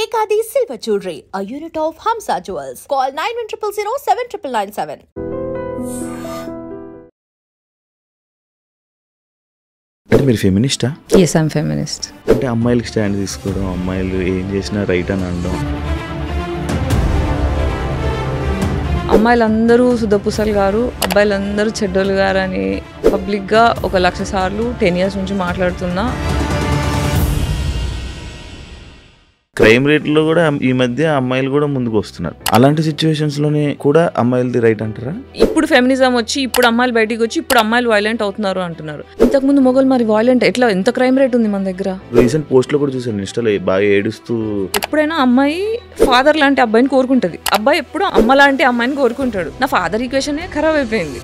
Ekadi Silver Jewelry, a unit of Hamsa Jewels. Call 9100079997. అంటే మీరు ఫెమినిస్టా? Yes, I'm feminist. అంటే అమ్మాయిలకి స్టాండ్ తీసుకోవడం, అమ్మాయిలు ఏం చేసినా రైట్ అని అనడం. అమ్మాయిలందరూ సుధపూసలు గారు, అబ్బాయిలందరూ చెడ్డోళ్ళు గారు అని పబ్లిక్గా 1,00,000 సార్లు 10 years నుంచి మాట్లాడుతున్నా. క్రైమ్ రేట్లో కూడా ఈ మధ్య అమ్మాయిలు కూడా ముందుకు వస్తున్నారు. అలాంటి సిచ్యువేషన్స్ లోనే కూడా అమ్మాయిలది రైట్ అంటారా? ఇప్పుడు ఫెమినిజం వచ్చి ఇప్పుడు అమ్మాయిలు బయటికి వచ్చి ఇప్పుడు అమ్మాయిలు వైలెంట్ అవుతున్నారు అంటున్నారు. ఇంతకుముందు మొగలు మరి వైలెంట్ ఎంత క్రైమ్ రేట్ ఉంది మన దగ్గర? రీసెంట్ పోస్ట్ లో కూడా చూసాను ఇన్స్టాలో, బాగా ఏడుస్తూ. ఎప్పుడైనా అమ్మాయి ఫాదర్ లాంటి అబ్బాయిని కోరుకుంటది, అబ్బాయి ఎప్పుడు అమ్మ లాంటి అమ్మాయిని కోరుకుంటాడు. నా ఫాదర్ ఈక్వేషనే ఖరాబ్ అయిపోయింది.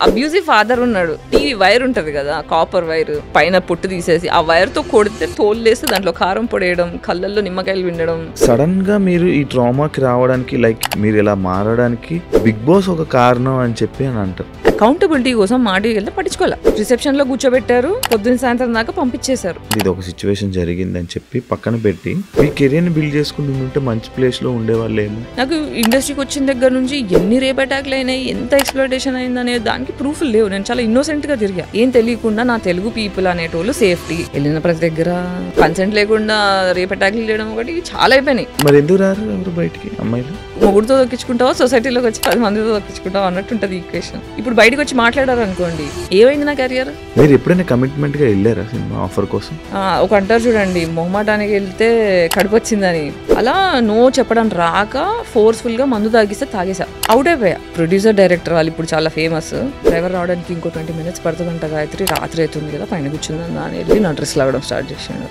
అబ్యూజివ్ ఫాదర్ ఉన్నాడు. టీవీ వైర్ ఉంటది కదా, కాపర్ వైర్ పైన పొట్టు తీసేసి ఆ వైర్ తో కొడితే తోలు లేస్తే దాంట్లో కారం పొడేయడం, కళ్ళల్లో నిమ్మకాయలు వినడం. సడన్ గా మీరు ఈ ట్రామాకి రావడానికి, లైక్ మీరు ఇలా మారడానికి బిగ్ బాస్ ఒక కారణం అని చెప్పి అని అంటారు. అకౌంటబిలిటీ కోసం మాటికి వెళ్తే పట్టించుకోవాలి. రిసెప్షన్ లో కూర్చోబెట్టారు, పొద్దున్న సాయంత్రం దాకా పంపించేశారు. ఇది ఒక సిచ్యువేషన్ జరిగిందని చెప్పి పక్కన పెట్టి మీ కెరీర్ ని బిల్డ్ చేసుకుంటూ ఉంటే మంచి ప్లేస్ లో ఉండేవాళ్ళేమో. నాకు ఇండస్ట్రీకి వచ్చిన దగ్గర నుంచి ఎన్ని రేప్ అటాక్లు అయినాయి, ఎంత ఎక్స్ప్లోటేషన్ అయిందనే దానికి ప్రూఫ్లు లేవు. నేను చాలా ఇన్నోసెంట్ గా తిరిగా. ఏం తెలియకుండా నా తెలుగు పీపుల్ అనేటోళ్ళు సేఫ్టీ, వెళ్ళిన ప్రతి దగ్గర కన్సెంట్ లేకుండా రేప్ అటాక్లు చేయడం ఒకటి చాలా అయిపోయినాయి. మరి ఎందుకు రారు ఎవరు బయటికి? అమ్మాయిలు మొగుడుతో దొక్కించుకుంటావా, సొసైటీలోకి వచ్చి 10 మందితో దొక్కించుకుంటావా అన్నట్టుంటది ఈక్వేషన్. ఇప్పుడు బయటకు వచ్చి మాట్లాడారు అనుకోండి, ఏమైంది నా కెరియర్? మీరు ఎప్పుడైనా కమిట్మెంట్ గా వెళ్ళారా సినిమా ఆఫర్ కోసం? ఒక అంటారు చూడండి, మొహమాటానికి వెళ్తే కడుపు వచ్చిందని. అలా నో చెప్పడం రాక ఫోర్స్ఫుల్ గా మందు తాగిస్తే తాగేసా, అవుట్ అయిపోయా. ప్రొడ్యూసర్ డైరెక్టర్ వాళ్ళు ఇప్పుడు చాలా ఫేమస్. డ్రైవర్ రావడానికి ఇంకో 20 minutes పడుతుందంట. గాయత్రి రాత్రి అవుతుంది కదా, పైన కూర్చుందా అని వెళ్ళి నా డ్రెస్ లాగడం స్టార్ట్ చేసాను.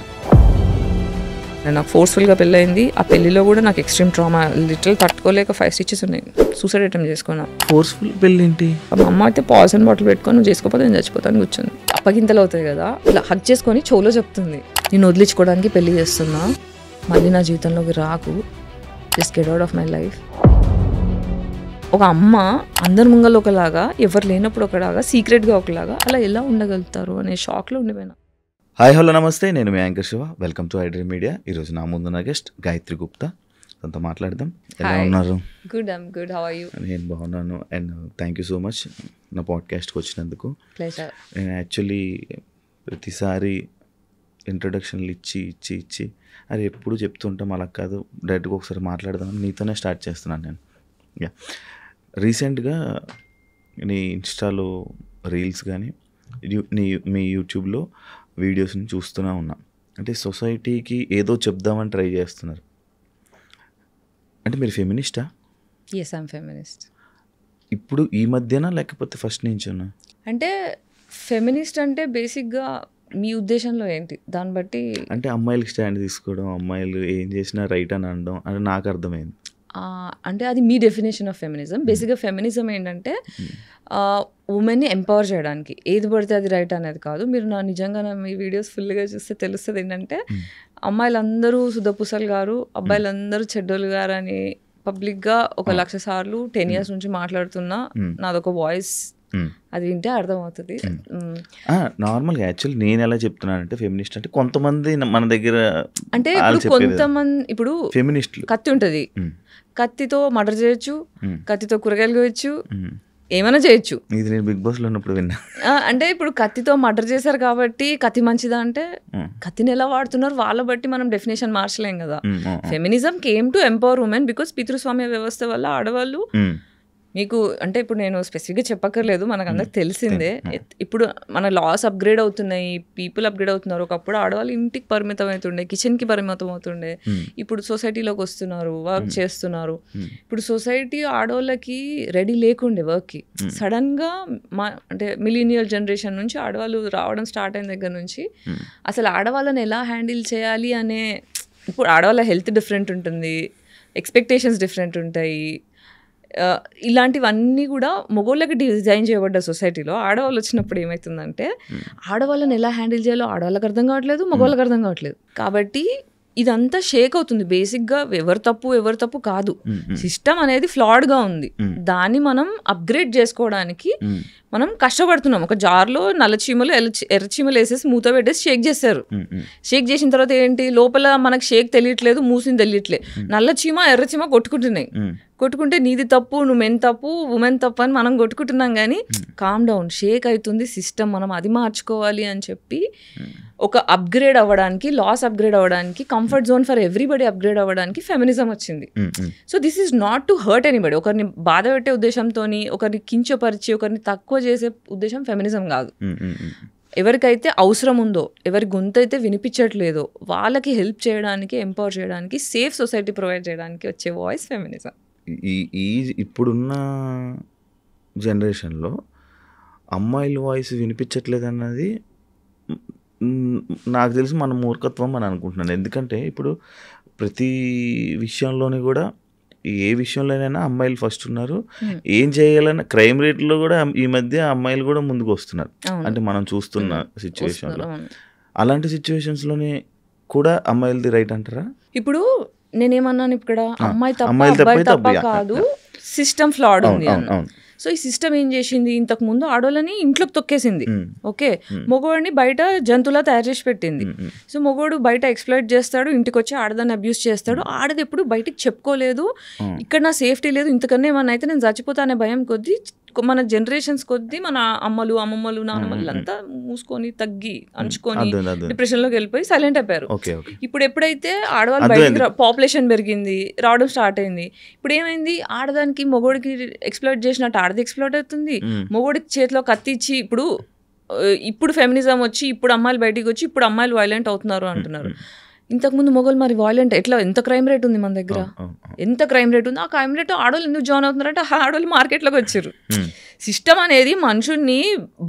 నాకు ఫోర్స్ఫుల్గా పెళ్ళయింది. ఆ పెళ్లిలో కూడా నాకు ఎక్స్ట్రీమ్ ట్రామా, లిటిల్ తట్టుకోలేక 5 stitches ఉన్నాయి. సూసైడ్ అటెంప్ట్ చేసుకున్నా. ఫోర్స్ఫుల్ పెళ్ళి ఏంటి? మా అమ్మ అయితే పాయిజన్ బాటిల్ పెట్టుకొని నువ్వు చేసుకోకపోతే నేను చచ్చిపోతాను కూర్చొని. అప్పగింతలు అవుతాయి కదా, ఇలా హక్ చేసుకొని చెవులో చెప్తుంది, నేను వదిలించుకోవడానికి పెళ్లి చేస్తున్నా, మళ్ళీ నా జీవితంలోకి రాకు, just get out of my life. ఒక అమ్మ అందరి ముంగలు ఒకలాగా, ఎవరు లేనప్పుడు ఒకలాగా, సీక్రెట్గా ఒకలాగా అలా ఎలా ఉండగలుగుతారు అనే షాక్లో ఉండిపోయినా. హాయ్ హలో నమస్తే, నేను మీ anchor Shiva. Welcome to iDream media. ఈరోజు నా ముందున్న గెస్ట్ గాయత్రి గుప్తా. తనతో మాట్లాడదాం. ఎలా ఉన్నారు? Good, I'm good. How are you? నేను బాగున్నాను. And thank you so much నా పాడ్కాస్ట్కి వచ్చినందుకు. ప్లెజర్. నేను యాక్చువల్లీ ప్రతిసారి ఇంట్రొడక్షన్లు ఇచ్చి అది ఎప్పుడు చెప్తుంటాం, అలా కాదు, డైరెక్ట్గా ఒకసారి మాట్లాడదామని నీతోనే స్టార్ట్ చేస్తున్నాను నేను. యా, రీసెంట్గా నీ ఇన్స్టాలో రీల్స్ కానీ మీ యూట్యూబ్లో వీడియోస్ని చూస్తూనే ఉన్నా. అంటే సొసైటీకి ఏదో చెప్దామని ట్రై చేస్తున్నారు. అంటే మీరు ఫెమినిస్టా? yes, I'm feminist. ఇప్పుడు ఈ మధ్యన లేకపోతే ఫస్ట్ నుంచేనా? అంటే ఫెమినిస్ట్ అంటే బేసిక్గా మీ ఉద్దేశంలో ఏంటి? దాన్ని బట్టి అంటే అమ్మాయిలకి స్టాండ్ తీసుకోవడం, అమ్మాయిలు ఏం చేసినా రైట్ అని అనడం అని నాకు అర్థమైంది. అంటే అది మీ డెఫినేషన్ ఆఫ్ ఫెమినిజం. బేసిక్గా ఫెమినిజం ఏంటంటే ఉమెన్ని ఎంపవర్ చేయడానికి, ఏది పడితే అది రైట్ అనేది కాదు. మీరు నిజంగా మీ వీడియోస్ ఫుల్గా చూస్తే తెలుస్తుంది ఏంటంటే అమ్మాయిలందరూ సుధపూసలు గారు, అబ్బాయిలందరూ చెడ్డోళ్ళు గారు అని పబ్లిక్గా 1,00,000 సార్లు 10 years నుంచి మాట్లాడుతున్నా. నాదొక వాయిస్, అది వింటే అర్థమవుతుంది. నార్మల్గా యాక్చువల్లీ నేను ఎలా చెప్తున్నానంటే, ఫెమినిస్ట్ అంటే కొంతమంది మన దగ్గర, అంటే కొంతమంది ఇప్పుడు ఫెమినిస్టులు కత్తి ఉంటుంది, కత్తితో మర్డర్ చేయొచ్చు, కత్తితో కూరగాయలు కోయచ్చు, ఏమైనా చేయొచ్చు. ఇది నేను బిగ్ బాస్ లో ఉన్నప్పుడు విన్నా. అంటే ఇప్పుడు కత్తితో మర్డర్ చేశారు కాబట్టి కత్తి మంచిదా అంటే, కత్తిని ఎలా వాడుతున్నారు వాళ్ళ బట్టి మనం డెఫినేషన్ మార్చలేం కదా. Feminism came to empower women because పితృస్వామ్య వ్యవస్థ వల్ల ఆడవాళ్ళు, మీకు అంటే ఇప్పుడు నేను స్పెసిఫిక్గా చెప్పక్కర్లేదు, మనకు అందరికి తెలిసిందే. ఇప్పుడు మన లాస్ అప్గ్రేడ్ అవుతున్నాయి, పీపుల్ అప్గ్రేడ్ అవుతున్నారు. ఒకప్పుడు ఆడవాళ్ళు ఇంటికి పరిమితం అవుతుండే, కిచెన్కి పరిమితం అవుతుండే. ఇప్పుడు సొసైటీలోకి వస్తున్నారు, వర్క్ చేస్తున్నారు. ఇప్పుడు సొసైటీ ఆడవాళ్ళకి రెడీ లేకుండే వర్క్కి. సడన్గా అంటే మిలీనియల్ జనరేషన్ నుంచి ఆడవాళ్ళు రావడం స్టార్ట్ అయిన దగ్గర నుంచి అసలు ఆడవాళ్ళని ఎలా హ్యాండిల్ చేయాలి అనే, ఇప్పుడు ఆడవాళ్ళ హెల్త్ డిఫరెంట్ ఉంటుంది, ఎక్స్పెక్టేషన్స్ డిఫరెంట్ ఉంటాయి. ఇలాంటివన్నీ కూడా మగవాళ్ళకి డిజైన్ చేయబడ్డ సొసైటీలో ఆడవాళ్ళు వచ్చినప్పుడు ఏమవుతుందంటే, ఆడవాళ్ళని ఎలా హ్యాండిల్ చేయాలో ఆడవాళ్ళకి అర్థం కావట్లేదు, మగవాళ్ళకి అర్థం కావట్లేదు. కాబట్టి ఇదంతా షేక్ అవుతుంది. బేసిక్గా ఎవరు తప్పు కాదు, సిస్టమ్ అనేది ఫ్లాడ్గా ఉంది. దాన్ని మనం అప్గ్రేడ్ చేసుకోవడానికి మనం కష్టపడుతున్నాం. ఒక జార్లో నల్లచీమలు ఎర్రచీమలు వేసేసి మూత పెట్టేసి షేక్ చేస్తారు. షేక్ చేసిన తర్వాత ఏంటి, లోపల మనకు షేక్ తెలియట్లేదు, మూసింది తెలియట్లేదు. నల్లచీమ ఎర్రచీమ కొట్టుకుంటున్నాయి. కొట్టుకుంటే నీది తప్పు, నువ్వెన్ తప్పు, ఉమెన్ తప్పు అని మనం కొట్టుకుంటున్నాం. కానీ కామ్ డౌన్, షేక్ అవుతుంది సిస్టమ్, మనం అది మార్చుకోవాలి అని చెప్పి ఒక అప్గ్రేడ్ అవ్వడానికి, లాస్ అప్గ్రేడ్ అవ్వడానికి, comfort zone for everybody upgrade అవ్వడానికి ఫెమినిజం వచ్చింది. So this is not to hurt anybody. ఒకరిని బాధ పెట్టే ఉద్దేశంతో, ఒకరిని కించపరిచి, ఒకరిని తక్కువ చేసే ఉద్దేశం ఫెమినిజం కాదు. ఎవరికైతే అవసరం ఉందో, ఎవరి గొంతు అయితే వినిపించట్లేదో వాళ్ళకి హెల్ప్ చేయడానికి, ఎంపవర్ చేయడానికి, సేఫ్ సొసైటీ ప్రొవైడ్ చేయడానికి వచ్చే వాయిస్ ఫెమినిజం. ఈ ఇప్పుడున్న జనరేషన్లో అమ్మాయిల వాయిస్ వినిపించట్లేదు అన్నది నాకు తెలిసి మన మూర్ఖత్వం అని అనుకుంటున్నాను. ఎందుకంటే ఇప్పుడు ప్రతి విషయంలోని కూడా, ఏ విషయంలోనైనా అమ్మాయిలు ఫస్ట్ ఉన్నారు. ఏం చేయాలన్నా క్రైమ్ రేట్లో కూడా ఈ మధ్య అమ్మాయిలు కూడా ముందుకు వస్తున్నారు. అంటే మనం చూస్తున్న సిచ్యువేషన్లో, అలాంటి సిచ్యువేషన్స్లోనే కూడా అమ్మాయిలది రైట్ అంటారా? ఇప్పుడు నేనేమన్నాను, ఇక్కడ అమ్మాయి తప్ప కాదు, సిస్టమ్ ఫ్లాడ్ ఉంది అన్న. సో ఈ సిస్టమ్ ఏం చేసింది, ఇంతకు ముందు ఆడోళ్ళని ఇంట్లోకి తొక్కేసింది. ఓకే, మగవాడిని బయట జంతువులా తయారు చేసి పెట్టింది. సో మగవాడు బయట ఎక్స్ప్లాయిట్ చేస్తాడు, ఇంటికి వచ్చి ఆడదాన్ని అబ్యూస్ చేస్తాడు. ఆడది ఎప్పుడు బయటికి చెప్పుకోలేదు, ఇక్కడ నా సేఫ్టీ లేదు, ఇంతకన్నా ఏమన్నా అయితే నేను చచ్చిపోతానే భయం కొద్దీ మన జనరేషన్స్ కొద్దీ మన అమ్మలు, అమ్మమ్మలు, నాన్నమ్మలు అంతా మూసుకొని, తగ్గి, అంచుకొని డిప్రెషన్లోకి వెళ్ళిపోయి సైలెంట్ అయిపోయారు. ఇప్పుడు ఎప్పుడైతే ఆడవాళ్ళు బయట పాపులేషన్ పెరిగింది, రావడం స్టార్ట్ అయింది, ఇప్పుడు ఏమైంది, ఆడదానికి మొగోడికి ఎక్స్ప్లోయిట్ చేసినట్టు ఆడది ఎక్స్ప్లోయిట్ అవుతుంది. మొగోడికి చేతిలో కత్తి ఇచ్చి, ఇప్పుడు ఫెమినిజం వచ్చి, ఇప్పుడు అమ్మాయిలు బయటికి వచ్చి, ఇప్పుడు అమ్మాయిలు వైలెంట్ అవుతున్నారు అంటున్నారు. ఇంతకుముందు మొగోళ్ళు మరి వాయిలెంట్ ఎట్లా, ఎంత క్రైమ్ రేట్ ఉంది మన దగ్గర, ఎంత క్రైమ్ రేట్ ఉంది. ఆ క్రైమ్ రేట్ ఆడవాళ్ళు ఎందుకు జాయిన్ అవుతున్నారంటే ఆడవాళ్ళు మార్కెట్లోకి వచ్చారు. సిస్టమ్ అనేది మనుషుల్ని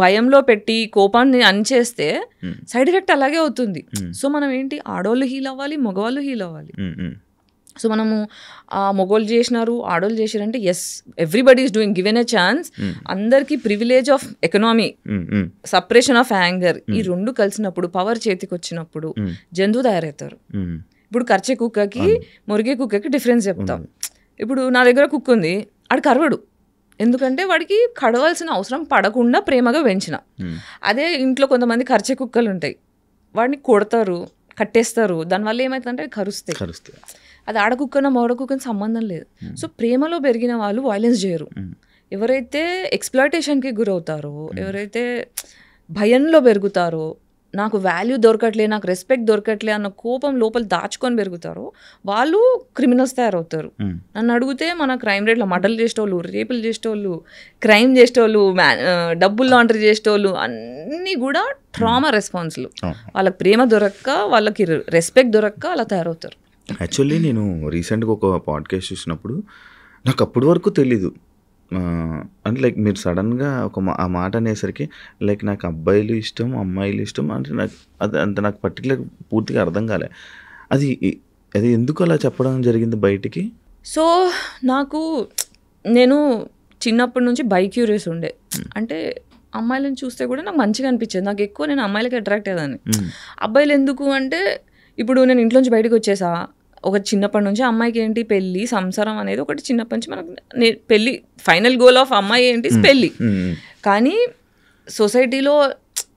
భయంలో పెట్టి కోపాన్ని అణచేస్తే సైడ్ ఎఫెక్ట్ అలాగే అవుతుంది. సో మనం ఏంటి, ఆడవాళ్ళు హీల్ అవ్వాలి, మగవాళ్ళు హీల్ అవ్వాలి. సో మనము మొగోళ్ళు చేసినారు, ఆడోళ్ళు చేసినారంటే yes, everybody is doing, given a chance. అందరికీ privilege of economy, separation of anger, ఈ రెండు కలిసినప్పుడు, పవర్ చేతికి వచ్చినప్పుడు జంతువు తయారవుతారు. ఇప్పుడు కర్చే కుక్కకి మురిగే కుక్కకి డిఫరెన్స్ చెప్తాం. ఇప్పుడు నా దగ్గర కుక్క ఉంది, ఆడు కరవడు, ఎందుకంటే వాడికి కడవలసిన అవసరం పడకుండా ప్రేమగా పెంచిన. అదే ఇంట్లో కొంతమంది కర్చే కుక్కలు ఉంటాయి, వాడిని కొడతారు, కట్టేస్తారు, దానివల్ల ఏమవుతుందంటే కరుస్తాయి. అది ఆడకుక్కన మగకుక్కని సంబంధం లేదు. సో ప్రేమలో పెరిగిన వాళ్ళు వైలెన్స్ చేయరు. ఎవరైతే ఎక్స్ప్లాయిటేషన్కి గురవుతారో, ఎవరైతే భయంలో పెరుగుతారో, నాకు వాల్యూ దొరకట్లే, నాకు రెస్పెక్ట్ దొరకట్లే అన్న కోపం లోపల దాచుకొని పెరుగుతారో వాళ్ళు క్రిమినల్స్ తయారవుతారు. నన్ను అడిగితే మన క్రైమ్ రేట్లో మర్డర్లు చేసేటోళ్ళు, రేపులు చేసేటోళ్ళు, క్రైమ్ చేసేటోళ్ళు, డబ్బులు లాండరీ చేసేటోళ్ళు అన్నీ కూడా ట్రామా రెస్పాన్స్లు. వాళ్ళకి ప్రేమ దొరక్క, వాళ్ళకి రెస్పెక్ట్ దొరక్క అలా తయారవుతారు. యాక్చువల్లీ నేను రీసెంట్గా ఒక పాడ్కాస్ట్ చూసినప్పుడు నాకు అప్పటి వరకు తెలీదు, అంటే లైక్ మీరు సడన్గా ఆ మాట అనేసరికి లైక్ నాకు అబ్బాయిలు ఇష్టం, అమ్మాయిలు ఇష్టం అంటే నాకు పర్టికులర్ పూర్తిగా అర్థం కాలే. అది ఎందుకు అలా చెప్పడం జరిగింది బయటికి? సో నేను చిన్నప్పటి నుంచి బైక్యూరియస్ ఉండే, అంటే అమ్మాయిలను చూస్తే కూడా నాకు మంచిగా అనిపించేది. నాకు ఎక్కువ నేను అమ్మాయిలకి అట్రాక్ట్ అయ్యేదాన్ని. అబ్బాయిలు ఎందుకు అంటే, ఇప్పుడు నేను ఇంట్లోంచి బయటకు వచ్చేసా, ఒక చిన్నప్పటి నుంచి అమ్మాయికి ఏంటి, పెళ్ళి, సంసారం అనేది ఒకటి చిన్నప్పటి నుంచి మనకు పెళ్ళి, ఫైనల్ గోల్ ఆఫ్ అమ్మాయి ఏంటి, పెళ్ళి. కానీ సొసైటీలో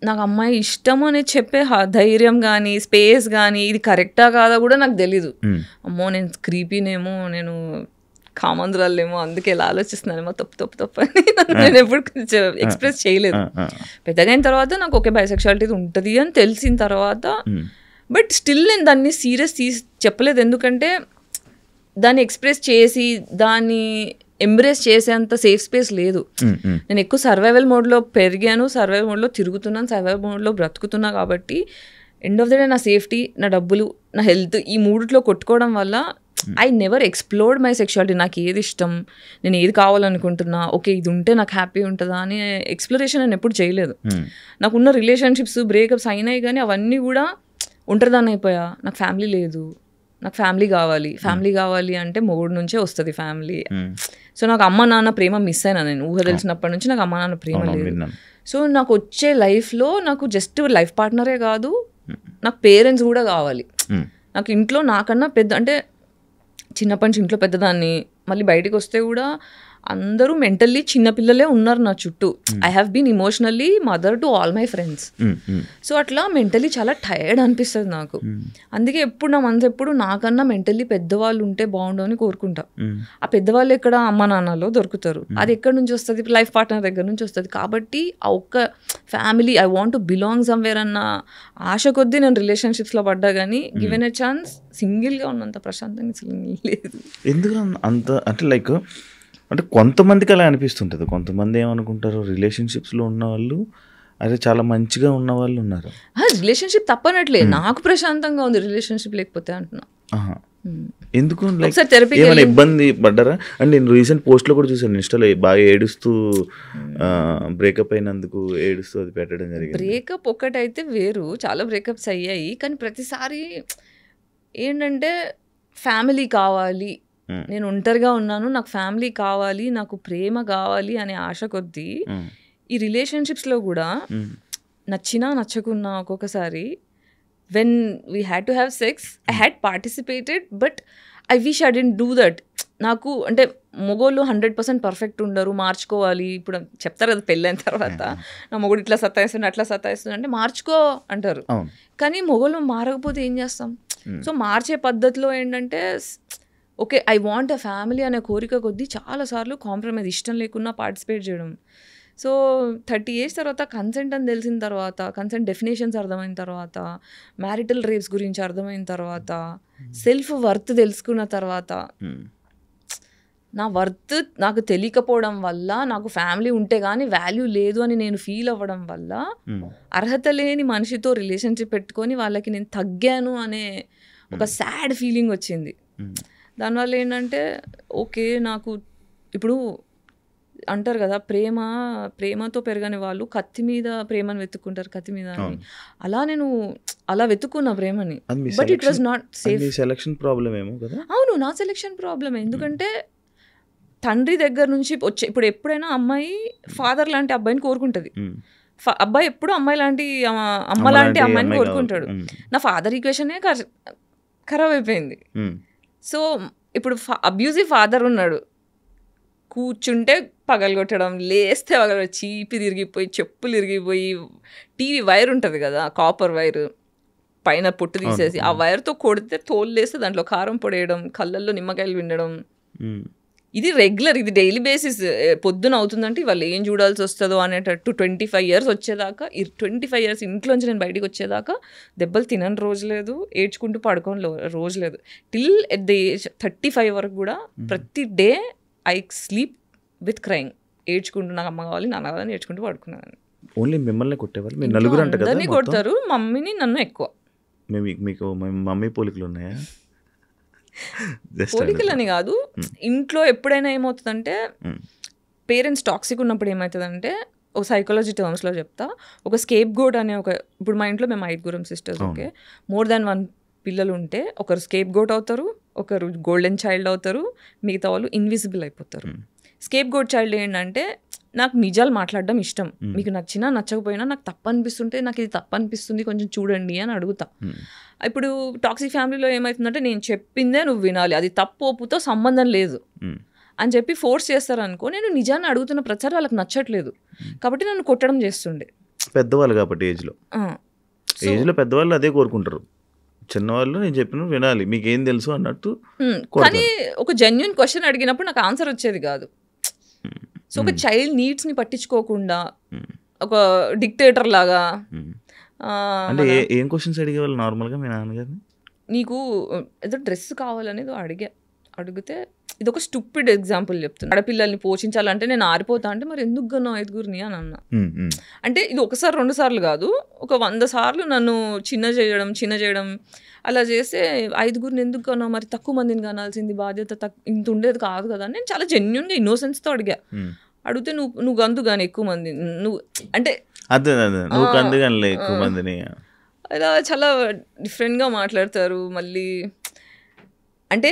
నాకు అమ్మాయి ఇష్టం అనేది చెప్పే ధైర్యం కానీ, స్పేస్ కానీ, ఇది కరెక్టా కాదా కూడా నాకు తెలీదు. అమ్మో నేను క్రీపీనేమో, నేను కామందురాలేమో, అందుకే ఇలా ఆలోచిస్తున్నానేమో, తప్పు అని నేను ఎప్పుడు ఎక్స్ప్రెస్ చేయలేదు. పెద్దగా అయిన తర్వాత నాకు ఒకే బైసెక్షువాలిటీ ఉంటుంది అని తెలిసిన తర్వాత, బట్ స్టిల్ నేను దాన్ని సీరియస్ చెప్పలేదు. ఎందుకంటే దాన్ని ఎక్స్ప్రెస్ చేసి దాన్ని ఎంబ్రేస్ చేసేంత సేఫ్ స్పేస్ లేదు. నేను ఎక్కువ సర్వైవల్ మోడ్లో పెరిగాను, సర్వైవల్ మోడ్లో తిరుగుతున్నాను, సర్వైవల్ మోడ్లో బ్రతుకుతున్నా. కాబట్టి ఎండ్ ఆఫ్ ద డే నా సేఫ్టీ, నా డబ్బులు, నా హెల్త్, ఈ మూడిట్లో కొట్టుకోవడం వల్ల I never explored my sexuality. నాకు ఏది ఇష్టం, నేను ఏది కావాలనుకుంటున్నా, ఓకే ఇది ఉంటే నాకు హ్యాపీ ఉంటుందా అని ఎక్స్ప్లోరేషన్ నేను ఎప్పుడు చేయలేదు. నాకున్న రిలేషన్షిప్స్ బ్రేకప్స్ అయినాయి, కానీ అవన్నీ కూడా ఒంటరిదాన్ని అయిపోయా. నాకు ఫ్యామిలీ లేదు, నాకు ఫ్యామిలీ కావాలి అంటే మొగుడు నుంచే వస్తుంది ఫ్యామిలీ. సో నాకు అమ్మ నాన్న ప్రేమ మిస్ అయినా, నేను ఊహ తెలిసినప్పటి నుంచి నాకు అమ్మ నాన్న ప్రేమ లేదు. సో నాకు వచ్చే లైఫ్లో నాకు జస్ట్ లైఫ్ పార్ట్నరే కాదు, నాకు పేరెంట్స్ కూడా కావాలి. నాకు ఇంట్లో నాకన్నా పెద్ద అంటే చిన్నప్పటి నుంచి ఇంట్లో పెద్దదాన్ని, మళ్ళీ బయటికి వస్తే కూడా అందరూ మెంటల్లీ చిన్నపిల్లలే ఉన్నారు నా చుట్టూ. I have been emotionally mother to all my friends. So అట్లా మెంటల్లీ చాలా టైర్డ్ అనిపిస్తుంది నాకు. అందుకే ఎప్పుడు నా మనసు ఎప్పుడు నాకన్నా మెంటల్లీ పెద్దవాళ్ళు ఉంటే బాగుండు అని కోరుకుంటా. ఆ పెద్దవాళ్ళు ఎక్కడ అమ్మ నాన్నలో దొరుకుతారు, అది ఎక్కడి నుంచి వస్తుంది, లైఫ్ పార్ట్నర్ దగ్గర నుంచి వస్తుంది. కాబట్టి ఆ ఒక్క family I want to belong somewhere అన్న ఆశ కొద్దీ నేను రిలేషన్షిప్స్లో పడ్డా, కానీ గివెన్ ఎ ఛాన్స్ సింగిల్గా ఉన్నంత ప్రశాంతంగా లేదు. ఎందుకు అంత అంటే లైక్ అంటే కొంతమందికి అలా అనిపిస్తుంటుంది. కొంతమంది ఏమనుకుంటారు, రిలేషన్షిప్స్లో ఉన్న వాళ్ళు అదే చాలా మంచిగా ఉన్న వాళ్ళు ఉన్నారు. రిలేషన్షిప్ తప్పనట్లే, నాకు ప్రశాంతంగా ఉంది రిలేషన్షిప్ లేకపోతే అంటున్నా. ఎందుకు ఏమైనా ఇబ్బంది పడ్డారా? అంటే నేను రీసెంట్ పోస్ట్లో కూడా చూసాను ఇన్స్టాలో, బాగా ఏడుస్తూ బ్రేకప్ అయినందుకు ఏడుస్తూ అది పెట్టడం జరిగింది. బ్రేకప్ ఒకటైతే వేరు, చాలా బ్రేకప్స్ అయ్యాయి. కానీ ప్రతిసారి ఏంటంటే ఫ్యామిలీ కావాలి, నేను ఒంటరిగా ఉన్నాను, నాకు ఫ్యామిలీ కావాలి, నాకు ప్రేమ కావాలి అనే ఆశ కొద్దీ ఈ రిలేషన్షిప్స్లో కూడా నచ్చినా నచ్చకున్నా ఒక్కొక్కసారి when we had to have sex I had participated, but I wish I didn't do that. నాకు అంటే మొగోళ్ళు 100% పర్ఫెక్ట్ ఉండరు, మార్చుకోవాలి. ఇప్పుడు చెప్తారు కదా పెళ్ళైన తర్వాత, నా మొగుడు ఇట్లా సత్తాయిస్తుంది అట్లా సత్తాయిస్తుంది అంటే మార్చుకో అంటారు. కానీ మొగోళ్ళు మారకపోతే ఏం చేస్తాం? సో మార్చే పద్ధతిలో ఏంటంటే okay I want a family అనే కోరిక కొద్దీ చాలాసార్లు కాంప్రమైజ్, ఇష్టం లేకున్నా పార్టిసిపేట్ చేయడం. సో 30 years తర్వాత కన్సెంట్ అని తెలిసిన తర్వాత, కన్సెంట్ డెఫినేషన్స్ అర్థమైన తర్వాత, మ్యారిటల్ రేప్స్ గురించి అర్థమైన తర్వాత, సెల్ఫ్ వర్త్ తెలుసుకున్న తర్వాత, నా వర్త్ నాకు తెలియకపోవడం వల్ల, నాకు ఫ్యామిలీ ఉంటే కానీ వాల్యూ లేదు అని నేను ఫీల్ అవ్వడం వల్ల, అర్హత లేని మనిషితో రిలేషన్షిప్ పెట్టుకొని వాళ్ళకి నేను తగ్గాను అనే ఒక సాడ్ ఫీలింగ్ వచ్చింది. దానివల్ల ఏంటంటే ఓకే నాకు ఇప్పుడు అంటారు కదా ప్రేమతో పెరగని వాళ్ళు కత్తి మీద ప్రేమను వెతుక్కుంటారు, కత్తి మీద అని. అలా నేను అలా వెతుక్కున్నా ప్రేమని, but it was not safe. Selection problem ఏమో కదా? అవును, నా సెలక్షన్ ప్రాబ్లమే. ఎందుకంటే తండ్రి దగ్గర నుంచి వచ్చే, ఇప్పుడు ఎప్పుడైనా అమ్మాయి ఫాదర్ లాంటి అబ్బాయిని కోరుకుంటుంది, అబ్బాయి ఎప్పుడు అమ్మాయి లాంటి అమ్మ లాంటి అమ్మాయిని కోరుకుంటాడు. నా ఫాదర్ ఈక్వేషనే ఖరాబ్ అయిపోయింది. సో ఇప్పుడు అబ్యూజివ్ ఫాదర్ ఉన్నాడు, కూర్చుంటే పగలగొట్టడం, లేస్తే పగలగొట్టడం, చీపి తిరిగిపోయి, చెప్పులు ఇరిగిపోయి, టీవీ వైర్ ఉంటుంది కదా కాపర్ వైర్, పైన పొట్టు తీసేసి ఆ వైర్తో కొడితే తోలు లేస్తే దాంట్లో కారం పొడేయడం, కళ్ళల్లో నిమ్మకాయలు వినడం, ఇది రెగ్యులర్, ఇది డైలీ బేసిస్. పొద్దున అవుతుందంటే వాళ్ళు ఏం చూడాల్సి వస్తుందో అనేటట్టు 25 years వచ్చేదాకా, 25 years ఇంట్లోంచి నేను బయటికి వచ్చేదాకా దెబ్బలు తినని రోజు లేదు, ఏడ్చుకుంటూ పడుకోని రోజు లేదు. టిల్ ఎట్ ద ఏజ్ 35 వరకు కూడా ప్రతి day I sleep with crying, ఏడ్చుకుంటూ నాకు అమ్మ కావాలి నాన్న కావాలని ఏడ్చుకుంటూ పడుకున్నాను. ఓన్లీ మిమ్మల్ని కొట్టేవాళ్ళు? మీరు నలుగురు అంటే కదా? అందరినీ కొడతారు, మమ్మీని నన్ను ఎక్కువ. మీకు మమ్మీ పోలికలు ఉన్నాయా? పోలికలని కాదు, ఇంట్లో ఎప్పుడైనా ఏమవుతుందంటే పేరెంట్స్ టాక్సిక్ ఉన్నప్పుడు ఏమవుతుందంటే, ఒక సైకాలజీ టర్మ్స్లో చెప్తా, ఒక స్కేప్ గోట్ అనే ఇప్పుడు మా ఇంట్లో మేము 5 సిస్టర్స్, ఓకే, మోర్ దాన్ 1 పిల్లలు ఉంటే ఒకరు స్కేప్ గోట్ అవుతారు, ఒకరు గోల్డెన్ చైల్డ్ అవుతారు, మిగతా వాళ్ళు ఇన్విజిబుల్ అయిపోతారు. స్కేప్ గోట్ చైల్డ్ ఏంటంటే, నాకు నిజాలు మాట్లాడడం ఇష్టం, మీకు నచ్చినా నచ్చకపోయినా నాకు తప్పు అనిపిస్తుంటే, నాకు ఇది తప్పు అనిపిస్తుంది కొంచెం చూడండి అని అడుగుతా. ఇప్పుడు టాక్సిక్ ఫ్యామిలీలో ఏమవుతుందంటే, నేను చెప్పిందే నువ్వు వినాలి, అది తప్పు ఒప్పుతో సంబంధం లేదు అని చెప్పి ఫోర్స్ చేస్తారనుకో, నేను నిజాన్ని అడుగుతున్న ప్రతిసారి వాళ్ళకి నచ్చట్లేదు కాబట్టి నన్ను కొట్టడం చేస్తుండే. పెద్దవాళ్ళు కాబట్టి ఏజ్లో పెద్దవాళ్ళు అదే కోరుకుంటారు, చిన్నవాళ్ళు నేను చెప్పిన వినాలి, మీకేం తెలుసు అన్నట్టు. కానీ ఒక జెన్యూన్ క్వశ్చన్ అడిగినప్పుడు నాకు ఆన్సర్ వచ్చేది కాదు. సో ఒక చైల్డ్ నీడ్స్ని పట్టించుకోకుండా ఒక డిక్టేటర్ లాగా. అంటే ఏం క్వశ్చన్స్ అడిగేవాళ్ళు నార్మల్గా మీ నాన్నగారిని? నీకు ఏదో డ్రెస్ కావాలనేది అడిగితే, ఇది ఒక స్టూపిడ్ ఎగ్జాంపుల్ చెప్తున్నా, ఆడపిల్లల్ని పోషించాలంటే నేను ఆరిపోతా అంటే, మరి ఎందుకు గన్నా 5గురిని అని అన్నా. అంటే ఇది 1 సారి 2 సార్లు కాదు, ఒక 100 సార్లు నన్ను చిన్న చేయడం అలా చేస్తే, 5గురిని ఎందుకు కన్నా, మరి తక్కువ మందిని కనాల్సింది, బాధ్యత ఇంత ఉండేది కాదు కదా. నేను చాలా జెన్యూన్గా ఇన్నోసెన్స్తో అడిగితే నువ్వు గందు కానీ ఎక్కువ మంది నువ్వు అంటే ఎక్కువ మందిని అలా చాలా డిఫరెంట్గా మాట్లాడతారు. మళ్ళీ అంటే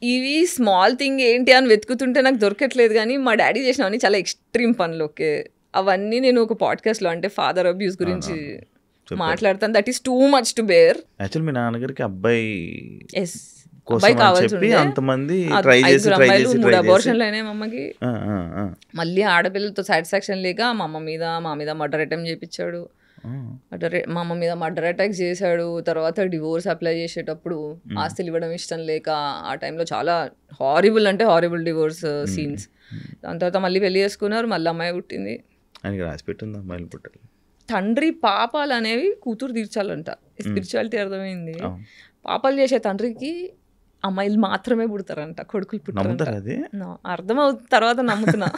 ఇవి స్మాల్ థింగ్ ఏంటి అని వెతుకుతుంటే నాకు దొరకట్లేదు, కానీ మా డాడీ చేసినవన్నీ చాలా ఎక్స్ట్రీమ్ పనులు. ఓకే, అవన్నీ నేను ఒక పాడ్కాస్ట్లో, అంటే ఫాదర్ అబ్యూస్ గురించి మాట్లాడతాను. That is too much to bear. Actual మీ నాన్నగారికి అబ్బాయి ఎస్ కోసం అబ్బాయి అని కావాల్సి చెప్పి ఉండే. అంతమంది ట్రై చేసి 5 ట్రై అమ్మాయిలు చేసి 3 అబార్షన్లు అయినాయి మా అమ్మకి. ఆ. మళ్ళీ ఆడపిల్లలతో సాటిస్ఫాక్షన్ లేక మా మీద మర్డర్ అటెంప్ట్ చేయించాడు. మా అమ్మ మీద మర్డర్ అటాక్ చేశాడు. తర్వాత డివోర్స్ అప్లై చేసేటప్పుడు ఆస్తులు ఇవ్వడం ఇష్టం లేక ఆ టైంలో చాలా హారిబుల్ డివోర్స్ సీన్స్. దాని తర్వాత మళ్ళీ పెళ్లి చేసుకున్నారు, మళ్ళీ అమ్మాయి పుట్టింది. ఆయనకి రాసి పెట్టింది అమ్మాయిలు పుట్టాలి. తండ్రి పాపాలు అనేవి కూతురు తీర్చాలంట. స్పిరిచువాలిటీ అర్థమైంది. పాపాలు చేసే తండ్రికి అమ్మాయిలు మాత్రమే పుడతారంట, కొడుకులు పుట్టారంట. అర్థమవుతుంది తర్వాత నమ్ముతున్నా,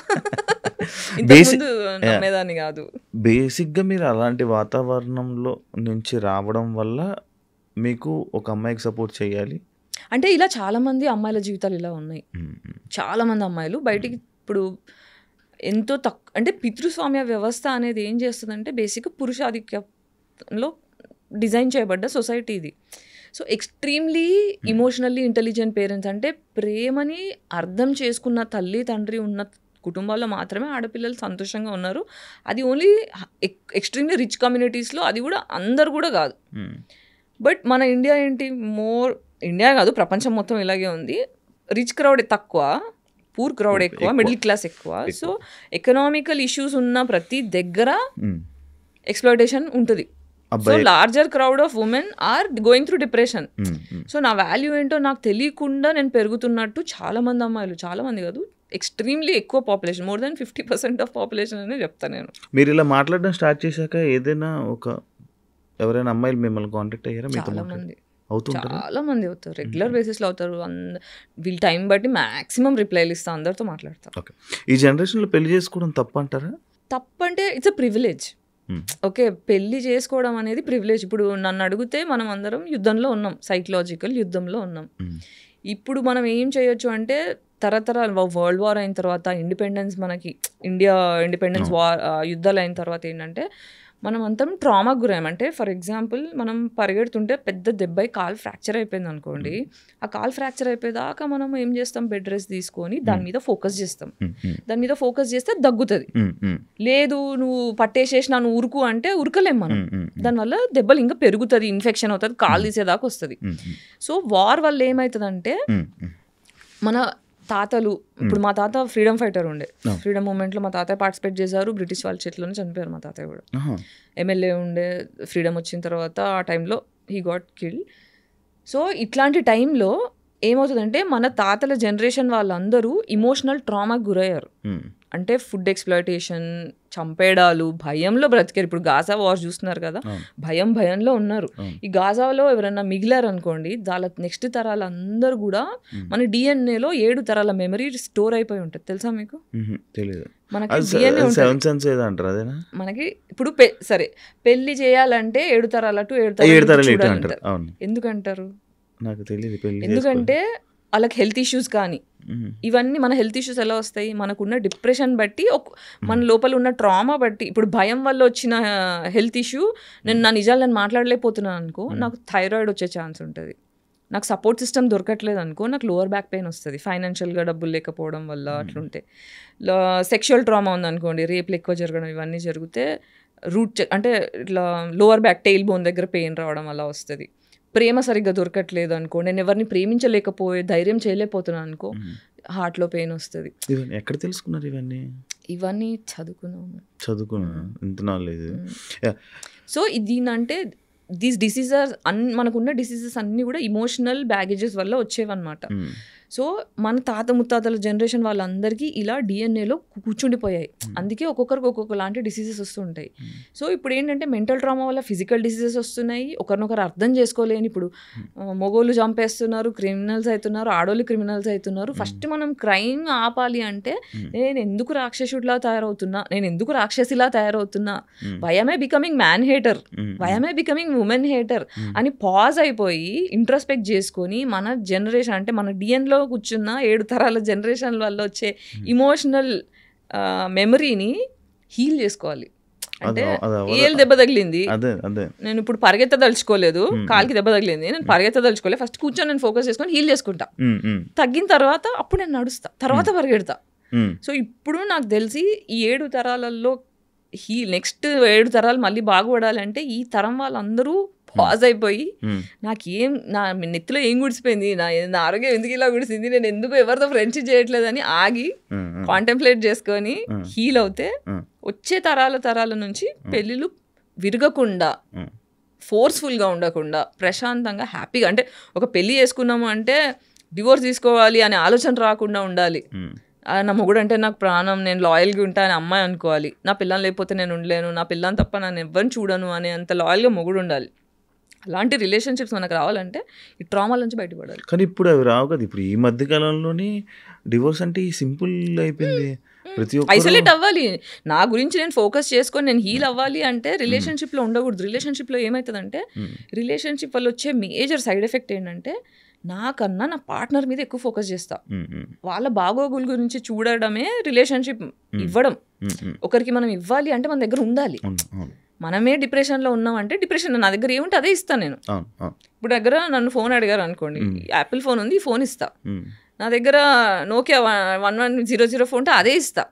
ఇంతకుముందు నమ్మేదాన్ని కాదు. బేసిక్గా మీరు అలాంటి వాతావరణంలో నుంచి రావడం వల్ల మీకు ఒక అమ్మాయికి సపోర్ట్ చేయాలి అంటే ఇలా చాలా మంది అమ్మాయిల జీవితాలు ఇలా ఉన్నాయి. చాలా మంది అమ్మాయిలు బయటికి ఇప్పుడు ఎంతో అంటే పితృస్వామ్య వ్యవస్థ అనేది ఏం చేస్తుందంటే బేసిక్గా పురుషాధిక్యంలో డిజైన్ చేయబడ్డ సొసైటీ ఇది. So extremely emotionally intelligent parents, అంటే ప్రేమని అర్థం చేసుకున్న తల్లి తండ్రి ఉన్న కుటుంబాల్లో మాత్రమే ఆడపిల్లలు సంతోషంగా ఉన్నారు. అది ఓన్లీ ఎక్స్ట్రీమ్లీ రిచ్ కమ్యూనిటీస్లో, అది కూడా అందరు కూడా కాదు. బట్ మన ఇండియా ఏంటి, ఇండియా కాదు ప్రపంచం మొత్తం ఇలాగే ఉంది. రిచ్ క్రౌడ్ తక్కువ, పూర్ క్రౌడ్ ఎక్కువ, మిడిల్ క్లాస్ ఎక్కువ. సో ఎకనామికల్ ఇష్యూస్ ఉన్న ప్రతి దగ్గర ఎక్స్ప్లాయిటేషన్ ఉంటుంది. So larger crowd of women are going through depression. So నా వాల్యూ ఏంటో నాకు తెలియకుండా నేను పెరుగుతున్నట్టు చాలా మంది అమ్మాయిలు, చాలా మంది కాదు, ఎక్స్ట్రీమ్లీ ఎక్కువ population, more than 50% of population అనే చెప్తాను నేను. మీరు ఇలా మాట్లాడడం స్టార్ట్ చేశాక ఏదైనా ఎవరైనా అమ్మాయిలు మిమ్మల్ని కాంటాక్ట్ అయ్యారా? చాలా మంది అవుతారు, రెగ్యులర్ బేసిస్లో అవుతారు. వీళ్ళ టైం బట్టి మ్యాక్సిమం రిప్లైలు ఇస్తా, అందరితో మాట్లాడతారు. ఈ జనరేషన్లో పెళ్లి చేసుకోవడం తప్పు అంటారా? తప్పంటే ఇట్స్ అ ప్రివిలేజ్. ఓకే, పెళ్లి చేసుకోవడం అనేది ప్రివిలేజ్. ఇప్పుడు నన్ను అడిగితే మనం అందరం యుద్ధంలో ఉన్నాం, సైకలాజికల్ యుద్ధంలో ఉన్నాం. ఇప్పుడు మనం ఏం చేయొచ్చు అంటే తరతరాలు వరల్డ్ వార్ అయిన తర్వాత ఇండిపెండెన్స్, మనకి ఇండియా ఇండిపెండెన్స్ వార్ యుద్ధాలు అయిన తర్వాత ఏంటంటే మనం అంతా ట్రామాకు గురాం. అంటే ఫర్ ఎగ్జాంపుల్ మనం పరిగెడుతుంటే పెద్ద దెబ్బై కాలు ఫ్రాక్చర్ అయిపోయింది అనుకోండి, ఆ కాలు ఫ్రాక్చర్ అయిపోయేదాకా మనం ఏం చేస్తాం, బెడ్ రెస్ట్ తీసుకొని దాని మీద ఫోకస్ చేస్తాం. దాని మీద ఫోకస్ చేస్తే దగ్గుతుంది. లేదు నువ్వు పట్టేసేసి నన్ను ఉరుకు అంటే ఉరకలేం మనం, దానివల్ల దెబ్బలు ఇంకా పెరుగుతుంది, ఇన్ఫెక్షన్ అవుతుంది, కాలు తీసేదాకా వస్తుంది. సో వార్ వల్ల ఏమవుతుందంటే మన తాతలు, ఇప్పుడు మా తాత ఫ్రీడమ్ ఫైటర్ ఉండే, ఫ్రీడమ్ మూమెంట్లో మా తాతయ్య పార్టిసిపేట్ చేశారు, బ్రిటిష్ వాళ్ళ చేతిలోనే చనిపోయారు. మా తాతయ్య కూడా ఎమ్మెల్యే ఉండే, ఫ్రీడమ్ వచ్చిన తర్వాత ఆ టైంలో హీ గాట్ కిల్డ్. సో ఇట్లాంటి టైంలో ఏమవుతుందంటే మన తాతల జనరేషన్ వాళ్ళందరూ ఇమోషనల్ ట్రామాకి గురయ్యారు. అంటే ఫుడ్ ఎక్స్ప్లాయిటేషన్, చంపేడాలు, భయంలో బ్రతికారు. ఇప్పుడు గాజా వార్ చూస్తున్నారు కదా, భయంలో ఉన్నారు. ఈ గాజాలో ఎవరైనా మిగిలారు అనుకోండి, వాళ్ళ నెక్స్ట్ తరాలు అందరూ కూడా మన డిఎన్ఏలో 7 తరాల మెమరీ స్టోర్ అయిపోయి ఉంటుంది. తెలుసా మీకు? మనకి డిఎన్ఏ ఉంటుంది. మనకి ఇప్పుడు సరే పెళ్లి చేయాలంటే 7 తరాల టు 7 తరాలు ఎందుకంటారు నాకు తెలియదు. ఎందుకంటే వాళ్ళకి హెల్త్ ఇష్యూస్ కానీ ఇవన్నీ, మన హెల్త్ ఇష్యూస్ ఎలా వస్తాయి, మనకున్న డిప్రెషన్ బట్టి, మన లోపల ఉన్న ట్రామా బట్టి. ఇప్పుడు భయం వల్ల వచ్చిన హెల్త్ ఇష్యూ, నా నిజాలు నేను మాట్లాడలేకపోతున్నాను అనుకో, నాకు థైరాయిడ్ వచ్చే ఛాన్స్ ఉంటుంది. నాకు సపోర్ట్ సిస్టమ్ దొరకట్లేదు అనుకో, నాకు లోవర్ బ్యాక్ పెయిన్ వస్తుంది, ఫైనాన్షియల్గా డబ్బులు లేకపోవడం వల్ల అట్లుంటే. సెక్షువల్ ట్రామా ఉందనుకోండి, రేపులు ఎక్కువ జరగడం, ఇవన్నీ జరిగితే అంటే ఇట్లా లోవర్ బ్యాక్ టెయిల్ బోన్ దగ్గర పెయిన్ రావడం అలా వస్తుంది. ప్రేమ సరిగ్గా దొరకట్లేదు అనుకో, నేను ఎవరిని ప్రేమించలేకపోయే ధైర్యం చేయలేకపోతున్నాను అనుకో, హార్ట్లో పెయిన్ వస్తుంది. ఎక్కడ తెలుసుకున్నారు ఇవన్నీ? చదువుకున్నాను. సో దీనంటే దీస్ డిసీజెస్ మనకున్న డిసీజెస్ అన్నీ కూడా ఇమోషనల్ బ్యాగేజెస్ వల్ల వచ్చేవన్నమాట. సో మన తాత ముత్తాతల జనరేషన్ వాళ్ళందరికీ ఇలా డిఎన్ఏలో కూర్చుండిపోయాయి. అందుకే ఒక్కొక్కరికి ఒక్కొక్క లాంటి డిసీజెస్ వస్తుంటాయి. సో ఇప్పుడు ఏంటంటే మెంటల్ ట్రామా వల్ల ఫిజికల్ డిసీజెస్ వస్తున్నాయి. ఒకరినొకరు అర్థం చేసుకోలేని, ఇప్పుడు మొగోళ్ళు చంపేస్తున్నారు, క్రిమినల్స్ అవుతున్నారు, ఆడోళ్ళు క్రిమినల్స్ అవుతున్నారు. ఫస్ట్ మనం క్రైమ్ ఆపాలి అంటే నేను ఎందుకు రాక్షసుడిలా తయారవుతున్నా, నేను ఎందుకు రాక్షసిలా తయారవుతున్నా, why am I becoming man hater, why am I becoming women hater అని పాజ్ అయిపోయి ఇంట్రోస్పెక్ట్ చేసుకొని మన జనరేషన్, అంటే మన డిఎన్లో కూర్చున్న 7 తరాల జనరేషన్ వల్ల వచ్చే ఇమోషనల్ మెమరీని హీల్ చేసుకోవాలి. అంటే ఏళ్ళు దెబ్బ తగిలింది, నేను ఇప్పుడు పరిగెత్తదలుచుకోలేదు, కాలికి దెబ్బ తగిలింది, నేను పరిగెత్తదలుచుకోలేదు, ఫస్ట్ కూర్చొని నేను ఫోకస్ చేసుకొని హీల్ చేసుకుంటా. తగ్గిన తర్వాత అప్పుడు నేను నడుస్తా, తర్వాత పరిగెడతా. సో ఇప్పుడు నాకు తెలిసి ఈ 7 తరాలలో నెక్స్ట్ 7 తరాలు మళ్ళీ బాగుపడాలంటే ఈ తరం వాళ్ళందరూ పాజ్ అయిపోయి నాకేం నా నెత్తిలో ఏం గుడిసిపోయింది, నా ఆరోగ్యం ఎందుకు ఇలా గుడిసింది, నేను ఎందుకు ఎవరితో ఫ్రెండ్షిప్ చేయట్లేదని ఆగి కాంటెంప్లేట్ చేసుకొని హీల్ అవుతే వచ్చే తరాల నుంచి పెళ్ళిళ్ళు విరగకుండా, ఫోర్స్ఫుల్గా ఉండకుండా, ప్రశాంతంగా హ్యాపీగా, అంటే ఒక పెళ్ళి చేసుకున్నాము అంటే డివోర్స్ తీసుకోవాలి అనే ఆలోచన రాకుండా ఉండాలి. నా మొగుడు అంటే నాకు ప్రాణం, నేను లాయల్గా ఉంటా అని అమ్మాయి అనుకోవాలి. నా పిల్లని లేకపోతే నేను ఉండలేను, నా పిల్లని తప్ప నన్ను ఎవరిని చూడను అనే అంత లాయల్గా మొగుడు ఉండాలి. అలాంటి రిలేషన్షిప్స్ మనకు రావాలంటే ఈ ట్రామాల నుంచి బయటపడాలి. కానీ ఇప్పుడు అవి రావు కదా. ఇప్పుడు ఈ మధ్య కాలంలోనే డివోర్స్ అంటే సింపుల్ అయిపోయింది. ప్రతి ఒక్క ఐసోలేట్ అవ్వాలి. నా గురించి నేను ఫోకస్ చేసుకొని నేను హీల్ అవ్వాలి అంటే రిలేషన్షిప్లో ఉండకూడదు. రిలేషన్షిప్లో ఏమవుతుందంటే రిలేషన్షిప్ వల్ల వచ్చే మేజర్ సైడ్ ఎఫెక్ట్ ఏంటంటే నాకన్నా నా పార్ట్నర్ మీద ఎక్కువ ఫోకస్ చేస్తా. వాళ్ళ బాగోగుల గురించి చూడడమే రిలేషన్షిప్ ఇవ్వడం. ఒకరికి మనం ఇవ్వాలి అంటే మన దగ్గర ఉండాలి. మనమే డిప్రెషన్లో ఉన్నామంటే డిప్రెషన్ నా దగ్గర ఏముంటే అదే ఇస్తాను నేను. ఇప్పుడు దగ్గర నన్ను ఫోన్ అడిగారు అనుకోండి, యాపిల్ ఫోన్ ఉంది, ఈ ఫోన్ ఇస్తా. నా దగ్గర నోకియా 1100 ఫోన్ ఉంటే అదే ఇస్తా.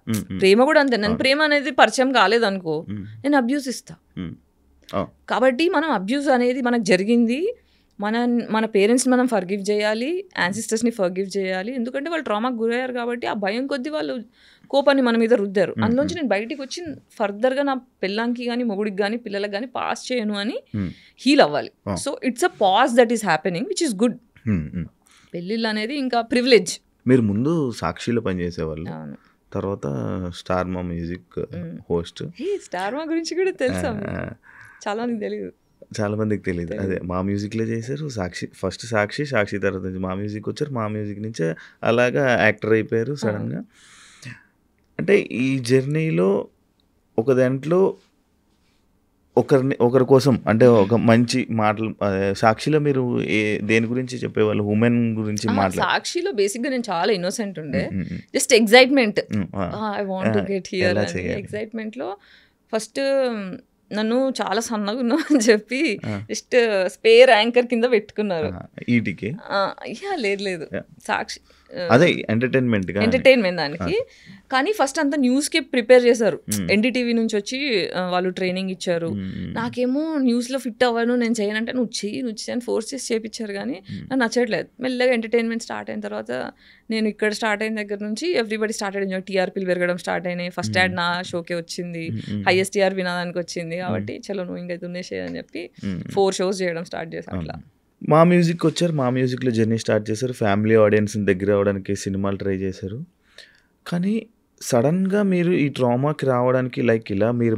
ప్రేమ కూడా అంతే. నేను ప్రేమ అనేది పరిచయం కాలేదనుకో నేను అబ్యూస్ ఇస్తా. కాబట్టి మనం అబ్యూస్ అనేది మనకు జరిగింది, మన పేరెంట్స్ని మనం ఫర్గివ్ చేయాలి, యాన్సిస్టర్స్ని ఫర్గివ్ చేయాలి. ఎందుకంటే వాళ్ళు ట్రామాకి గురయ్యారు కాబట్టి ఆ భయం కొద్దీ వాళ్ళు కోపాన్ని మన మీద రుద్దారు. అందులోంచి నేను బయటికి వచ్చి ఫర్దర్గా నా పిల్లానికి కానీ మొగుడికి కానీ పిల్లలకు కానీ పాస్ చేయను అని హీల్ అవ్వాలి. So it's a pause that is happening which is good. పెళ్ళిళ్ళు అనేది ఇంకా ప్రివిలేజ్. మీరు ముందు సాక్షిలో పనిచేసేవాళ్ళు, తర్వాత స్టార్ మా మ్యూజిక్ హోస్ట్. స్టార్ మా గురించి కూడా తెలుసా? చాలా మందికి తెలియదు. చాలా మందికి తెలియదు. అదే మా మ్యూజిక్లో చేశారు. ఫస్ట్ సాక్షి తర్వాత నుంచి మా మ్యూజిక్ వచ్చారు. మా మ్యూజిక్ నుంచే అలాగా యాక్టర్ అయిపోయారు సడన్గా. అంటే ఈ జర్నీలో ఒక దాంట్లో ఒకరి కోసం అంటే ఒక మంచి మాటలు. సాక్షిలో మీరు దేని గురించి చెప్పేవాళ్ళు? ఉమెన్ గురించి మాట్లాడు. సాక్షిలో బేసిక్గా నేను చాలా ఇన్నోసెంట్ ఉండే, just excitement, I want to get here అని ఎగ్జైట్మెంట్లో ఫస్ట్ నన్ను చాలా సన్నగా ఉన్నా అని చెప్పి జస్ట్ స్పేర్ యాంకర్ కింద పెట్టుకున్నారు. ఈటీకి లేదు సాక్షి అదే ఎంటర్టైన్మెంట్ దానికి. కానీ ఫస్ట్ అంతా న్యూస్కి ప్రిపేర్ చేశారు. ఎన్డీటీవీ నుంచి వచ్చి వాళ్ళు ట్రైనింగ్ ఇచ్చారు. నాకేమో న్యూస్లో ఫిట్ అవ్వను, నేను చేయనంటే నువ్వు చెయ్యి అని ఫోర్స్ చేసి చేయించారు. కానీ నాకు నచ్చట్లేదు. మెల్లగా ఎంటర్టైన్మెంట్ స్టార్ట్ అయిన తర్వాత నేను ఇక్కడ స్టార్ట్ అయిన దగ్గర నుంచి ఎవ్రీబడి స్టార్ట్ అయ్యింది. టీఆర్పీలు పెరగడం స్టార్ట్ అయినాయి. ఫస్ట్ యాడ్ నా షోకే వచ్చింది, హైయెస్ట్ టీఆర్పీ నా దానికి వచ్చింది. కాబట్టి చలో నువ్వు ఇంకా దున్నేసే అని చెప్పి 4 షోస్ చేయడం స్టార్ట్ చేశాను. అట్లా మా మ్యూజిక్ వచ్చారు. మా మ్యూజిక్లో జర్నీ స్టార్ట్ చేశారు. ఫ్యామిలీ ఆడియన్స్ని దగ్గర అవ్వడానికి సినిమాలు ట్రై చేశారు. కానీ సడన్గా మీరు ఈ ట్రామాకి రావడానికి, లైక్ ఇలా మీరు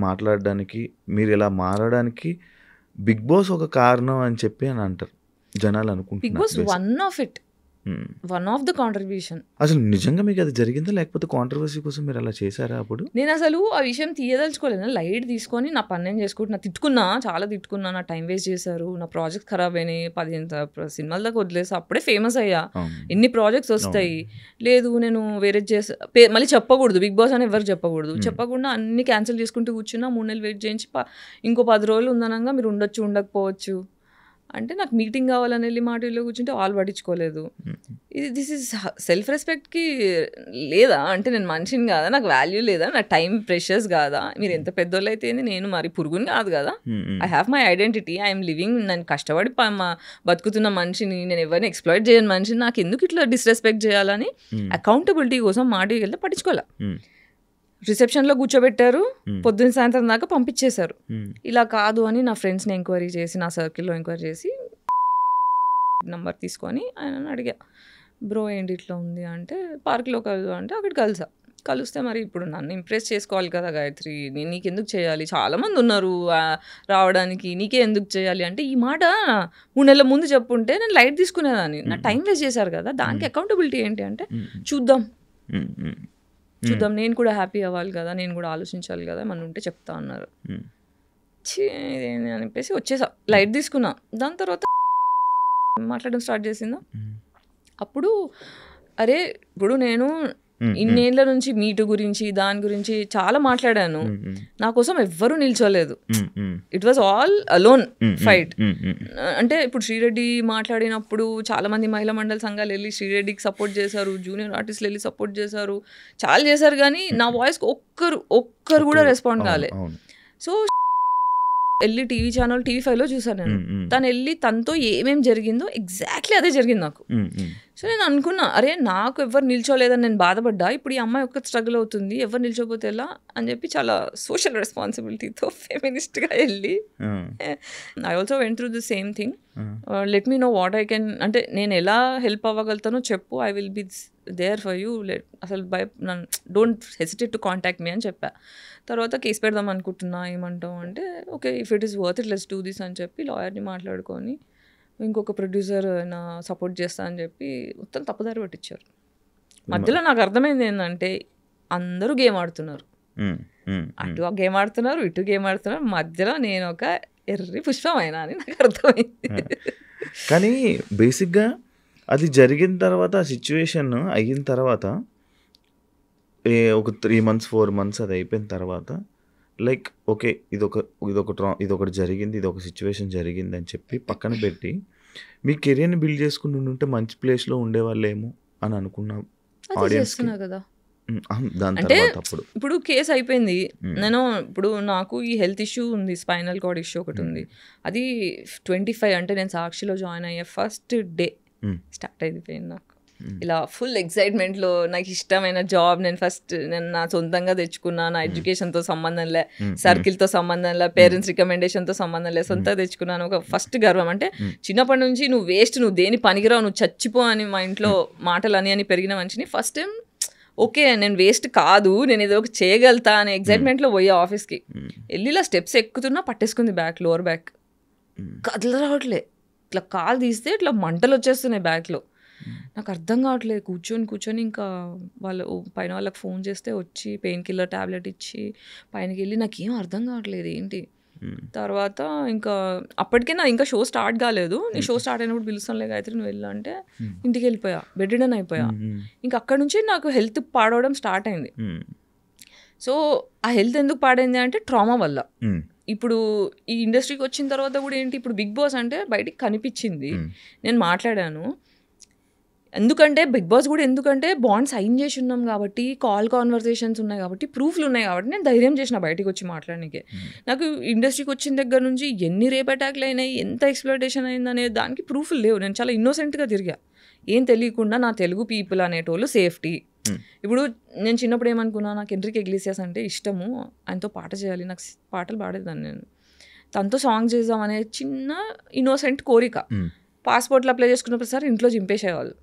మాట్లాడడానికి, మీరు ఇలా మారడానికి బిగ్ బాస్ ఒక కారణం అని చెప్పి అని అంటారు జనాలు అనుకుంటున్నారు. Big boss one of the contribution. అసలు నిజంగా మీకు అది జరిగిందా, లేకపోతే కాంట్రవర్సీ కోసం మీరు అలా చేశారా? అప్పుడు నేను అసలు ఆ విషయం తీయదలుచుకోలేదు. లైట్ తీసుకొని నా పని నేను చేసుకుంటున్నా. చాలా తిట్టుకున్నా. నా టైం వేస్ట్ చేశారు, నా ప్రాజెక్ట్ ఖరాబ్ అయినాయి, 15 సినిమాల దాకా వదిలేసి అప్పుడే ఫేమస్ అయ్యా. ఎన్ని ప్రాజెక్ట్స్ వస్తాయి. లేదు నేను వేరే మళ్ళీ చెప్పకూడదు, బిగ్ బాస్ అని ఎవరు చెప్పకుండా అన్ని క్యాన్సిల్ చేసుకుంటూ కూర్చున్నా. 3 నెలలు వెయిట్ చేయించి ఇంకో 10 రోజులు ఉందనగా మీరు ఉండొచ్చు ఉండకపోవచ్చు అంటే నాకు మీటింగ్ కావాలని వెళ్ళి మాటల్లో కూర్చుంటే వాళ్ళు పట్టించుకోలేదు. దిస్ ఈజ్ సెల్ఫ్ రెస్పెక్ట్కి లేదా అంటే నేను మనిషిని కాదా, నాకు వాల్యూ లేదా, నా టైం ప్రెషర్స్ కాదా? మీరు ఎంత పెద్దోళ్ళు అయితే నేను మరి పురుగుని కాదు కదా. I have my identity, I'm living. నేను కష్టపడి బతుకుతున్న మనిషిని, నేను ఎవరిని ఎక్స్ప్లాయిట్ చేయని మనిషిని, నాకు ఎందుకు ఇట్లా డిస్రెస్పెక్ట్ చేయాలని అకౌంటబిలిటీ కోసం మాటకి వెళ్తే పట్టించుకోలే. రిసెప్షన్లో కూర్చోబెట్టారు, పొద్దున్న సాయంత్రం దాకా పంపించేశారు. ఇలా కాదు అని నా ఫ్రెండ్స్ని ఎంక్వైరీ చేసి, నా సర్కిల్లో ఎంక్వైరీ చేసి నంబర్ తీసుకొని ఆయన అడిగా, బ్రో ఏంటి ఇట్లా ఉంది అంటే పార్క్లో కలుసు అంటే అక్కడ కలిస్తే మరి ఇప్పుడు నన్ను ఇంప్రెస్ చేసుకోవాలి కదా గాయత్రి, నేను నీకెందుకు చేయాలి, చాలామంది ఉన్నారు రావడానికి, నీకే ఎందుకు చేయాలి అంటే ఈ మాట 3 నెలల ముందు చెప్పుంటే నేను లైట్ తీసుకునేదాన్ని. నా టైం వేస్ట్ చేశారు కదా, దానికి అకౌంటబిలిటీ ఏంటి అంటే చూద్దాం, నేను కూడా హ్యాపీ అవ్వాలి కదా, నేను కూడా ఆలోచించాలి కదా, మన ఉంటే చెప్తా అన్నారు. అని చెప్పేసి వచ్చేసా, లైట్ తీసుకున్నా. దాని తర్వాత మాట్లాడడం స్టార్ట్ చేసిందా. అప్పుడు అరే ఇప్పుడు నేను ఇన్నేళ్ల నుంచి మీటు గురించి దాని గురించి చాలా మాట్లాడాను. నా కోసం ఎవ్వరూ నిల్చోలేదు. It was all alone fight. అంటే ఇప్పుడు శ్రీరెడ్డి మాట్లాడినప్పుడు చాలా మంది మహిళా మండలి సంఘాలు వెళ్ళి శ్రీరెడ్డికి సపోర్ట్ చేశారు, జూనియర్ ఆర్టిస్టులు వెళ్ళి సపోర్ట్ చేశారు, చాలా చేశారు, కానీ నా వాయిస్కి ఒక్కరు కూడా రెస్పాండ్ కాలే. సో వెళ్ళి టీవీ ఛానల్ TV5లో చూసాను నేను. తను వెళ్ళి తనతో ఏమేమి జరిగిందో ఎగ్జాక్ట్లీ అదే జరిగింది నాకు. సో నేను అనుకున్నా, అరే నాకు ఎవరు నిల్చోలేదని నేను బాధపడ్డా, ఇప్పుడు ఈ అమ్మాయి ఒక్క స్ట్రగుల్ అవుతుంది, ఎవరు నిల్చోపోతే ఎలా అని చెప్పి చాలా సోషల్ రెస్పాన్సిబిలిటీతో ఫెమినిస్ట్గా వెళ్ళి I also went through the same thing. Let me know what I can, అంటే నేను ఎలా హెల్ప్ అవ్వగలుగుతానో చెప్పు, I will be there for you, అసలు don't hesitate to contact me అని చెప్పా. తర్వాత కేసు పెడదాం అనుకుంటున్నా, ఏమంటావు అంటే okay if it is worth it let's do this అని చెప్పి లాయర్ని మాట్లాడుకొని ఇంకొక ప్రొడ్యూసర్ నా సపోర్ట్ చేస్తా అని చెప్పి మొత్తం తప్పుదారి పట్టించారు. మధ్యలో నాకు అర్థమైంది ఏంటంటే అందరూ గేమ్ ఆడుతున్నారు, అటు గేమ్ ఆడుతున్నారు, ఇటు గేమ్ ఆడుతున్నారు, మధ్యలో నేను ఒక ఎర్రి పుష్పమైనా అని నాకు అర్థమైంది. కానీ బేసిక్గా అది జరిగిన తర్వాత, ఆ సిచ్యువేషన్ అయిన తర్వాత ఒక 3 months 4 months అది అయిపోయిన తర్వాత లైక్ ఓకే ఇదొకటి జరిగింది, ఇది ఒక సిచ్యువేషన్ జరిగింది అని చెప్పి పక్కన పెట్టి మీ కెరియర్ని బిల్డ్ చేసుకుని ఉంటే మంచి ప్లేస్లో ఉండేవాళ్ళేమో అని అనుకున్నా ఆడియన్స్ కదా. దాని అంటే తర్వాత అప్పుడు ఇప్పుడు కేసు అయిపోయింది, నేను ఇప్పుడు నాకు ఈ హెల్త్ ఇష్యూ ఉంది, స్పైనల్ కార్డ్ ఇష్యూ ఒకటి ఉంది, అది 25 అంటే నేను సాక్షిలో జాయిన్ అయ్యే ఫస్ట్ డే స్టార్ట్ అయిపోయింది నాకు. ఇలా ఫుల్ ఎక్సైట్మెంట్లో నాకు ఇష్టమైన జాబ్ నేను నా సొంతంగా తెచ్చుకున్నా, నా ఎడ్యుకేషన్తో సంబంధం లే, సర్కిల్తో సంబంధం లే, పేరెంట్స్ రికమెండేషన్తో సంబంధం లే, సొంతంగా తెచ్చుకున్నాను. ఒక ఫస్ట్ గర్వం అంటే చిన్నప్పటి నుంచి నువ్వు వేస్ట్, నువ్వు దేని పనికిరావు, నువ్వు చచ్చిపో అని మా ఇంట్లో మాటలు అని పెరిగిన మనిషిని ఫస్ట్ టైం ఓకే నేను వేస్ట్ కాదు, నేను ఏదో ఒక చేయగలుగుతా అనే ఎక్సైట్మెంట్లో పోయా ఆఫీస్కి. వెళ్ళి ఇలా స్టెప్స్ ఎక్కుతున్నా పట్టేసుకుంది బ్యాక్, లోవర్ బ్యాక్ కదల రావట్లే, ఇట్లా కాలు తీస్తే ఇట్లా మంటలు వచ్చేస్తున్నాయి బ్యాక్లో. నాకు అర్థం కావట్లేదు, కూర్చొని ఇంకా పైన వాళ్ళకి ఫోన్ చేస్తే వచ్చి పెయిన్ కిల్లర్ ట్యాబ్లెట్ ఇచ్చి పైనకి వెళ్ళి నాకేం అర్థం కావట్లేదు ఏంటి. తర్వాత ఇంకా అప్పటికే నా ఇంకా షో స్టార్ట్ కాలేదు, నీ షో స్టార్ట్ అయినప్పుడు పిలుస్తానులే గాయత్రి నువ్వు వెళ్ళా అంటే ఇంటికి వెళ్ళిపోయా, బెడ్ రిడన్ అయిపోయా. ఇంకా అక్కడ నుంచి నాకు హెల్త్ పాడవడం స్టార్ట్ అయింది. సో ఆ హెల్త్ ఎందుకు పాడైంది అంటే ట్రామా వల్ల. ఇప్పుడు ఈ ఇండస్ట్రీకి వచ్చిన తర్వాత కూడా ఏంటి, ఇప్పుడు బిగ్ బాస్ అంటే బయటికి కనిపించింది, నేను మాట్లాడాను. ఎందుకంటే బిగ్ బాస్ కూడా ఎందుకంటే బాండ్ సైన్ చేసి ఉన్నాం కాబట్టి, కాల్ కాన్వర్సేషన్స్ ఉన్నాయి కాబట్టి, ప్రూఫ్లు ఉన్నాయి కాబట్టి నేను ధైర్యం చేసిన బయటికి వచ్చి మాట్లాడడానికి. నాకు ఇండస్ట్రీకి వచ్చిన దగ్గర నుంచి ఎన్ని రేప్ అటాక్లు అయినాయి, ఎంత ఎక్స్ప్లోటేషన్ అయిందనే దానికి ప్రూఫ్లు లేవు. నేను చాలా ఇన్నోసెంట్గా తిరిగా, ఏం తెలియకుండా నా తెలుగు పీపుల్ అనేటోళ్ళు సేఫ్టీ. ఇప్పుడు నేను చిన్నప్పుడు ఏమనుకున్నా, నాకు ఎండ్రిక్ ఇగ్లేసియాస్ అంటే ఇష్టము, ఆయనతో పాట చేయాలి, నాకు పాటలు పాడేదాన్ని నేను, తనతో సాంగ్ చేద్దాం అనే చిన్న ఇన్నోసెంట్ కోరిక. పాస్పోర్ట్లు అప్లై చేసుకున్న ప్రతిసారి ఇంట్లో చింపేసేవాళ్ళు.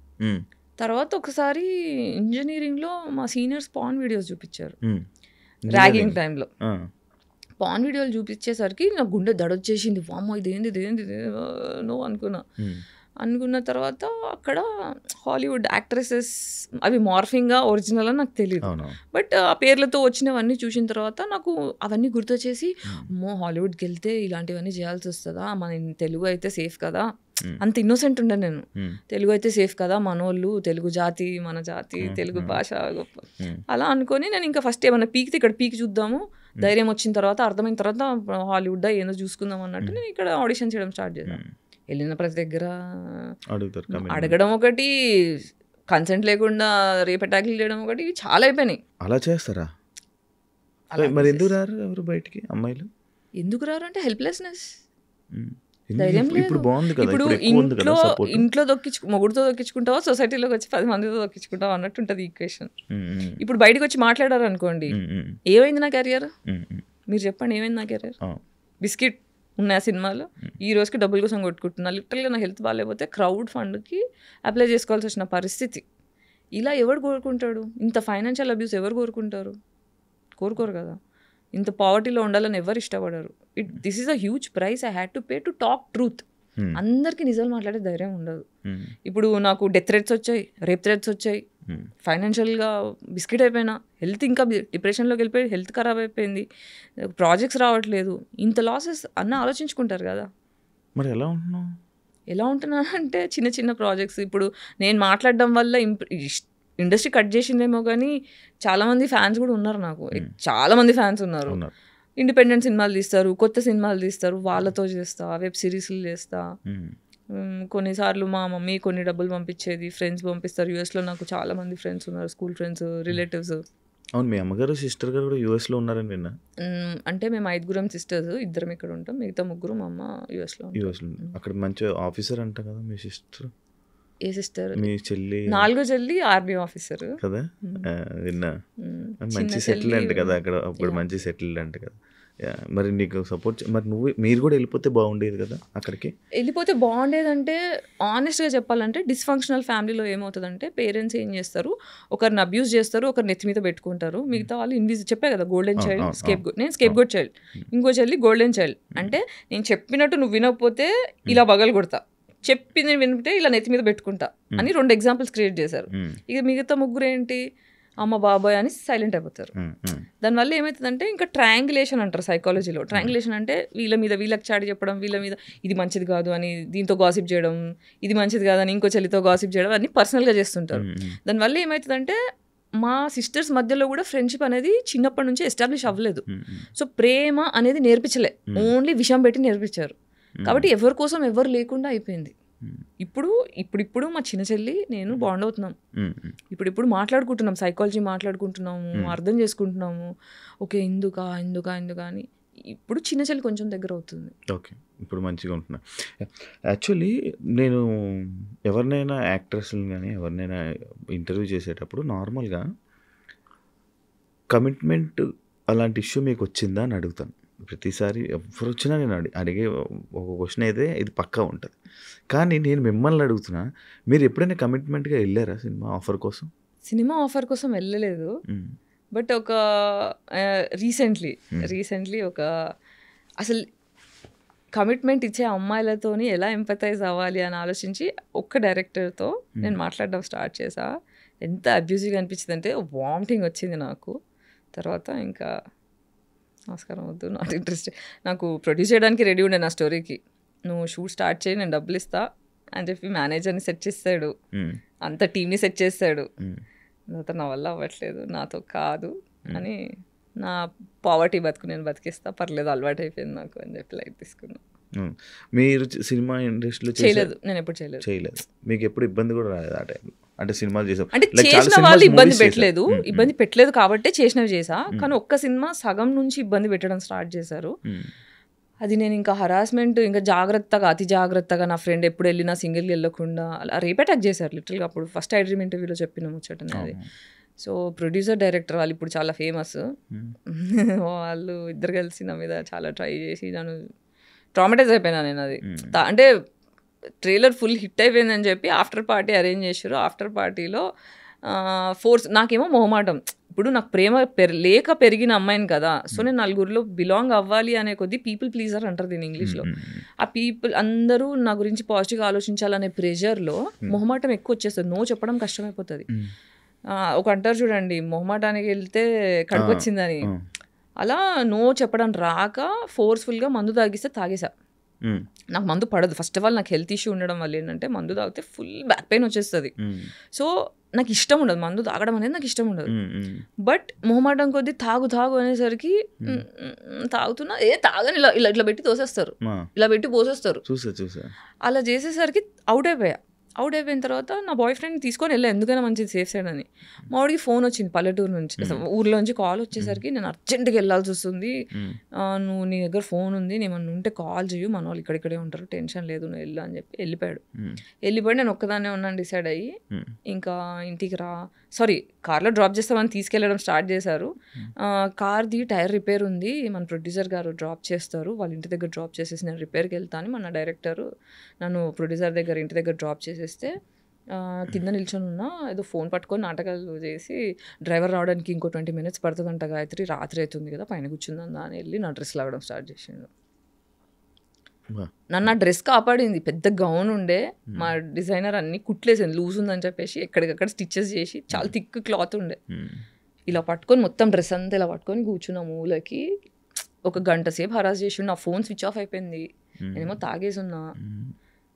తర్వాత ఒకసారి ఇంజనీరింగ్లో మా సీనియర్స్ పాన్ వీడియోస్ చూపించారు, ర్యాగింగ్ టైంలో పాన్ వీడియోలు చూపించేసరికి నాకు గుండె దడొచ్చేసింది, వామ్మో ఇదేంది నో అనుకున్న తర్వాత అక్కడ హాలీవుడ్ యాక్ట్రెసెస్ అవి మార్ఫింగ్గా ఒరిజినల్ అని నాకు తెలియదు, బట్ ఆ పేర్లతో వచ్చినవన్నీ చూసిన తర్వాత నాకు అవన్నీ గుర్తొచ్చేసి అమ్మో హాలీవుడ్కి వెళ్తే ఇలాంటివన్నీ చేయాల్సి వస్తుందా, మన తెలుగు అయితే సేఫ్ కదా, అంత ఇన్నోసెంట్ ఉండే నేను, తెలుగు అయితే సేఫ్ కదా, మనోళ్ళు తెలుగు జాతి, మన జాతి, తెలుగు భాష గొప్ప అలా అనుకొని నేను ఇంకా ఫస్ట్ ఏమన్నా పీకితే ఇక్కడ పీకి చూద్దాము, ధైర్యం వచ్చిన తర్వాత అర్థమైన తర్వాత హాలీవుడ్ ఏదో చూసుకుందాం అన్నట్టు నేను ఇక్కడ ఆడిషన్ చేయడం స్టార్ట్ చేశాను. వెళ్ళిన ప్రతి దగ్గర అడగడం ఒకటి, కన్సెంట్ లేకుండా రేప్ అటాక్లు చేయడం ఒకటి, ఇవి చాలా అయిపోయినాయి. అలా చేస్తారా? మరి ఎందుకు రారు ఎవరు బయటికి అమ్మాయిలు? ఎందుకు రారు అంటే హెల్ప్లెస్నెస్, ఇప్పుడు బాగుంది కదా, ఇప్పుడు ఇంట్లో మొగుడుతో దొక్కించుకుంటావా, సొసైటీలోకి వచ్చి 10 మందితో దొక్కించుకుంటావా అన్నట్టు ఉంటుంది ఈక్వేషన్. ఇప్పుడు బయటకు వచ్చి మాట్లాడారు అనుకోండి, ఏమైంది నా కెరియర్, మీరు చెప్పండి ఏమైంది నా కెరియర్, బిస్కెట్ ఉన్నాయి ఆ సినిమాలో, ఈ రోజుకి డబ్బుల కోసం కొట్టుకుంటున్నా, లిటరల్గా నా హెల్త్ బాగాలేకపోతే క్రౌడ్ ఫండ్కి అప్లై చేసుకోవాల్సి వచ్చిన పరిస్థితి. ఇలా ఎవరు కోరుకుంటాడు? ఇంత ఫైనాన్షియల్ అబ్యూస్ ఎవరు కోరుకుంటారు? కోరుకోరు కదా. ఇంత పావర్టీలో ఉండాలని ఎవరు ఇష్టపడరు. This is a huge price I had to pay to talk truth. అందరికీ నిజాలు మాట్లాడే ధైర్యం ఉండదు. ఇప్పుడు నాకు డెత్ థ్రెట్స్ వచ్చాయి, రేప్ థ్రెట్స్ వచ్చాయి, ఫైనాన్షియల్గా బిస్కెట్ అయిపోయినా, హెల్త్ ఇంకా డిప్రెషన్లోకి వెళ్ళిపోయి హెల్త్ ఖరాబ్ అయిపోయింది, ప్రాజెక్ట్స్ రావట్లేదు, ఇంత లాసెస్ అన్న ఆలోచించుకుంటారు కదా. మరి ఎలా ఉంటున్నా అంటే చిన్న చిన్న ప్రాజెక్ట్స్ ఇప్పుడు నేను మాట్లాడడం వల్ల ఇండస్ట్రీ కట్ చేసిందేమో కానీ చాలా మంది ఫ్యాన్స్ కూడా ఉన్నారు నాకు, చాలా మంది ఫ్యాన్స్ ఉన్నారు. ఇండిపెండెంట్ సినిమాలు తీస్తారు, కొత్త సినిమాలు తీస్తారు, వాళ్ళతో చేస్తా, వెబ్ సిరీస్లు చేస్తా. కొన్నిసార్లు మా మమ్మీ కొన్ని డబ్బులు పంపించేది, ఫ్రెండ్స్ పంపిస్తారు. యూఎస్లో నాకు చాలా మంది ఫ్రెండ్స్ ఉన్నారు, స్కూల్ ఫ్రెండ్స్, రిలేటివ్స్. అవును, మీ అమ్మగారు సిస్టర్ గారు కూడా యూఎస్లో ఉన్నారని విన్నా. అంటే మేము 5 సిస్టర్స్, 2 ఇక్కడ ఉంటాం, మిగతా 3 మా అమ్మ యూఎస్లో. అక్కడ మంచి ఆఫీసర్ అంట కదా మీ సిస్టర్? ఏ సిస్టర్? మీ చెల్లి. 4వ చెల్లి ఆర్మీ ఆఫీసర్ కదా, విన్నా. మంచి సెటిల్డ్ కదా అక్కడ, అప్పుడు మంచి సెటిల్డ్ అంట కదా. మరి నీకు సపోర్ట్, మరి మీరు కూడా వెళ్ళిపోతే బాగుండేది కదా అక్కడికి. వెళ్ళిపోతే బాగుండేదంటే ఆనెస్ట్గా చెప్పాలంటే డిస్ఫంక్షనల్ ఫ్యామిలీలో ఏమవుతుందంటే పేరెంట్స్ ఏం చేస్తారు, ఒకరిని అబ్యూస్ చేస్తారు, ఒకరు నెత్తి మీద పెట్టుకుంటారు, మిగతా వాళ్ళు చెప్పే కదా గోల్డెన్ చైల్డ్, స్కేప్ గోట్. నేను స్కేప్ గోట్ చైల్డ్, ఇంకో చెల్లి గోల్డెన్ చైల్డ్. అంటే నేను చెప్పినట్టు నువ్వు వినకపోతే ఇలా బగలు కొడతా, చెప్పింది వినిపితే ఇలా నెత్తి మీద పెట్టుకుంటా అని 2 ఎగ్జాంపుల్స్ క్రియేట్ చేశారు. ఇక మిగతా 3 ఏంటి, అమ్మ బాబాయ్ అని సైలెంట్ అయిపోతారు. దానివల్ల ఏమవుతుందంటే ఇంకా ట్రయాంగులేషన్ అంటారు సైకాలజీలో. ట్రయాంగులేషన్ అంటే వీళ్ళ మీద వీళ్ళకి చాటి చెప్పడం, వీళ్ళ మీద ఇది మంచిది కాదు అని దీంతో గాసిప్ చేయడం, ఇది మంచిది కాదని ఇంకో చెల్లితో గాసిప్ చేయడం, అన్ని పర్సనల్గా చేస్తుంటారు. దానివల్ల ఏమవుతుందంటే మా సిస్టర్స్ మధ్యలో కూడా ఫ్రెండ్షిప్ అనేది చిన్నప్పటి నుంచి ఎస్టాబ్లిష్ అవ్వలేదు. సో ప్రేమ అనేది నేర్పించలే, ఓన్లీ విషయం పెట్టి నేర్పించారు. కాబట్టి ఎవరి కోసం ఎవరు లేకుండా అయిపోయింది. ఇప్పుడు మా చిన్న చెల్లి నేను బాండ్ అవుతున్నాం, ఇప్పుడు మాట్లాడుకుంటున్నాం, సైకాలజీ మాట్లాడుకుంటున్నాము, అర్థం చేసుకుంటున్నాము. ఓకే ఎందుకా అని ఇప్పుడు చిన్న చెల్లి కొంచెం దగ్గర అవుతుంది. ఓకే, ఇప్పుడు మంచిగా ఉంటున్నా. యాక్చువల్లీ నేను ఎవరినైనా యాక్ట్రెస్ని కానీ ఎవరినైనా ఇంటర్వ్యూ చేసేటప్పుడు నార్మల్గా కమిట్మెంట్ అలాంటి ఇష్యూ మీకు వచ్చిందా అని అడుగుతాను ప్రతిసారి. ఎవరు వచ్చినా నేను అడిగే ఒక క్వశ్చన్ అయితే ఇది పక్కా ఉంటుంది. కానీ నేను మిమ్మల్ని అడుగుతున్నా, మీరు ఎప్పుడైనా కమిట్మెంట్గా వెళ్ళారా సినిమా ఆఫర్ కోసం? సినిమా ఆఫర్ కోసం వెళ్ళలేదు, బట్ ఒక రీసెంట్లీ ఒక అసలు కమిట్మెంట్ ఇచ్చే అమ్మాయిలతోని ఎలా ఎంపథైజ్ అవ్వాలి అని ఆలోచించి ఒక్క డైరెక్టర్తో నేను మాట్లాడడం స్టార్ట్ చేసా. ఎంత అబ్యూజివ్గా అనిపించింది అంటే వామిటింగ్ వచ్చింది నాకు. తర్వాత ఇంకా నమస్కారం వద్దు, నాట్ ఇంట్రెస్టెడ్. నాకు ప్రొడ్యూస్ చేయడానికి రెడీ ఉండే నా స్టోరీకి, నువ్వు షూట్ స్టార్ట్ చేయి నేను డబ్బులు ఇస్తా అని చెప్పి మేనేజర్ని సెట్ చేస్తాడు, అంత టీమ్ని సెట్ చేస్తాడు. తర్వాత నా వల్ల అవ్వట్లేదు, నాతో కాదు అని నా పావర్టీ బతుకు నేను బతికిస్తా, పర్లేదు అలవాటు అయిపోయింది నాకు అని చెప్పి లైట్ తీసుకున్నాను. మీరు సినిమా ఇండస్ట్రీలో చేయలేదు, నేను ఎప్పుడు చేయలేదు. మీకు ఎప్పుడు ఇబ్బంది కూడా రాలేదు ఆ టైంలో? అంటే సినిమాలు చేసాం అంటే చేసిన వాళ్ళు ఇబ్బంది పెట్టలేదు కాబట్టి చేసినవి చేసా. కానీ ఒక్క సినిమా సగం నుంచి ఇబ్బంది పెట్టడం స్టార్ట్ చేశారు. అది నేను ఇంకా హరాస్మెంట్, ఇంకా అతి జాగ్రత్తగా నా ఫ్రెండ్ ఎప్పుడు వెళ్ళినా సింగిల్గా వెళ్ళకుండా అలా రేప్ అటాక్ చేశారు లిటరల్గా. అప్పుడు ఫస్ట్ ఐ డ్రీమ్ ఇంటర్వ్యూలో చెప్పిన ముచ్చటనే అది. సో ప్రొడ్యూసర్ డైరెక్టర్ వాళ్ళు ఇప్పుడు చాలా ఫేమస్, వాళ్ళు ఇద్దరు కలిసి నా మీద చాలా ట్రై చేసి నన్ను ట్రామటైజ్ అయిపోయినా నేను. అది అంటే ట్రైలర్ ఫుల్ హిట్ అయిపోయిందని చెప్పి ఆఫ్టర్ పార్టీ అరేంజ్ చేశారు. ఆఫ్టర్ పార్టీలో నాకేమో మొహమాటం, ఇప్పుడు నాకు ప్రేమ లేక పెరిగిన అమ్మాయిని కదా, సో నేను నలుగురిలో బిలాంగ్ అవ్వాలి అనే కొద్దీ పీపుల్ ప్లీజర్ అంటారు దీని ఇంగ్లీష్లో. ఆ పీపుల్ అందరూ నా గురించి పాజిటివ్గా ఆలోచించాలనే ప్రెషర్లో మొహమాటం ఎక్కువ వచ్చేస్తుంది, నో చెప్పడం కష్టమైపోతుంది. ఒక అంటారు చూడండి, మొహమాటానికి వెళ్తే కడుపు వచ్చిందని, అలా నో చెప్పడం రాక ఫోర్స్ఫుల్గా మందు తాగేసా. నాకు మందు పడదు. ఫస్ట్ ఆఫ్ ఆల్ నాకు హెల్త్ ఇష్యూ ఉండడం వల్ల ఏంటంటే మందు తాగితే ఫుల్ బ్యాక్ పెయిన్ వచ్చేస్తుంది. సో నాకు ఇష్టం ఉండదు మందు తాగడం అనేది, నాకు ఇష్టం ఉండదు. బట్ మొహమాటం కొద్దీ తాగు అనేసరికి తాగుతున్నా తాగని ఇట్లా పెట్టి తోసేస్తారు, ఇలా పెట్టి పోసేస్తారు. అలా చేసేసరికి అవుట్ అయిపోయిన తర్వాత నా బాయ్ ఫ్రెండ్ తీసుకొని వెళ్ళా, ఎందుకైనా మంచిది సేఫ్ సైడ్ అని. మా వాడికి ఫోన్ వచ్చింది పల్లెటూరు నుంచి, ఊర్లోంచి కాల్ వచ్చేసరికి నేను అర్జెంట్గా వెళ్ళాల్సి వస్తుంది, నువ్వు నీ దగ్గర ఫోన్ ఉంది, నేమన్నా ఉంటే కాల్ చేయు, మన వాళ్ళు ఇక్కడిక్కడే ఉంటారు, టెన్షన్ లేదు, నువ్వు వెళ్ళు అని చెప్పి వెళ్ళిపోయి నేను ఒక్కదాన్నే ఉన్నాను డిసైడ్ అయ్యి. ఇంకా ఇంటికి కార్లో డ్రాప్ చేస్తామని తీసుకెళ్ళడం స్టార్ట్ చేశారు. కార్ది టైర్ రిపేర్ ఉంది, మన ప్రొడ్యూసర్ గారు డ్రాప్ చేస్తారు, వాళ్ళ ఇంటి దగ్గర డ్రాప్ చేసేసి నేను రిపేర్కి వెళ్తాను. మన డైరెక్టర్ నన్ను ప్రొడ్యూసర్ దగ్గర ఇంటి దగ్గర డ్రాప్ చేసేస్తే కింద నిల్చొని ఉన్నా, ఏదో ఫోన్ పట్టుకొని నాటకాలు చేసి డ్రైవర్ రావడానికి ఇంకో 20 minutes పడుతుందంట గాయత్రి, రాత్రి అవుతుంది కదా పైన కూర్చుందా అని వెళ్ళి నా డ్రెస్ లాగడం స్టార్ట్ చేసిండు. నన్ను ఆ డ్రెస్ కాపాడింది. పెద్ద గౌన్ ఉండే, మా డిజైనర్ అన్ని కుట్లేసింది, లూజ్ ఉందని చెప్పేసి ఎక్కడికక్కడ స్టిచ్చెస్ చేసి, చాలా థిక్ క్లాత్ ఉండే, ఇలా పట్టుకొని మొత్తం డ్రెస్ అంతా ఇలా పట్టుకొని కూర్చున్న మూలకి 1 గంట సేపు హరాస్ చేసి, నా ఫోన్ స్విచ్ ఆఫ్ అయిపోయింది, నేనేమో తాగేసి ఉన్నా,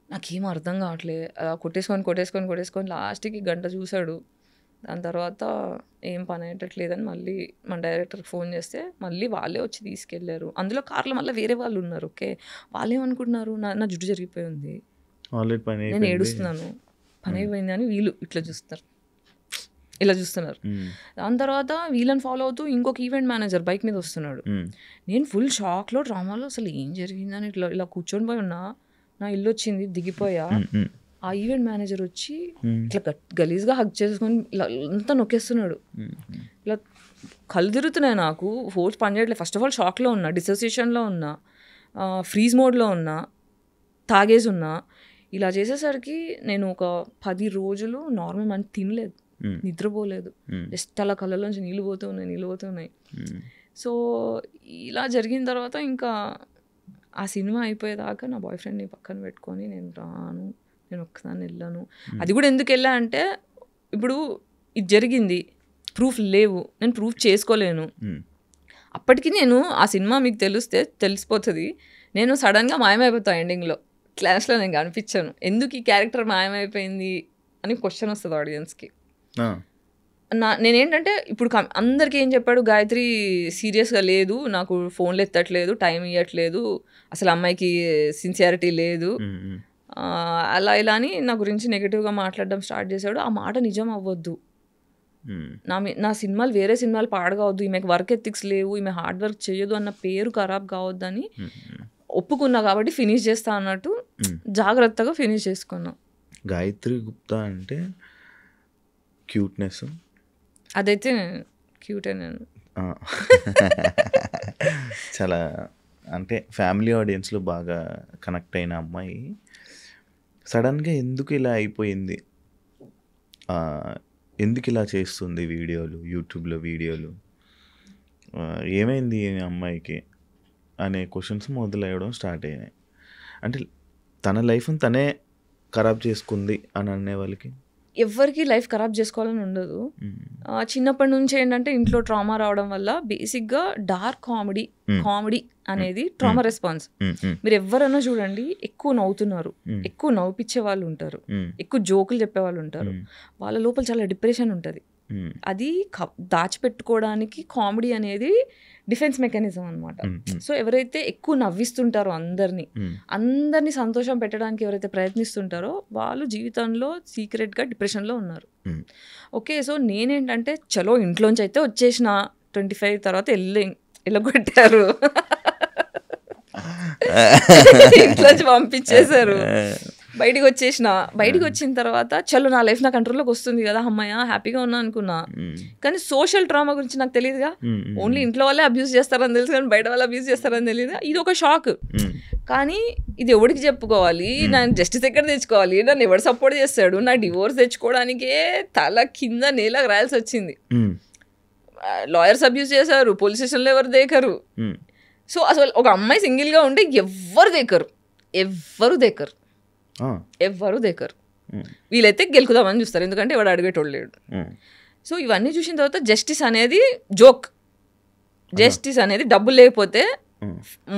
నాకేం అర్థం కావట్లే. అలా కొట్టేసుకొని లాస్ట్కి 1 గంట చూశాడు. దాని తర్వాత ఏం పని అయ్యేటట్లేదని మళ్ళీ మన డైరెక్టర్కి ఫోన్ చేస్తే మళ్ళీ వాళ్ళే వచ్చి తీసుకెళ్లారు. అందులో కార్లో మళ్ళీ వేరే వాళ్ళు ఉన్నారు. ఓకే, వాళ్ళు ఏమనుకుంటున్నారు, నా జుట్టు జరిగిపోయి ఉంది, నేను ఏడుస్తున్నాను, పని అయిపోయింది అని వీళ్ళు ఇట్లా చూస్తారు, ఇలా చూస్తున్నారు. దాని తర్వాత వీళ్ళని ఫాలో అవుతూ ఇంకొక ఈవెంట్ మేనేజర్ బైక్ మీద వస్తున్నాడు. నేను ఫుల్ షాక్లో డ్రామాలో అసలు ఏం జరిగిందని ఇలా కూర్చొని పోయి ఉన్నా. నా ఇల్లు వచ్చింది, దిగిపోయా. ఆ ఈవెంట్ మేనేజర్ వచ్చి ఇట్లా గలీజ్గా హగ్ చేసుకొని ఇలా అంతా నొక్కేస్తున్నాడు. ఇలా కళ్ళు తిరుగుతున్నాయి నాకు, ఫోర్స్ పనిచేయట్లేదు. ఫస్ట్ ఆఫ్ ఆల్ షాక్లో ఉన్నా, డిసోసియేషన్లో ఉన్నా, ఫ్రీజ్ మోడ్లో ఉన్నా, తాగేసి ఉన్నా. ఇలా చేసేసరికి నేను ఒక 10 రోజులు నార్మల్ మనం తినలేదు, నిద్రపోలేదు, జస్ట్ అలా కళ్ళలోంచి నీళ్ళు పోతున్నాయి. సో ఇలా జరిగిన తర్వాత ఇంకా ఆ సినిమా అయిపోయేదాకా నా బాయ్ ఫ్రెండ్ని పక్కన పెట్టుకొని నేను రాను, నేను ఒక్కదాన్ని వెళ్ళాను. అది కూడా ఎందుకు వెళ్ళా అంటే, ఇప్పుడు ఇది జరిగింది, ప్రూఫ్ లేవు, నేను ప్రూఫ్ చేసుకోలేను. అప్పటికి నేను ఆ సినిమా మీకు తెలిసిపోతుంది, నేను సడన్గా మాయమైపోతాను. ఎండింగ్లో క్లాస్లో నేను కనిపించాను. ఎందుకు ఈ క్యారెక్టర్ మాయమైపోయింది అని క్వశ్చన్ వస్తుంది ఆడియన్స్కి. నేనేంటంటే ఇప్పుడు అందరికీ ఏం చెప్పాడు, గాయత్రి సీరియస్గా లేదు, నాకు ఫోన్లు ఎత్తట్లేదు, టైం ఇవ్వట్లేదు, అసలు అమ్మాయికి సిన్సియారిటీ లేదు, అలా ఇలా అని నా గురించి నెగిటివ్గా మాట్లాడడం స్టార్ట్ చేశాడు. ఆ మాట నిజం అవ్వద్దు, నా సినిమాలు వేరే సినిమాలు పాడగావద్దు, ఈమెకు వర్క్ ఎథిక్స్ లేవు, ఈమె హార్డ్ వర్క్ చేయదు అన్న పేరు ఖరాబ్ కావద్దని ఒప్పుకున్నా. కాబట్టి ఫినిష్ చేస్తా అన్నట్టు జాగ్రత్తగా ఫినిష్ చేసుకున్నా. గాయత్రి గుప్తా అంటే క్యూట్నెస్, అదైతే క్యూటే. నేను చాలా అంటే ఫ్యామిలీ ఆడియన్స్లో బాగా కనెక్ట్ అయిన అమ్మాయి సడన్గా ఎందుకు ఇలా అయిపోయింది, ఎందుకు ఇలా చేస్తుంది వీడియోలు, యూట్యూబ్లో వీడియోలు, ఏమైంది ఈ అమ్మాయికి అనే క్వశ్చన్స్ మొదలయ్యడం స్టార్ట్ అయినాయి. అంటే తన లైఫ్ని తనే ఖరాబ్ చేసుకుంది అని అనే వాళ్ళకి ఎవరికి లైఫ్ ఖరాబ్ చేసుకోవాలని ఉండదు. చిన్నప్పటి నుంచి ఏంటంటే ఇంట్లో ట్రామా రావడం వల్ల బేసిక్గా డార్క్ కామెడీ అనేది ట్రామా రెస్పాన్స్. మీరు ఎవరైనా చూడండి, ఎక్కువ నవ్వుతున్నారు, ఎక్కువ నవ్వుపిచ్చే వాళ్ళు ఉంటారు, ఎక్కువ జోకులు చెప్పే వాళ్ళు ఉంటారు, వాళ్ళ లోపల చాలా డిప్రెషన్ ఉంటుంది. అది దాచిపెట్టుకోవడానికి కామెడీ అనేది డిఫెన్స్ మెకానిజం అనమాట. సో ఎవరైతే ఎక్కువ నవ్విస్తుంటారో అందరినీ సంతోషం పెట్టడానికి ఎవరైతే ప్రయత్నిస్తుంటారో వాళ్ళు జీవితంలో సీక్రెట్గా డిప్రెషన్లో ఉన్నారు. ఓకే, సో నేనేంటంటే చలో ఇంట్లోంచి అయితే వచ్చేసిన 25 తర్వాత వెళ్ళగొట్టారు, ఇంట్లోంచి పంపించేశారు, బయటికి వచ్చిన తర్వాత చలో నా లైఫ్ నా కంట్రోల్లోకి వస్తుంది కదా, అమ్మాయ హ్యాపీగా ఉన్నా అనుకున్నా. కానీ సోషల్ ట్రామా గురించి నాకు తెలియదుగా. ఓన్లీ ఇంట్లో వాళ్ళే అబ్యూస్ చేస్తారని తెలుసు, కానీ బయట వాళ్ళు అబ్యూస్ చేస్తారని తెలియదు. ఇది ఒక షాక్. కానీ ఇది ఎవరికి చెప్పుకోవాలి, నేను జస్టిస్ ఎక్కడ తెచ్చుకోవాలి, నన్ను ఎవరు సపోర్ట్ చేస్తాడు, నా డివోర్స్ తెచ్చుకోవడానికే తల కింద నేలకు రాయాల్సి వచ్చింది. లాయర్స్ అబ్యూస్ చేశారు, పోలీస్ స్టేషన్లో ఎవరు దేకరు. సో అసలు ఒక అమ్మాయి సింగిల్గా ఉంటే ఎవ్వరు దేకరు. వీళ్ళైతే గెలుకుదామని చూస్తారు, ఎందుకంటే ఎవడు అడిగేటోళ్ళు లేడు. సో ఇవన్నీ చూసిన తర్వాత జస్టిస్ అనేది జోక్, జస్టిస్ అనేది డబ్బులు లేకపోతే,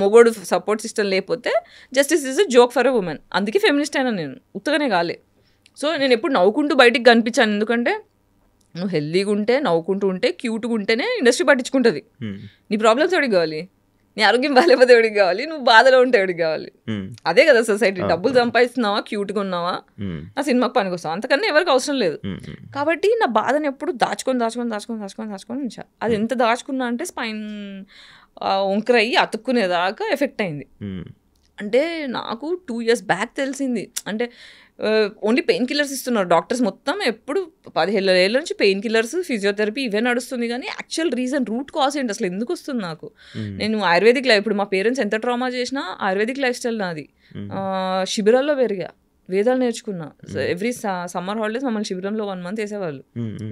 మొగోడు సపోర్ట్ సిస్టమ్ లేకపోతే justice is a joke for a women. అందుకే ఫెమినిస్ట్ అయినా నేను, ఉత్తగానే కాలే. సో నేను ఎప్పుడు నవ్వుకుంటూ బయటికి కనిపించాను, ఎందుకంటే నువ్వు హెల్దీగా ఉంటే, నవ్వుకుంటూ ఉంటే, క్యూట్గా ఉంటేనే ఇండస్ట్రీ పట్టించుకుంటుంది. నీ ప్రాబ్లమ్స్ ఎవరికి కావాలి, నీ ఆరోగ్యం బాగాలేకపోతే ఎవరికి కావాలి, నువ్వు బాధలో ఉంటే ఎవరికి కావాలి. అదే కదా సొసైటీ. డబ్బులు సంపాదిస్తున్నావా, క్యూట్గా ఉన్నావా, ఆ సినిమాకి పనికి వస్తావా, అంతకన్నా ఎవరికి అవసరం లేదు. కాబట్టి నా బాధను ఎప్పుడు దాచుకొని ఉంచా. అది ఎంత దాచుకున్నా అంటే స్పైన్ వంకరయ్యి అతుక్కునేదాకా ఎఫెక్ట్ అయింది. అంటే నాకు 2 years బ్యాక్ తెలిసింది. అంటే ఓన్లీ పెయిన్ కిల్లర్స్ ఇస్తున్నారు డాక్టర్స్, మొత్తం ఎప్పుడు 15 ఏళ్ళ నుంచి పెయిన్ కిల్లర్స్, ఫిజియోథెరపీ ఇవే నడుస్తుంది. కానీ యాక్చువల్ రీజన్, రూట్ కాజ్ ఏంటి, అసలు ఎందుకు వస్తుంది నాకు. నేను ఆయుర్వేదిక్ లైఫ్, ఇప్పుడు మా పేరెంట్స్ ఎంత ట్రామా చేసినా ఆయుర్వేదిక్ లైఫ్ స్టైల్ నాది. శిబిరాల్లో పెరిగా, వేదాలు నేర్చుకున్నా. ఎవ్రీ సమ్మర్ హాలిడేస్ మమ్మల్ని శిబిరంలో 1 month వేసేవాళ్ళు.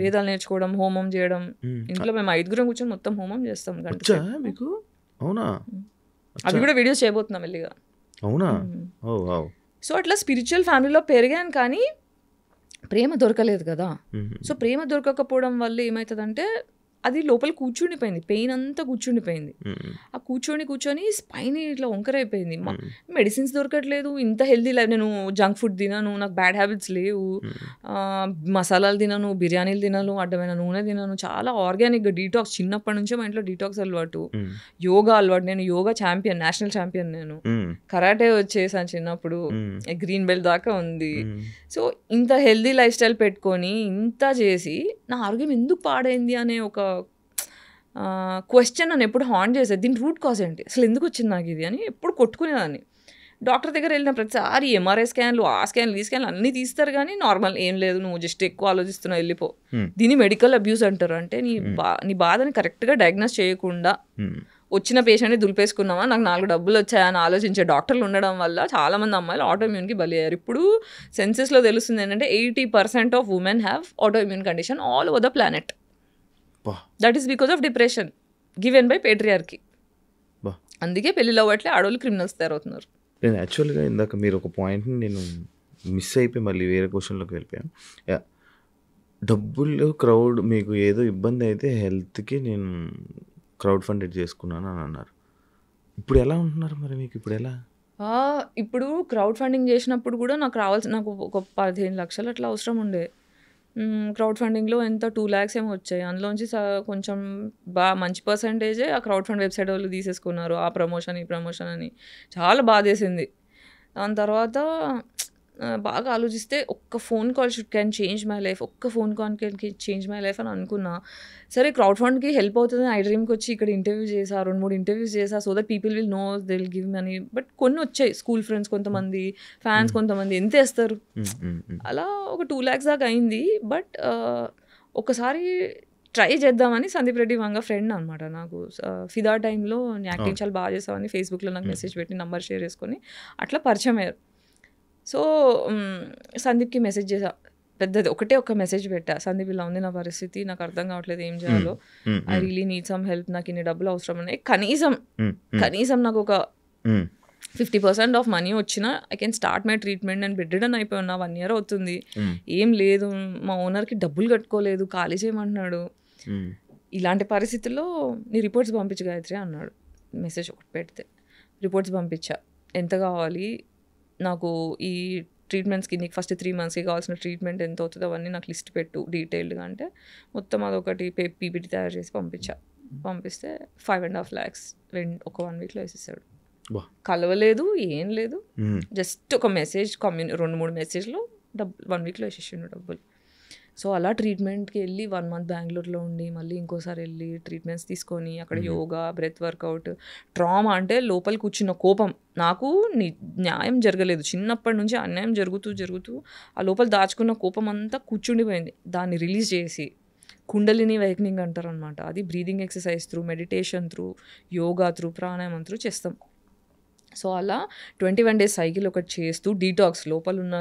వేదాలు నేర్చుకోవడం, హోమం చేయడం. ఇంట్లో మేము 5 కూర్చొని మొత్తం హోమం చేస్తాం. మీకు అవునా? అవి కూడా వీడియోస్ చేయబోతున్నాం మెల్లిగా. అవునా? సో అట్లా స్పిరిచువల్ ఫ్యామిలీలో పెరిగాను, కానీ ప్రేమ దొరకలేదు కదా. సో ప్రేమ దొరకకపోవడం వల్ల ఏమవుతుందంటే అది లోపల కూర్చుండిపోయింది, పెయిన్ అంతా కూర్చుండిపోయింది. ఆ కూర్చొని స్పైన్ ఇట్లా వంకరైపోయింది. మెడిసిన్స్ దొరకట్లేదు, ఇంత హెల్దీ లైఫ్, నేను జంక్ ఫుడ్ తినను, నాకు బ్యాడ్ హ్యాబిట్స్ లేవు, మసాలాలు తినను, బిర్యానీలు తినను, అడ్డమైన నూనె తినను, చాలా ఆర్గానిక్గా డీటాక్స్, చిన్నప్పటి నుంచే మా ఇంట్లో డీటాక్స్ అలవాటు, యోగా అలవాటు. నేను యోగా ఛాంపియన్, నేషనల్ ఛాంపియన్, నేను కరాటే వచ్చేసాను చిన్నప్పుడు, గ్రీన్ బెల్ట్ దాకా ఉంది. సో ఇంత హెల్దీ లైఫ్ స్టైల్ పెట్టుకొని ఇంత చేసి నా ఆరోగ్యం ఎందుకు పాడైంది అనే ఒక క్వశ్చన్ నన్ను ఎప్పుడు హాంట్ చేసేది. దీని రూట్ కాజ్ ఏంటి, అసలు ఎందుకు వచ్చింది నాకు ఇది అని ఎప్పుడు కొట్టుకునేదాన్ని. డాక్టర్ దగ్గర వెళ్ళిన ప్రతిసారి ఎంఆర్ఐ స్కాన్లు, ఆ స్కాన్లు, ఈ స్కాన్లు అన్నీ తీస్తారు, కానీ నార్మల్ ఏం లేదు, నువ్వు జస్ట్ ఎక్కువ ఆలోచిస్తున్నావు, వెళ్ళిపో. దీన్ని మెడికల్ అబ్యూస్ అంటారు. అంటే నీ బాధని కరెక్ట్గా డయాగ్నోస్ చేయకుండా వచ్చిన పేషెంట్ని దులిపేసుకున్నామా, నాకు 4 డబ్బులు వచ్చాయని ఆలోచించే డాక్టర్లు ఉండడం వల్ల చాలామంది అమ్మాయిలు ఆటోఇమ్యూన్కి బలి అయ్యారు. ఇప్పుడు సెన్సెస్లో తెలుస్తుంది ఏంటంటే 80% of women have autoimmune condition all over the planet. That is because of depression given by patriarchy. అందుకే పెళ్ళిలో అవ్వట్లే, ఆడవాళ్ళు క్రిమినల్స్ తయారవుతున్నారు. నేను యాక్చువల్గా ఇందాక మీరు ఒక పాయింట్ని నేను మిస్ అయిపోయి మళ్ళీ వేరే క్వశ్చన్లోకి వెళ్ళిపోయాను. డబ్బులు క్రౌడ్, మీకు ఏదో ఇబ్బంది అయితే హెల్త్కి నేను క్రౌడ్ ఫండెడ్ చేసుకున్నాను అని అన్నారు. ఇప్పుడు ఎలా ఉంటున్నారు మరి, మీకు ఇప్పుడు ఎలా? ఇప్పుడు క్రౌడ్ ఫండింగ్ చేసినప్పుడు కూడా నాకు ఒక 15 లక్షలు అట్లా అవసరం ఉండే. క్రౌడ్ ఫండింగ్లో ఎంత 2 lakhs ఏమో వచ్చాయి. అందులోంచి కొంచెం మంచి పర్సంటేజే ఆ క్రౌడ్ ఫండ్ వెబ్సైట్ వాళ్ళు తీసేసుకున్నారు. ఆ ప్రమోషన్, ఈ ప్రమోషన్ అని చాలా బాధేసింది. దాని తర్వాత బాగా ఆలోచిస్తే ఒక్క phone call can change my life, ఒక్క phone call can change my life అని అనుకున్నా. సరే క్రౌడ్ ఫండ్కి హెల్ప్ అవుతుంది ఐ డ్రీమ్కి వచ్చి ఇక్కడ ఇంటర్వ్యూ చేసా, 2-3 ఇంటర్వ్యూస్ చేసా, so that people will know, they will give money. But కొన్ని వచ్చాయి, స్కూల్ ఫ్రెండ్స్ కొంతమంది, ఫ్యాన్స్ కొంతమంది, ఎంత వేస్తారు, అలా ఒక 2 lakhs దాకా అయింది. బట్ ఒకసారి ట్రై చేద్దామని సందీప్ రెడ్డి వంగ ఫ్రెండ్ అనమాట నాకు, ఫిదా టైంలో యాక్టింగ్ చాలా బాగా చేసామని ఫేస్బుక్లో నాకు మెసేజ్ పెట్టి నంబర్ షేర్ చేసుకొని అట్లా పరిచయం అయ్యారు. సో సందీప్కి మెసేజ్ చేసా, పెద్దది ఒక మెసేజ్ పెట్టా, సందీప్ ఇలా ఉంది నా పరిస్థితి, నాకు అర్థం కావట్లేదు ఏం చేయాలో, I really need some help, నాకు ఇన్ని డబ్బులు అవసరం ఉన్నాయి, కనీసం నాకు ఒక 50% ఆఫ్ మనీ వచ్చినా I can start my treatment. నేను బెడ్ రిడన్ అయిపోయినా 1 year అవుతుంది, ఏం లేదు, మా ఓనర్కి డబ్బులు కట్టుకోలేదు, ఖాళీ చేయమంటున్నాడు, ఇలాంటి పరిస్థితుల్లో నీ రిపోర్ట్స్ పంపించు గాయత్రి అన్నాడు. మెసేజ్ ఒకటి పెడితే రిపోర్ట్స్ పంపించా, ఎంత కావాలి నాకు ఈ ట్రీట్మెంట్స్కి, నీకు ఫస్ట్ 3 monthsకి కావాల్సిన ట్రీట్మెంట్ ఎంత అవుతుందో అవన్నీ నాకు లిస్ట్ పెట్టు డీటెయిల్డ్గా అంటే మొత్తం అదొకటి పీపీటీ తయారు చేసి పంపిస్తే 5.5 lakhs ఒక 1 weekలో వేసేసాడు. కలవలేదు, ఏం లేదు, జస్ట్ ఒక మెసేజ్, 2-3 మెసేజ్లో 1 weekలో వేసేసిండు డబ్బులు. సో అలా ట్రీట్మెంట్కి వెళ్ళి 1 month బెంగళూరులో ఉండి మళ్ళీ ఇంకోసారి వెళ్ళి ట్రీట్మెంట్స్ తీసుకొని అక్కడ యోగా, బ్రెత్ వర్కౌట్. ట్రామా అంటే లోపల కూర్చున్న కోపం, నాకు న్యాయం జరగలేదు, చిన్నప్పటి నుంచి అన్యాయం జరుగుతూ ఆ లోపల దాచుకున్న కోపం అంతా కూర్చుండిపోయింది. దాన్ని రిలీజ్ చేసి కుండలిని వైక్నింగ్ అంటారు అనమాట, అది breathing exercise through, meditation through, yoga through, ప్రాణాయామం త్రూ చేస్తాం. సో అలా 21 days సైకిల్ ఒకటి చేస్తూ, డీటాక్స్ లోపల ఉన్న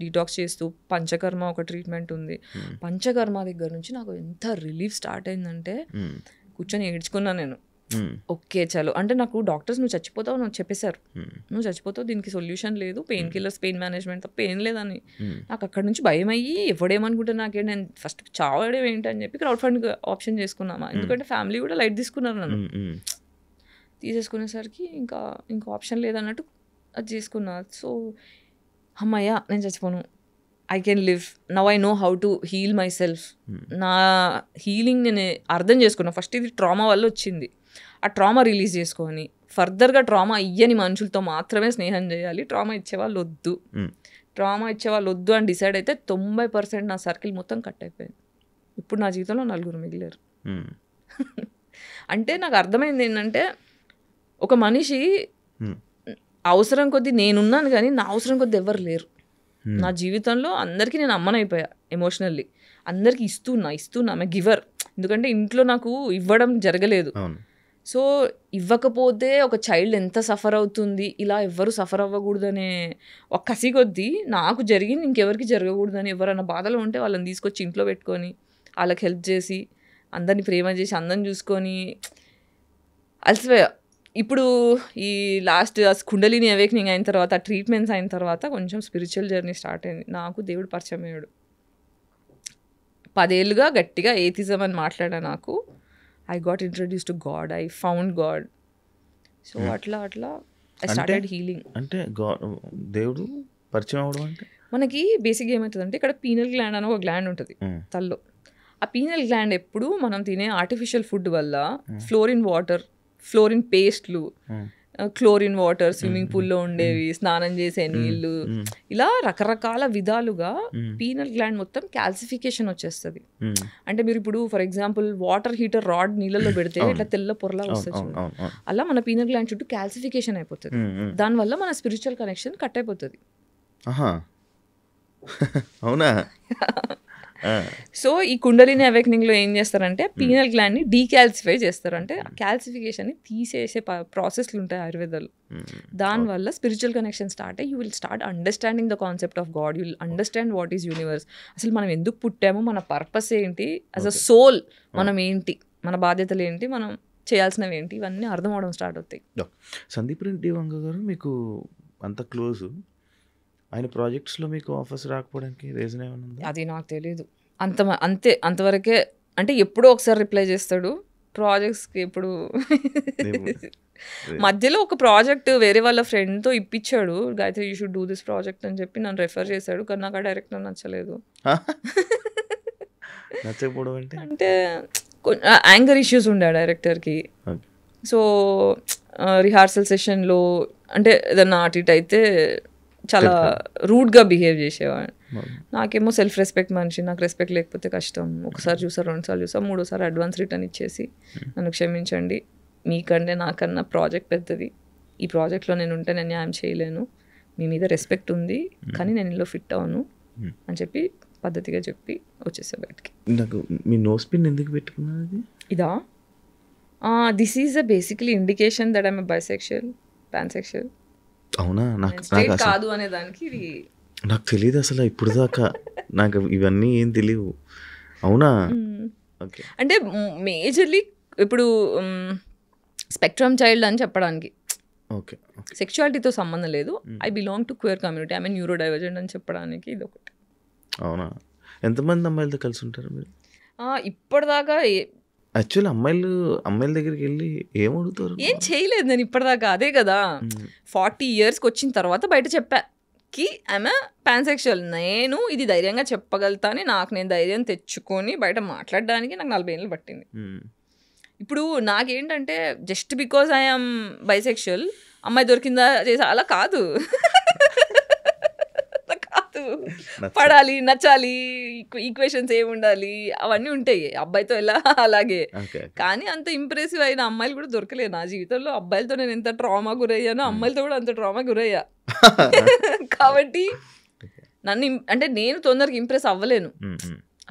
డీటాక్స్ చేస్తూ, పంచకర్మ ఒక ట్రీట్మెంట్ ఉంది. పంచకర్మ దగ్గర నుంచి నాకు ఎంత రిలీఫ్ స్టార్ట్ అయిందంటే కూర్చొని ఏడ్చుకున్నా నేను. ఓకే చలో అంటే నాకు డాక్టర్స్ నువ్వు చచ్చిపోతావు నాకు చెప్పేశారు, నువ్వు చచ్చిపోతావు, దీనికి సొల్యూషన్ లేదు, పెయిన్ కిల్లర్స్, పెయిన్ మేనేజ్మెంట్ తప్ప ఏం లేదని. నాకు అక్కడ నుంచి భయం అయ్యి ఎవడేమనుకుంటే నాకేంటి, నేను ఫస్ట్ చావడం ఏంటి అని చెప్పి క్రౌడ్ ఫండ్ ఆప్షన్ చేసుకున్నామా, ఎందుకంటే ఫ్యామిలీ కూడా లైట్ తీసుకున్నారు నన్ను. తీసేసుకునేసరికి ఇంకా ఆప్షన్ లేదన్నట్టు అది చేసుకున్నా. సో అమ్మయ్య నేను చచ్చిపోను, I can live now, I know how to heal myself. నా హీలింగ్ నేను అర్థం చేసుకున్నా. ఫస్ట్ ఇది ట్రామా వల్ల వచ్చింది, ఆ ట్రామా రిలీజ్ చేసుకొని ఫర్దర్గా ట్రామా ఇయ్యని మనుషులతో మాత్రమే స్నేహం చేయాలి, ట్రామా ఇచ్చేవాళ్ళు వద్దు అని డిసైడ్ అయితే 90% నా సర్కిల్ మొత్తం కట్ అయిపోయింది. ఇప్పుడు నా జీవితంలో 4 మిగిలారు. అంటే నాకు అర్థమైంది ఏంటంటే ఒక మనిషి అవసరం కొద్దీ నేనున్నాను కానీ నా అవసరం కొద్దీ ఎవరు లేరు నా జీవితంలో. అందరికీ నేను అమ్మనైపోయా ఎమోషనల్లీ, అందరికీ ఇస్తున్నా మే గివర్. ఎందుకంటే ఇంట్లో నాకు ఇవ్వడం జరగలేదు. సో ఇవ్వకపోతే ఒక చైల్డ్ ఎంత సఫర్ అవుతుంది, ఇలా ఎవ్వరు సఫర్ అవ్వకూడదనే ఒక కసి కొద్దీ నాకు జరిగింది ఇంకెవరికి జరగకూడదని, ఎవరైనా బాధలో ఉంటే వాళ్ళని తీసుకొచ్చి ఇంట్లో పెట్టుకొని వాళ్ళకి హెల్ప్ చేసి అందరినీ ప్రేమ చేసి అందరిని చూసుకొని అలసిపోయా. ఇప్పుడు ఈ లాస్ట్ కుండలిని అవేకనింగ్ అయిన తర్వాత, ట్రీట్మెంట్స్ అయిన తర్వాత కొంచెం స్పిరిచువల్ జర్నీ స్టార్ట్ అయింది. నాకు దేవుడు పరిచయం అయ్యాడు. 10 ఏళ్ళుగా గట్టిగా ఏథిజం అని మాట్లాడా. నాకు I got introduce to God, I found God. So అట్లా ఐ స్టార్టెడ్ హీలింగ్. అంటే దేవుడు పరిచయం అవడం అంటే మనకి బేసిక్గా ఏమవుతుందంటే ఇక్కడ పీనల్ గ్లాండ్ అని ఒక గ్లాండ్ ఉంటుంది తల్లో. ఆ పీనల్ గ్లాండ్ ఎప్పుడు మనం తినే ఆర్టిఫిషియల్ ఫుడ్ వల్ల ఫ్లోరిన్ వాటర్, ఫ్లోరిన్ పేస్ట్లు, క్లోరిన్ వాటర్, స్విమ్మింగ్ పూల్లో ఉండేవి, స్నానం చేసే నీళ్లు, ఇలా రకరకాల విధాలుగా పీనల్ గ్లాండ్ మొత్తం క్యాల్సిఫికేషన్ వచ్చేస్తుంది. అంటే మీరు ఇప్పుడు for example water heater rod నీళ్ళలో పెడితే ఇట్లా తెల్ల పొరలా వస్తుంది, అలా మన పీనల్ గ్లాండ్ చుట్టూ క్యాల్సిఫికేషన్ అయిపోతుంది. దానివల్ల మన స్పిరిచువల్ కనెక్షన్ కట్ అయిపోతుంది. అవునా? సో ఈ కుండలిని అవేకనింగ్ లో ఏం చేస్తారంటే పీనల్ గ్లాండ్ ని డీకాల్సిఫై చేస్తారు. అంటే క్యాల్సిఫికేషన్ ని తీసేసే ప్రాసెస్లు ఉంటాయి ఆయుర్వేదాలు. దానివల్ల స్పిరిచువల్ కనెక్షన్ స్టార్ట్ అయ్యి you will start understanding the concept of God, you will understand what is universe, అసలు మనం ఎందుకు పుట్టాము, మన పర్పస్ ఏంటి, యాజ్ అ సోల్ మనం ఏంటి, మన బాధ్యతలు ఏంటి, మనం చేయాల్సినవి ఏంటి, ఇవన్నీ అర్థం అవడం స్టార్ట్ అవుతాయి. సందీప్ రెడ్డి వంగ గారు మీకు అంత క్లోజ్, ఆయన ప్రాజెక్ట్స్లో మీకు ఆఫర్స్ రాకపోవడానికి రీజన్ ఏమైనా ఉందా? అది నాకు తెలీదు. అంతవరకే. అంటే ఎప్పుడో ఒకసారి రిప్లై చేస్తాడు ప్రాజెక్ట్స్కి. ఎప్పుడు మధ్యలో ఒక ప్రాజెక్ట్ వేరే వాళ్ళ ఫ్రెండ్తో ఇప్పించాడు, Gayatri you should do this project అని చెప్పి నన్ను రెఫర్ చేశాడు. కానీ నాకు ఆ డైరెక్టర్ నచ్చలేదు. నచ్చకపోవడం అంటే యాంగర్ ఇష్యూస్ ఉండే ఆ డైరెక్టర్కి. సో రిహార్సల్ సెషన్లో అంటే ఏదన్నా అటు ఇటు అయితే చాలా రూడ్గా బిహేవ్ చేసేవాడు. నాకేమో సెల్ఫ్ రెస్పెక్ట్ మనిషి, నాకు రెస్పెక్ట్ లేకపోతే కష్టం. ఒకసారి చూసా, రెండుసార్లు చూసా, మూడోసారి అడ్వాన్స్ రిటర్న్ ఇచ్చేసి నన్ను క్షమించండి, మీకంటే నాకన్నా ప్రాజెక్ట్ పెద్దది, ఈ ప్రాజెక్ట్లో నేను ఉంటే నేను న్యాయం చేయలేను, మీ మీద రెస్పెక్ట్ ఉంది కానీ నేను ఇందులో ఫిట్ అవును అని చెప్పి పద్ధతిగా చెప్పి వచ్చేసా బయటికి. నాకు మీ నోస్ పిన్ ఎందుకు పెట్టుకున్నది? ఇదా? This is a basically indication that I'm bisexual, pansexual. అవునా? నాకు కాదు అనే దానికి ఇది నాకు తెలియదు అసలు ఇప్పుడు దాకా, నాకు ఇవన్నీ ఏం తెలియవు. అవునా? ఓకే. అంటే మేజర్లీ ఇప్పుడు స్పెక్ట్రమ్ చైల్డ్ అని చెప్పడానికి, ఓకే, సెక్షువాలిటీతో సంబంధం లేదు, I belong to queer community, I mean neuro divergent అని చెప్పడానికి ఇది ఒకటి. అవునా? ఎంతమంది అమ్మాయిలతో కలిసి ఉంటారు మీరు ఇప్పటిదాకా? యాక్చువల్లీ అమ్మాయిల దగ్గరికి వెళ్ళి ఏం అడుగుతారు? ఏం చేయలేదు నేను ఇప్పటిదాకా. అదే కదా 40 yearsకి వచ్చిన తర్వాత బయట చెప్పాకి ఆమె పాన్సెక్షువల్. నేను ఇది ధైర్యంగా చెప్పగలుగుతాను, నాకు నేను ధైర్యం తెచ్చుకొని బయట మాట్లాడడానికి నాకు 40 ఏళ్ళు పట్టింది. ఇప్పుడు నాకేంటంటే జస్ట్ బికాజ్ ఐఎమ్ బైసెక్షువల్ అమ్మాయి దొరికిందా చేసా అలా కాదు. పడాలి, నచ్చాలి, ఈక్వేషన్స్ ఏమి ఉండాలి అవన్నీ ఉంటాయి అబ్బాయితో ఎలా అలాగే. కానీ అంత ఇంప్రెసివ్ అయిన అమ్మాయిలు కూడా దొరకలేదు నా జీవితంలో. అబ్బాయిలతో నేను ఎంత ట్రామా గురయ్యానో అమ్మాయిలతో కూడా అంత ట్రామా గురయ్యా. కాబట్టి నన్ను అంటే నేను తొందరగా ఇంప్రెస్ అవ్వలేను,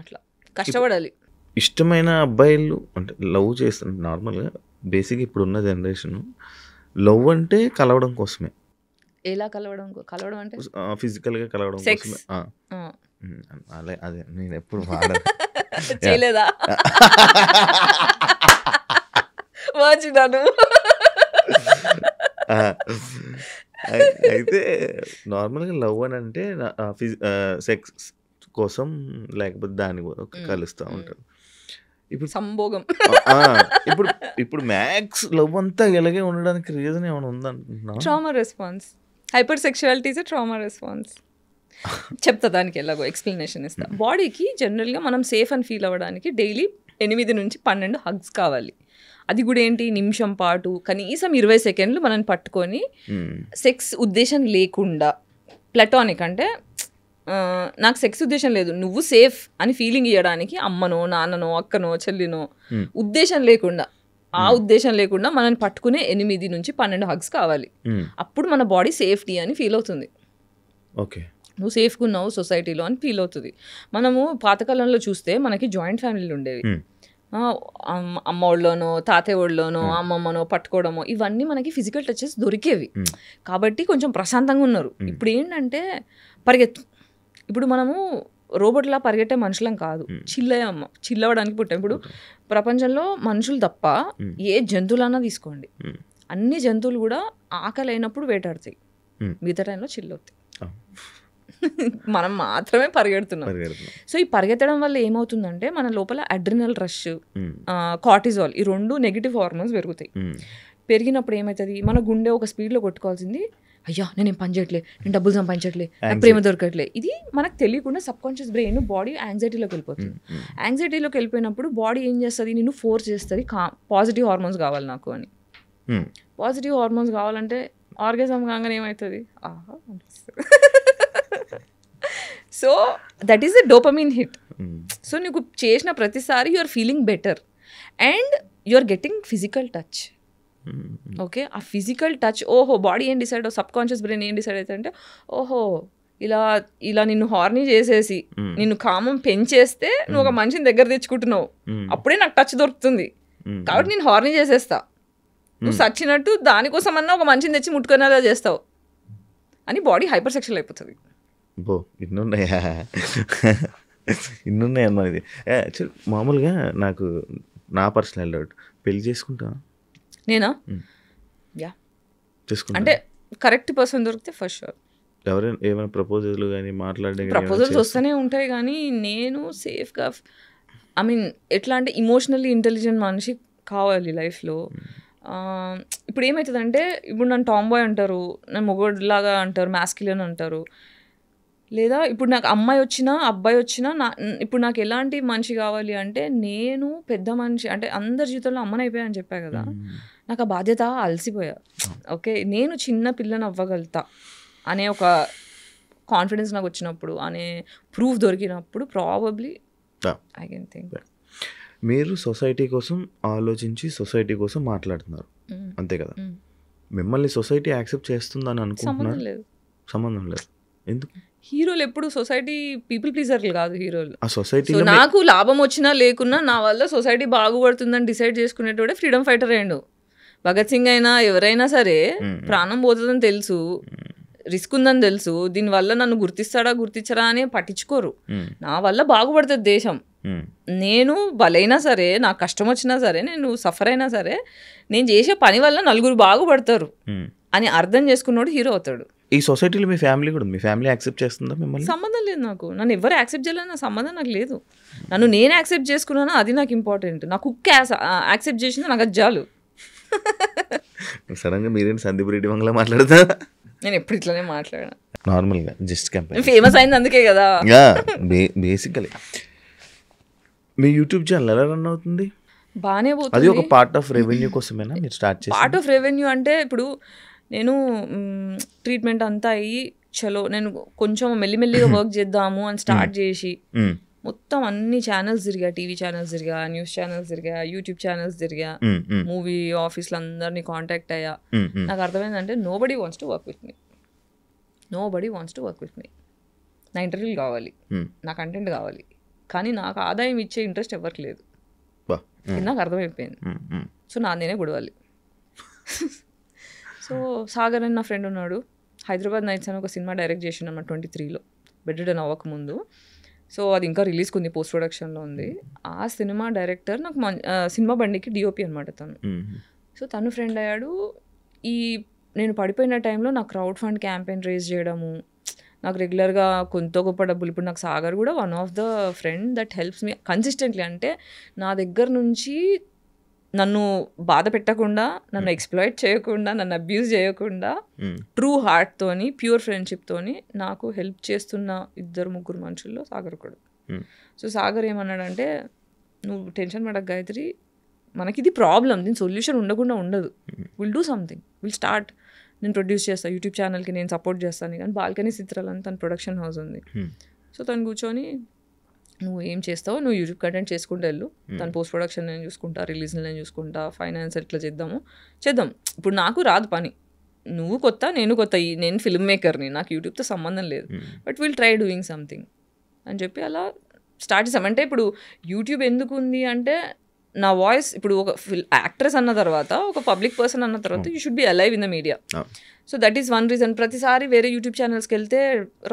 అట్లా కష్టపడాలి. ఇష్టమైన అబ్బాయిలు అంటే లవ్ చేస్తున్నారు నార్మల్గా బేసిక్గా ఇప్పుడున్న జనరేషన్. లవ్ అంటే కలవడం కోసమే. ఎలా కలవడం అంటే ఫిజికల్గా కలవడం కోసమే. అదే నేను ఎప్పుడు చేయలేదా? అయితే నార్మల్గా లవ్ అని అంటే సెక్స్ కోసం లేకపోతే దాని కలుస్తూ ఉంటారు. ఇప్పుడు సంభోగం. ఇప్పుడు మ్యాక్స్ లవ్ అంతా ఇలాగే ఉండడానికి రీజన్ ఏమైనా ఉందంటున్నా? Trauma response. Hypersexuality is trauma response. చెప్తా దానికి ఎలాగో ఎక్స్ప్లెనేషన్ ఇస్తా. బాడీకి జనరల్గా మనం సేఫ్ అని ఫీల్ అవ్వడానికి డైలీ 8 నుంచి 12 హగ్స్ కావాలి. అది కూడా ఏంటి, నిమిషం పాటు కనీసం 20 సెకండ్లు మనం పట్టుకొని సెక్స్ ఉద్దేశం లేకుండా, ప్లటానిక్ అంటే నాకు సెక్స్ ఉద్దేశం లేదు, నువ్వు సేఫ్ అని ఫీలింగ్ ఇవ్వడానికి అమ్మనో నాన్ననో అక్కనో చెల్లినో ఉద్దేశం లేకుండా, ఆ ఉద్దేశం లేకుండా మనల్ని పట్టుకునే 8 నుంచి 12 హగ్స్ కావాలి. అప్పుడు మన బాడీ సేఫ్టీ అని ఫీల్ అవుతుంది. ఓకే, నువ్వు సేఫ్గా ఉన్నావు సొసైటీలో అని ఫీల్ అవుతుంది. మనము పాతకాలంలో చూస్తే మనకి జాయింట్ ఫ్యామిలీలు ఉండేవి. అమ్మ ఒళ్ళోనో తాతయ్య ఒళ్ళోనో అమ్మమ్మనో పట్టుకోవడమో ఇవన్నీ మనకి ఫిజికల్ టచెస్ దొరికేవి. కాబట్టి కొంచెం ప్రశాంతంగా ఉన్నారు. ఇప్పుడు ఏంటంటే పరిగెత్తు. ఇప్పుడు మనము రోబోట్లా పరిగెట్టే మనుషులం కాదు, చిల్లవడానికి పుట్టాం. ఇప్పుడు ప్రపంచంలో మనుషులు తప్ప ఏ జంతువులన్నా తీసుకోండి, అన్ని జంతువులు కూడా ఆకలి అయినప్పుడు వేటాడుతాయి, మిగతా టైంలో చిల్లవుతాయి. మనం మాత్రమే పరిగెడుతున్నాం. సో ఈ పరిగెత్తడం వల్ల ఏమవుతుందంటే మన లోపల అడ్రినల్ రష్, కార్టిజాల్, ఈ 2 నెగిటివ్ హార్మోన్స్ పెరుగుతాయి. పెరిగినప్పుడు ఏమవుతుంది, మన గుండె ఒక స్పీడ్లో కొట్టుకోవాల్సింది, అయ్యా నేనేం పని చేయట్లే, నేను డబ్బులు సంపాదించట్లే, నాకు ప్రేమ దొరకట్లే, ఇది మనకు తెలియకుండా సబ్ కాన్షియస్ బ్రెయిన్ బాడీ యాంగ్జైటీలోకి వెళ్ళిపోతుంది. యాంగ్జైటీలోకి వెళ్ళిపోయినప్పుడు బాడీ ఏం చేస్తుంది, నిన్ను ఫోర్స్ చేస్తుంది పాజిటివ్ హార్మోన్స్ కావాలి నాకు అని. పాజిటివ్ హార్మోన్స్ కావాలంటే ఆర్గాజం కాగానే ఏమవుతుంది, ఆహా అనిపిస్తుంది. So that is the dopamine hit. So నీకు చేసిన ప్రతిసారి you are feeling better and you are getting physical touch. Okay, ఆ ఫిజికల్ టచ్, ఓహో బాడీ ఏం డిసైడ్, సబ్ కాన్షియస్ బ్రెయిన్ ఏం డిసైడ్ అవుతుంది అంటే, ఓహో ఇలా నిన్ను హార్నీ చేసేసి నిన్ను కామం పెంచేస్తే నువ్వు ఒక మనిషిని దగ్గర తెచ్చుకుంటున్నావు, అప్పుడే నాకు టచ్ దొరుకుతుంది కాబట్టి నేను హార్నీ చేసేస్తా, నువ్వు సచ్చినట్టు దానికోసం అన్నా ఒక మనిషిని తెచ్చి ముట్టుకునేలా చేస్తావు అని బాడీ హైపర్ సెక్షువల్ అయిపోతుంది. ఇన్నున్నాయమ్మా. ఇది యాక్చువల్ మామూలుగా నాకు నా పర్సనల్ డౌట్, పెళ్లి చేసుకుంటా నేనా? యా చేసుకుంటా. అంటే కరెక్ట్ పర్సన్ దొరికితే ఫస్ట్ షూర్. ఎవరైనా ఏమైనా ప్రపోజల్ కానీ మాట్లాడే ప్రపోజల్స్ వస్తూనే ఉంటాయి, కానీ నేను సేఫ్గా, ఐ మీన్ ఎట్లా అంటే ఇమోషనల్లీ ఇంటెలిజెంట్ మనిషి కావాలి లైఫ్లో. ఇప్పుడు ఏమవుతుందంటే, ఇప్పుడు నన్ను టామ్ బాయ్ అంటారు, నన్ను మొగోడ్లాగా అంటారు, మ్యాస్క్యులిన్ అంటారు. లేదా ఇప్పుడు నాకు అమ్మాయి వచ్చినా అబ్బాయి వచ్చినా ఇప్పుడు నాకు ఎలాంటి మనిషి కావాలి అంటే, నేను పెద్ద మనిషి అంటే అందరి జీవితంలో అమ్మని అయిపోయా అని చెప్పా కదా, నాకు ఆ బాధ్యత అలసిపోయా. ఓకే, నేను చిన్న పిల్లని అవ్వగలుగుతా అనే ఒక కాన్ఫిడెన్స్ నాకు వచ్చినప్పుడు, అనే ప్రూఫ్ దొరికినప్పుడు ప్రాబబ్లీ ఐ కెన్ థింక్. మీరు సొసైటీ కోసం ఆలోచించి సొసైటీ కోసం మాట్లాడుతున్నారు అంతే కదా, మిమ్మల్ని సొసైటీ యాక్సెప్ట్ చేస్తుందని అనుకుంటున్నారు? సంబంధం లేదు. ఎందుకు? హీరోలు ఎప్పుడు సొసైటీ పీపుల్ ప్లీజర్లు కాదు హీరోలు. ఆ సొసైటీ నాకు లాభం వచ్చినా లేకున్నా నా వల్ల సొసైటీ బాగుపడుతుందని డిసైడ్ చేసుకునేటోడే ఫ్రీడమ్ ఫైటర్ అయ్యిండు. భగత్ సింగ్ అయినా ఎవరైనా సరే, ప్రాణం పోతుందని తెలుసు, రిస్క్ ఉందని తెలుసు, దీనివల్ల నన్ను గుర్తిస్తాడా గుర్తించరా అని పట్టించుకోరు. నా వల్ల బాగుపడుతుంది దేశం, నేను బలైనా సరే, నాకు కష్టం వచ్చినా సరే, నేను సఫర్ అయినా సరే, నేను చేసే పని వల్ల నలుగురు బాగుపడతారు అని అర్థం చేసుకున్నాడు హీరో అవుతాడు. ఈ సొసైటీలో మీ ఫ్యామిలీ కూడా, మీ ఫ్యామిలీ యాక్సెప్ట్ చేస్తుందా మిమ్మల్ని? సంబంధం లేదు నాకు, నన్ను ఎవరు యాక్సెప్ట్ చేయలేదు, నా సంబంధం నాకు లేదు. నన్ను నేను యాక్సెప్ట్ చేసుకున్నాను, అది నాకు ఇంపార్టెంట్. నా కుక్ యాక్సెప్ట్ చేసింది నాకు అది చాలు. సడన్గా మీరేంటి సందీప్ రెడ్డి మంగళ మాట్లాడతా? నేను ఎప్పుడు ఇట్లానే మాట్లాడాను నార్మల్గా, జస్ట్ కంపేర్. ఫేమస్ అయింది అందుకే కదా. బేసికలీ మీ యూట్యూబ్ ఛానల్ ఎలా రన్ అవుతుంది? బాగానే పోతుంది. అది ఒక పార్ట్ ఆఫ్ రెవెన్యూ కోసమేనా మీరు స్టార్ట్ చేసి? పార్ట్ ఆఫ్ రెవెన్యూ అంటే, ఇప్పుడు నేను ట్రీట్మెంట్ అంతా అయ్యి చలో నేను కొంచెం మెల్లిమెల్లిగా వర్క్ చేద్దాము అని స్టార్ట్ చేసి మొత్తం అన్ని ఛానల్స్ తిరిగా, టీవీ ఛానల్స్ తిరిగా, న్యూస్ ఛానల్స్ తిరిగా, యూట్యూబ్ ఛానల్స్ తిరిగా, మూవీ ఆఫీస్లో అందరినీ కాంటాక్ట్ అయ్యా. నాకు అర్థమైందంటే nobody wants to work with me, nobody wants to work with me. నా ఇంటర్వ్యూలు కావాలి, నా కంటెంట్ కావాలి, కానీ నాకు ఆదాయం ఇచ్చే ఇంట్రెస్ట్ ఎవరికి లేదు. ఇది నాకు అర్థమైపోయింది. సో నేనే గొడవాలి. సో సాగర్ అని నా ఫ్రెండ్ ఉన్నాడు, హైదరాబాద్ నైట్స్ అని ఒక సినిమా డైరెక్ట్ చేసిండు అన్నమాట 23లో, బెడ్డెడ్ అవ్వకముందు. సో అది ఇంకా రిలీజ్కి ఉంది, పోస్ట్ ప్రొడక్షన్లో ఉంది. ఆ సినిమా డైరెక్టర్ నాకు సినిమా బండికి డిఓపి అనమాట తను. సో తను ఫ్రెండ్ అయ్యాడు. నేను పడిపోయిన టైంలో నాకు క్రౌడ్ ఫండ్ క్యాంపెయిన్ రేజ్ చేయడము, నాకు రెగ్యులర్గా కొంత గొప్ప డబ్బులు. ఇప్పుడు నాకు సాగర్ కూడా one of the friend that helps me consistently. అంటే నా దగ్గర నుంచి నన్ను బాధ పెట్టకుండా, నన్ను ఎక్స్ప్లాయిట్ చేయకుండా, నన్ను అబ్యూజ్ చేయకుండా, ట్రూ హార్ట్తోని, ప్యూర్ ఫ్రెండ్షిప్తోని నాకు హెల్ప్ చేస్తున్న 2-3 మనుషుల్లో సాగర్ కూడా. సో సాగర్ ఏమన్నాడంటే, నువ్వు టెన్షన్ పడక గాయత్రి, మనకి ఇది ప్రాబ్లం, దీని సొల్యూషన్ ఉండకుండా ఉండదు, will do something, will start. నేను ప్రొడ్యూస్ చేస్తాను యూట్యూబ్ ఛానల్కి, నేను సపోర్ట్ చేస్తాను. కానీ బాల్కనీ చిత్రాలని తన ప్రొడక్షన్ హౌస్ ఉంది. సో తను కూర్చొని, నువ్వు ఏం చేస్తావు, నువ్వు యూట్యూబ్ కంటెంట్ చేసుకుంటూ వెళ్ళు, తను పోస్ట్ ప్రొడక్షన్ నేను చూసుకుంటా, రిలీజ్ నేను చూసుకుంటా, ఫైనాన్స్ ఎట్లా చేద్దాం. ఇప్పుడు నాకు రాదు పని, నువ్వు కొత్త, నేను కొత్త, నేను ఫిల్మ్ మేకర్ని, నాకు యూట్యూబ్తో సంబంధం లేదు, but will try doing something అని చెప్పి అలా స్టార్ట్ చేసాం. అంటే ఇప్పుడు యూట్యూబ్ ఎందుకు ఉంది అంటే, నా వాయిస్ ఇప్పుడు ఒక యాక్ట్రెస్ అన్న తర్వాత, ఒక పబ్లిక్ పర్సన్ అన్న తర్వాత, you should be alive in the media. So that is one reason. ప్రతిసారి వేరే యూట్యూబ్ ఛానల్స్కి వెళ్తే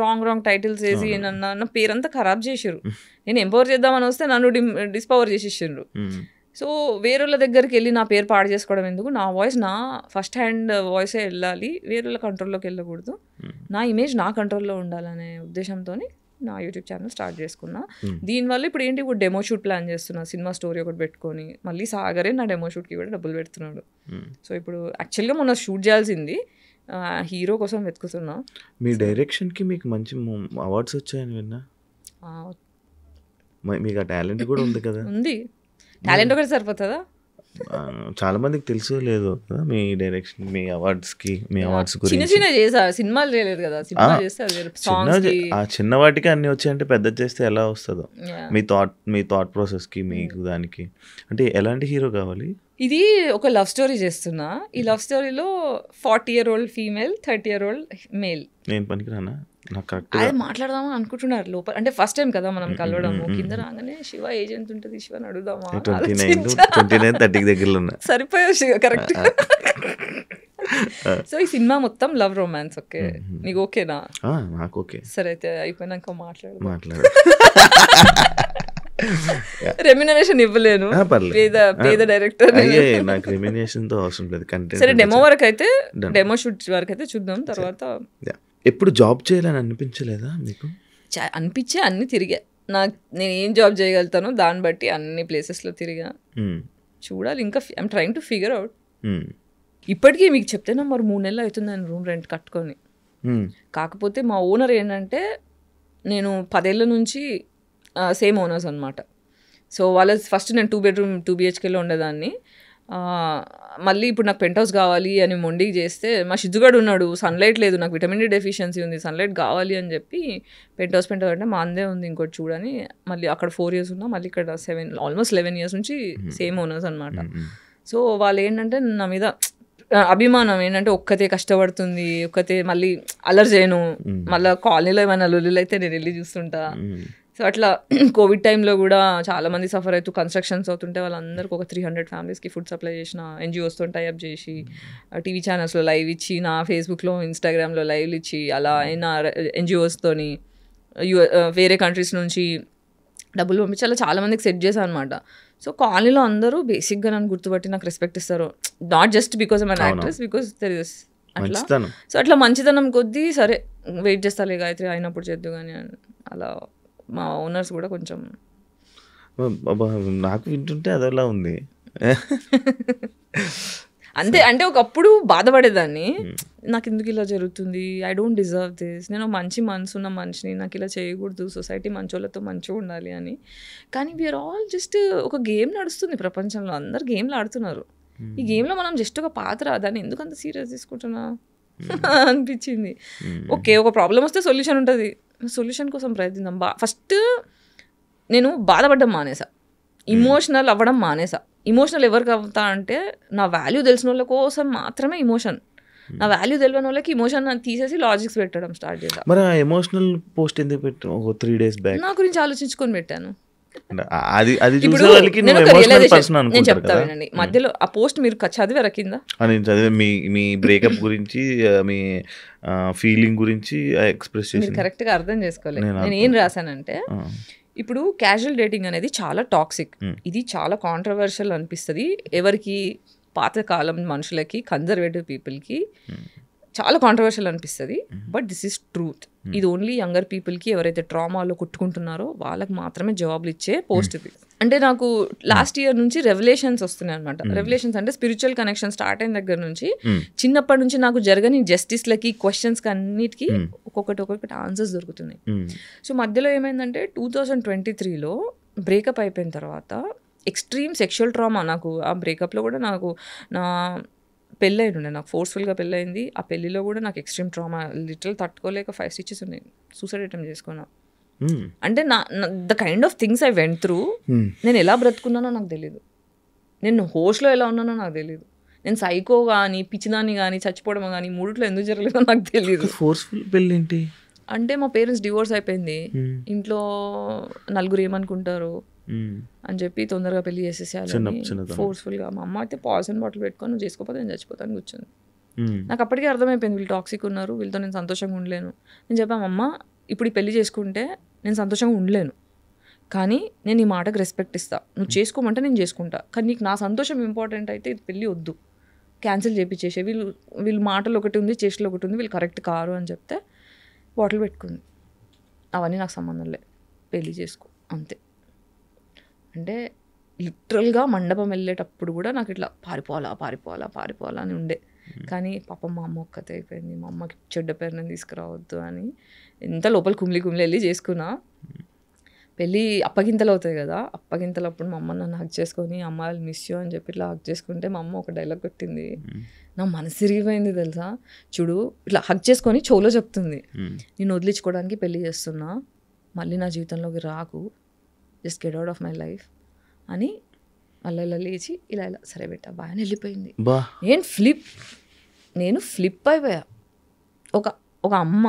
రాంగ్ టైటిల్స్ వేసి నా పేరంతా ఖరాబ్ చేసారు. నేను ఎంపవర్ చేద్దామని వస్తే నన్ను డిస్పవర్ చేసేసిండ్రు. సో వేరేళ్ళ దగ్గరికి వెళ్ళి నా పేరు పాడు చేసుకోవడం ఎందుకు, నా వాయిస్ నా ఫస్ట్ హ్యాండ్ వాయిసే వెళ్ళాలి, వేరేళ్ళ కంట్రోల్లోకి వెళ్ళకూడదు, నా ఇమేజ్ నా కంట్రోల్లో ఉండాలనే ఉద్దేశంతో నా యూట్యూబ్ ఛానల్ స్టార్ట్ చేసుకున్నా. దీనివల్ల ఇప్పుడు ఏంటి, ఇప్పుడు డెమో షూట్ ప్లాన్ చేస్తున్నా, సినిమా స్టోరీ ఒకటి పెట్టుకొని, మళ్ళీ సాగరే నా డెమో షూట్కి కూడా డబ్బులు పెడుతున్నాడు. సో ఇప్పుడు యాక్చువల్గా మొన్న షూట్ చేయాల్సింది, హీరో కోసం వెతుకుతున్నా. మీ డైరెక్షన్కి మీకు మంచి అవార్డ్స్ వచ్చాయని విన్నా, మీకు ఆ టాలెంట్ కూడా ఉంది కదా? ఉంది, టాలెంట్ ఒకటి సరిపోతుందా? చాలా మందికి తెలుసు లేదు కదా మీ డైరెక్షన్, మీ అవార్డ్స్కి, మీ అవార్డ్స్ చిన్న గురించి. చిన్న చేసా, సినిమాలు చేయలేదు కదా, సినిమా చేస్తే ఆ చిన్న వాటికి అన్ని వచ్చాయంటే పెద్ద చేస్తే ఎలా వస్తుందో మీ థాట్ ప్రాసెస్కి, మీకు దానికి. అంటే ఎలాంటి హీరో కావాలి? ఇది ఒక లవ్ స్టోరీ చేస్తున్నా. ఈ లవ్ స్టోరీలో 40-year-old ఫీమేల్, 30-year-old మేల్. నేను పనికిరానా? నాకు కరెక్ట్ అదే మాట్లాడదామా అనుకుంటున్నారు లోపల, అంటే ఫస్ట్ టైం కదా మనం కలవడము. కింద రాగానే శివ ఏజ్ ఎంత ఉంటుంది, శివని అడుగుదామా, 29-30 దగ్గరలో ఉన్నా, సరిపోయా శివ కరెక్ట్. సో ఈ సినిమా మొత్తం లవ్ రొమాన్స్. ఓకే, నీకు ఓకేనా? నాకు ఓకే. సరే అయితే అయిపోయినాక మాట్లాడు. రెమ్యునరేషన్ ఇవ్వలేను, పేద డైరెక్టర్, నాకు రెమ్యునరేషన్ తో అవసరం లేదు. కంటెంట్ సరే డెమో వరకు అయితే, డెమో షూట్ వరకు అయితే చూద్దాం. తర్వాత ఎప్పుడు జాబ్ చేయాలని అనిపించలేదా మీకు? అనిపించే అన్ని తిరిగా. నేను ఏం జాబ్ చేయగలుగుతానో దాన్ని బట్టి అన్ని ప్లేసెస్లో తిరిగా. చూడాలి, ఇంకా I'm trying to figure out. ఇప్పటికీ మీకు చెప్తేనా మరి 3 నెలలు అవుతుంది నేను రూమ్ రెంట్ కట్టుకొని. కాకపోతే మా ఓనర్ ఏంటంటే, నేను 10 ఏళ్ళ నుంచి సేమ్ ఓనర్స్ అనమాట. సో వాళ్ళ ఫస్ట్ నేను 2 bedroom 2 BHKలో ఉండేదాన్ని. మళ్ళీ ఇప్పుడు నాకు పెంట్ హౌస్ కావాలి అని మొండికి చేస్తే, మా షిజ్జుగాడు ఉన్నాడు, సన్లైట్ లేదు, నాకు విటమిన్ డి డెఫిషియన్సీ ఉంది, సన్లైట్ కావాలి అని చెప్పి పెంట్ హౌస్ అంటే మా అందే ఉంది ఇంకోటి చూడని, మళ్ళీ అక్కడ 4 years ఉన్నా, మళ్ళీ ఇక్కడ ఆల్మోస్ట్ 11 years నుంచి సేమ్ ఓనర్స్ అనమాట. సో వాళ్ళు ఏంటంటే నా మీద అభిమానం ఏంటంటే, ఒక్కతే కష్టపడుతుంది, ఒక్కతే మళ్ళీ అల్లరి చేయను, మళ్ళీ కాలనీలో ఏమైనా లొల్లులు అయితే నేను వెళ్ళి చూస్తుంటా. సో అట్లా కోవిడ్ టైంలో కూడా చాలామంది సఫర్ అవుతూ కన్స్ట్రక్షన్స్ అవుతుంటే వాళ్ళందరికీ ఒక 300 ఫ్యామిలీస్కి ఫుడ్ సప్లై చేసిన, ఎన్జిఓస్తో టైఅప్ చేసి, టీవీ ఛానల్స్లో లైవ్ ఇచ్చి, నా ఫేస్బుక్లో ఇన్స్టాగ్రామ్లో లైవ్లు ఇచ్చి, అలా అయినా ఎన్జిఓస్తోని వేరే కంట్రీస్ నుంచి డబ్బులు పంపించి అలా చాలామందికి సెట్ చేశాను అనమాట. సో కాలనీలో అందరూ బేసిక్గా నన్ను గుర్తుపట్టి నాకు రెస్పెక్ట్ ఇస్తారు. Not just because I'm an actress, because there is అట్లా. సో అట్లా మంచితనం కొద్దీ సరే వెయిట్ చేస్తాలే గాయత్రి అయినప్పుడు చేద్దు కానీ అలా మా ఓనర్స్ కూడా కొంచెం. నాకు వింటుంటే అదలా ఉంది అంతే. అంటే ఒకప్పుడు బాధపడేదాన్ని, నాకు ఎందుకు ఇలా జరుగుతుంది, ఐ డోంట్ డిజర్వ్ దిస్, నేను మంచి మనసున్న మనిషిని, నాకు ఇలా చేయకూడదు, సొసైటీ మంచోళ్ళతో మంచిగా ఉండాలి అని. కానీ వీఆర్ ఆల్ జస్ట్ ఒక గేమ్ నడుస్తుంది ప్రపంచంలో, అందరు గేమ్లు ఆడుతున్నారు. ఈ గేమ్లో మనం జస్ట్ ఒక పాత్ర, దాన్ని ఎందుకు అంత సీరియస్ తీసుకుంటున్నా అనిపించింది. ఓకే, ఒక ప్రాబ్లం వస్తే సొల్యూషన్ ఉంటుంది, సొల్యూషన్ కోసం ప్రయత్నిద్దాం. ఫస్ట్ నేను బాధపడడం మానేసా, ఇమోషనల్ అవ్వడం మానేసా. ఇమోషనల్ ఎవరికి అవుతా అంటే, నా వాల్యూ తెలిసిన వాళ్ళ కోసం మాత్రమే ఇమోషన్, నా వాల్యూ తెలియని వాళ్ళకి ఇమోషన్ తీసేసి లాజిక్స్ పెట్టడం స్టార్ట్ చేసా. మరి ఆ ఎమోషనల్ పోస్ట్ ఎందుకు పెట్టాను? 3 days బ్యాక్ నా గురించి ఆలోచించుకొని పెట్టాను. నేను చెప్తా వినండి, మధ్యలో ఆ పోస్ట్ మీరు చదివారా కింద? నేను చదివా, మీ బ్రేకప్ గురించి, మీ ఫీలింగ్ గురించి ఎక్స్ప్రెస్ చేసి కరెక్ట్గా అర్థం చేసుకోలేదు. నేను ఏం రాశానంటే, ఇప్పుడు క్యాజువల్ డేటింగ్ అనేది చాలా టాక్సిక్, ఇది చాలా కాంట్రవర్షియల్ అనిపిస్తుంది ఎవరికి, పాతకాలం మనుషులకి, కన్జర్వేటివ్ పీపుల్కి చాలా కాంట్రవర్షియల్ అనిపిస్తుంది. But this is truth. ఇది ఓన్లీ యంగర్ పీపుల్కి, ఎవరైతే ట్రామాలో కొట్టుకుంటున్నారో వాళ్ళకి మాత్రమే జవాబులు ఇచ్చే పోస్ట్ ఇది. అంటే నాకు లాస్ట్ ఇయర్ నుంచి రెవల్యూషన్స్ వస్తున్నాయి అనమాట. రెవల్యూషన్స్ అంటే స్పిరిచువల్ కనెక్షన్ స్టార్ట్ అయిన దగ్గర నుంచి, చిన్నప్పటి నుంచి నాకు జరగని జస్టిస్లకి, క్వశ్చన్స్కి అన్నిటికీ ఒక్కొక్కటి ఆన్సర్స్ దొరుకుతున్నాయి. సో మధ్యలో ఏమైందంటే 2023లో బ్రేకప్ అయిపోయిన తర్వాత ఎక్స్ట్రీమ్ సెక్షువల్ ట్రామా, నాకు ఆ బ్రేకప్లో కూడా నాకు నా పెళ్ళి ఉండే, నాకు ఫోర్స్ఫుల్గా పెళ్ళయింది. ఆ పెళ్ళిలో కూడా నాకు ఎక్స్ట్రీమ్ ట్రామా, లిటరల్ తట్టుకోలేక 5 stitches ఉన్నాయి, సూసైడ్ అటెంప్ట్ చేసుకున్నా. అంటే the kind of things I went through, నేను ఎలా బ్రతుకున్నానో నాకు తెలీదు, నేను హోస్ట్లో ఎలా ఉన్నానో నాకు తెలీదు, నేను సైకో కానీ, పిచ్చిదాన్ని కానీ, చచ్చిపోవడం కానీ, మూడిట్లో ఎందుకు జరగలేదో నాకు తెలియదు. ఫోర్స్ఫుల్ పెళ్ళి ఏంటి అంటే, మా పేరెంట్స్ డివోర్స్ అయిపోయింది, ఇంట్లో నలుగురు ఏమనుకుంటారు అని చెప్పి తొందరగా పెళ్లి చేసేసేయాలని ఫోర్స్ఫుల్గా. మా అమ్మ అయితే పాయిజన్ బాటిల్ పెట్టుకొని, నువ్వు చేసుకోకపోతే నేను చచ్చిపోతాను కూర్చొని. నాకు అప్పటికే అర్థమైపోయింది వీళ్ళు టాక్సిక్ ఉన్నారు, వీళ్ళతో నేను సంతోషంగా ఉండలేను. నేను చెప్పాను, అమ్మ ఇప్పుడు ఈ పెళ్లి చేసుకుంటే నేను సంతోషంగా ఉండలేను, కానీ నేను ఈ మాటకు రెస్పెక్ట్ ఇస్తా, నువ్వు చేసుకోమంటే నేను చేసుకుంటా, కానీ నీకు నా సంతోషం ఇంపార్టెంట్ అయితే ఇది పెళ్ళి వద్దు, క్యాన్సిల్ చేయించేసే, వీళ్ళు మాటలు ఒకటి ఉంది చేష్టలు ఒకటి ఉంది, వీళ్ళు కరెక్ట్ కారు అని చెప్తే బాటిల్ పెట్టుకుంది. అవన్నీ నాకు సంబంధం లేదు, పెళ్ళి చేసుకో అంతే. అంటే లిటరల్గా మండపం వెళ్ళేటప్పుడు కూడా నాకు ఇట్లా పారిపోవాలా అని ఉండే. కానీ పాపం మా అమ్మ ఒక్కతే అయిపోయింది, మా అమ్మకి చెడ్డ పేరు నేను తీసుకురావద్దు అని ఎంత లోపల కుమిలి వెళ్ళి చేసుకున్నా. పెళ్ళి అప్పగింతలు అవుతాయి కదా, అప్పగింతలప్పుడు మా అమ్మ నన్ను హక్ చేసుకొని అమ్మాయిలు మిస్ యూ అని చెప్పి ఇట్లా హక్ చేసుకుంటే మా అమ్మ ఒక డైలాగ్ కొట్టింది, నా మనసు ఇరిగిపోయింది తెలుసా. చూడు ఇట్లా హక్ చేసుకొని చెవులో చెప్తుంది, నేను వదిలించుకోవడానికి పెళ్ళి చేస్తున్నా, మళ్ళీ నా జీవితంలోకి రాకు, just get out of my life అని మళ్ళీ ఇలా లేచి ఇలా సరే బెట్టా బాగా వెళ్ళిపోయింది. నేను ఫ్లిప్ అయిపోయా. ఒక అమ్మ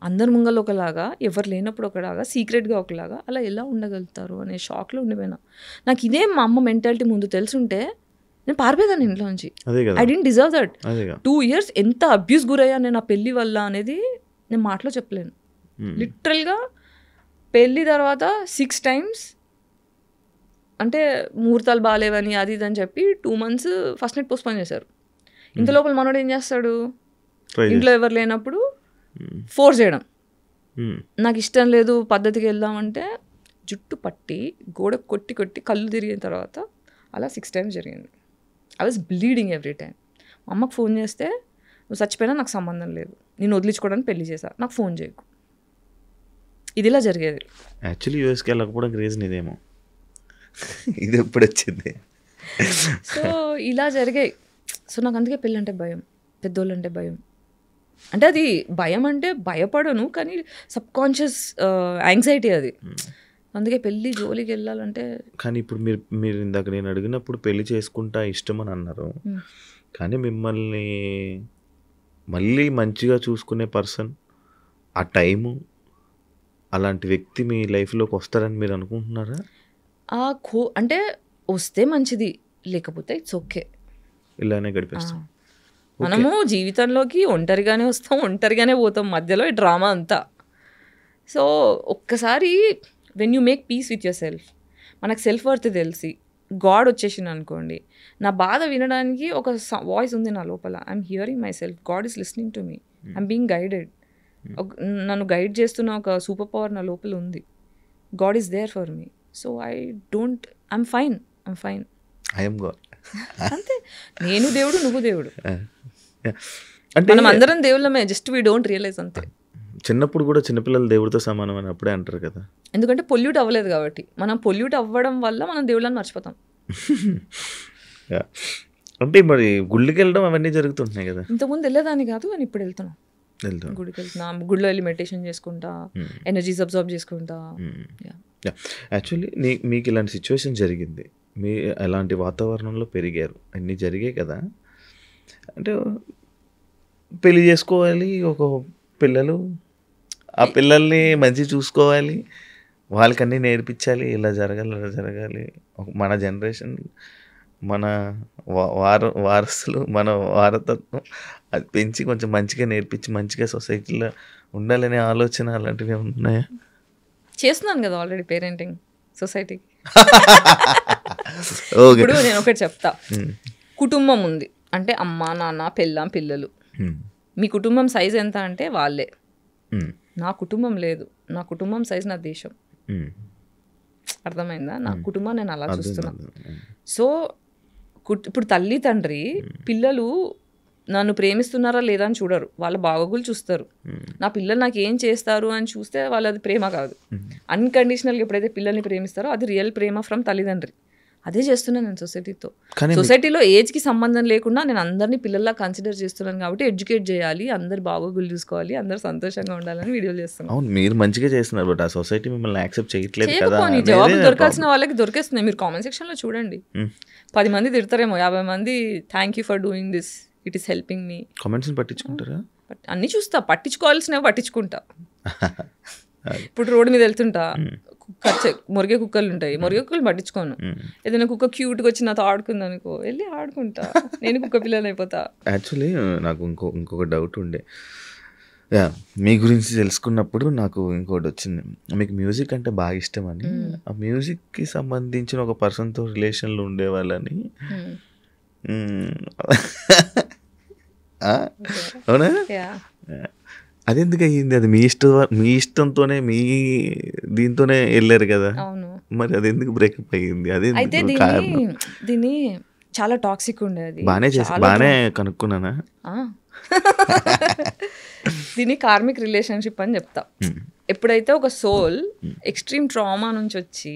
అందరి ముంగలు ఒకలాగా, ఎవరు లేనప్పుడు ఒకలాగా, సీక్రెట్గా ఒకలాగా అలా ఎలా ఉండగలుగుతారు అనే షాక్లో ఉండిపోయినా. నాకు ఇదే మా అమ్మ మెంటాలిటీ ముందు తెలుసుంటే నేను పారిపోయేదాన్ని ఇంట్లోంచి. I don't deserve that. 2 years ఎంత అబ్యూస్ గురయ్యా నేను ఆ పెళ్ళి వల్ల అనేది నేను మాటలో చెప్పలేను. లిటరల్గా పెళ్ళి తర్వాత 6 times అంటే ముహూర్తాలు బాగాలేవని అది ఇది అని చెప్పి 2 months ఫస్ట్ నైట్ పోస్ట్పోన్ చేశారు. ఇంత లోపల మనోడు ఏం చేస్తాడు, ఇంట్లో ఎవరు లేనప్పుడు ఫోర్స్ చేయడం. నాకు ఇష్టం లేదు పద్ధతికి వెళ్దామంటే జుట్టు పట్టి గోడ కొట్టి కళ్ళు తిరిగిన తర్వాత అలా 6 times జరిగింది. I was bleeding every time. మా అమ్మకు ఫోన్ చేస్తే నువ్వు చచ్చిపోయినా నాకు సంబంధం లేదు, నేను వదిలించుకోవడానికి పెళ్లి చేశా, నాకు ఫోన్ చేయకు, ఇదిలా జరిగేది. యాక్చువల్లీ యూఎస్కి వెళ్ళకపోవడం రీజన్ ఇదేమో, ఇది ఎప్పుడు వచ్చింది. సో ఇలా జరిగాయి. సో నాకు అందుకే పెళ్ళి అంటే భయం, పెద్దోళ్ళు అంటే భయం. అంటే అది భయం అంటే భయపడను, కానీ సబ్కాన్షియస్ యాంగ్జైటీ అది. అందుకే పెళ్ళి జోలికి వెళ్ళాలంటే. కానీ ఇప్పుడు మీరు ఇందాక నేను అడిగినప్పుడు పెళ్లి చేసుకుంటా ఇష్టం అని అన్నారు, కానీ మిమ్మల్ని మళ్ళీ మంచిగా చూసుకునే పర్సన్, ఆ టైము, అలాంటి వ్యక్తి మీ లైఫ్లోకి వస్తారని మీరు అనుకుంటున్నారా? అంటే వస్తే మంచిది, లేకపోతే ఇట్స్ ఓకే, ఇలానే గడిపేస్తాం. మనము జీవితంలోకి ఒంటరిగానే వస్తాం, ఒంటరిగానే పోతాం, మధ్యలో ఈ డ్రామా అంతా. సో ఒక్కసారి when you make peace with your self, మనకు సెల్ఫ్ వర్త్ తెలిసి గాడ్ వచ్చేసింది అనుకోండి, నా బాధ వినడానికి ఒక వాయిస్ ఉంది నా లోపల, I'm hearing myself, God is listening to me, I'm being guided. నన్ను గైడ్ చేస్తున్న ఒక సూపర్ పవర్ నా లోపల ఉంది, God is there for me. So I'm fine. అంతే, నేను దేవుడు, నువ్వు దేవుడు, అంటే మనం అందరం దేవుళ్ళమే, జస్ట్ వీ డోంట్ రియలైజ్ అంతే. చిన్నప్పుడు కూడా చిన్నపిల్లలు దేవుడితో సమానం అని అప్పుడే అంటారు కదా, ఎందుకంటే పొల్యూట్ అవ్వలేదు కాబట్టి. మనం పొల్యూట్ అవ్వడం వల్ల మనం దేవుళ్ళని మర్చిపోతాం. అంటే మరి గుళ్ళకి వెళ్ళడం అవన్నీ జరుగుతుంటున్నాయి కదా. ఇంతకుముందు వెళ్ళేదాన్ని కాదు, కానీ ఇప్పుడు వెళ్తున్నాం. గుడికి వెళ్తున్నా, గుడిలో వెళ్ళి మెడిటేషన్ చేసుకుంటా, ఎనర్జీస్ అబ్జర్వ్ చేసుకుంటా. యాక్చువల్లీ మీకు ఇలాంటి సిచ్యువేషన్ జరిగింది, మీ ఎలాంటి వాతావరణంలో పెరిగారు, అన్నీ జరిగాయి కదా. అంటే పెళ్ళి చేసుకోవాలి, ఒక పిల్లలు, ఆ పిల్లల్ని మంచి చూసుకోవాలి, వాళ్ళకన్నీ నేర్పించాలి, ఇలా జరగాలి అలా జరగాలి. మన జనరేషన్, మన వారసులు, మన వారతత్వం అది పెంచి కొంచెం మంచిగా నేర్పించి మంచిగా సొసైటీలో ఉండాలనే ఆలోచన అలాంటివి ఉన్నాయా? చేస్తున్నాను కదా ఆల్రెడీ పేరెంటింగ్ సొసైటీకి. ఇప్పుడు నేను ఒకటి చెప్తా, కుటుంబం ఉంది అంటే అమ్మ నాన్న పెళ్ళాం పిల్లలు. మీ కుటుంబం సైజ్ ఎంత అంటే వాళ్ళే. నా కుటుంబం లేదు, నా కుటుంబం సైజ్ నా దేశం. అర్థమైందా? నా కుటుంబం నేను అలా చూస్తున్నా. సో ఇప్పుడు తల్లి తండ్రి పిల్లలు నన్ను ప్రేమిస్తున్నారా లేదా అని చూడరు, వాళ్ళ బాగోగులు చూస్తారు. నా పిల్లలు నాకు ఏం చేస్తారు అని చూస్తే వాళ్ళది ప్రేమ కాదు. అన్కండిషనల్గా ఎప్పుడైతే పిల్లల్ని ప్రేమిస్తారో అది రియల్ ప్రేమ ఫ్రమ్ తల్లిదండ్రి. అదే చేస్తున్నాను నేను సొసైటీతో. సొసైటీలో ఏజ్కి సంబంధం లేకుండా నేను అందరినీ పిల్లల్లా కన్సిడర్ చేస్తున్నాను కాబట్టి ఎడ్యుకేట్ చేయాలి, అందరు బాగోగులు చూసుకోవాలి, అందరు సంతోషంగా ఉండాలని వీడియోలు చేస్తున్నాను. అవును, మీరు మంచిగా చేస్తున్నారు, బట్ ఆ సొసైటీ మిమ్మల్ని యాక్సెప్ట్ చేయట్లేదు కదా. జవాబు దొరకాల్సిన వాళ్ళకి దొరికేస్తున్నాయి. మీరు కామెంట్ సెక్షన్లో చూడండి, 10 మంది తిడతారేమో, 50 మంది thank you for doing this, it is helping me. Comments పట్టించుకుంటారా? అన్నీ చూస్తా, పట్టించుకోవాల్సినవి పట్టించుకుంటా. ఇప్పుడు రోడ్డు మీద వెళ్తుంటా, మురిగే కుక్కలు ఉంటాయి, మురిగే కుక్కలు పట్టించుకోను. ఏదైనా కుక్క క్యూట్గా వచ్చి నాతో ఆడుకుంది అనుకో, వెళ్ళి ఆడుకుంటా, నేను కుక్క పిల్లని అయిపోతా. యాక్చువల్లీ నాకు ఇంకొక డౌట్ ఉండే, మీ గురించి తెలుసుకున్నప్పుడు నాకు ఇంకోటి వచ్చింది. మీకు మ్యూజిక్ అంటే బాగా ఇష్టం అని. ఆ మ్యూజిక్కి సంబంధించిన ఒక పర్సన్తో రిలేషన్లో ఉండేవాళ్ళని. అవునా? అది ఎందుకు అయ్యింది? అది మీ ఇష్టంతోనే మీ దీంతోనే వెళ్ళారు కదా, మరి అది ఎందుకు బ్రేకప్ అయ్యింది? అదే దీన్ని చాలా టాక్సిక్ ఉండేది. బాగానే కనుక్కున్నానా? దీన్ని కార్మిక్ రిలేషన్షిప్ అని చెప్తా. ఎప్పుడైతే ఒక సోల్ ఎక్స్ట్రీమ్ ట్రామా నుంచి వచ్చి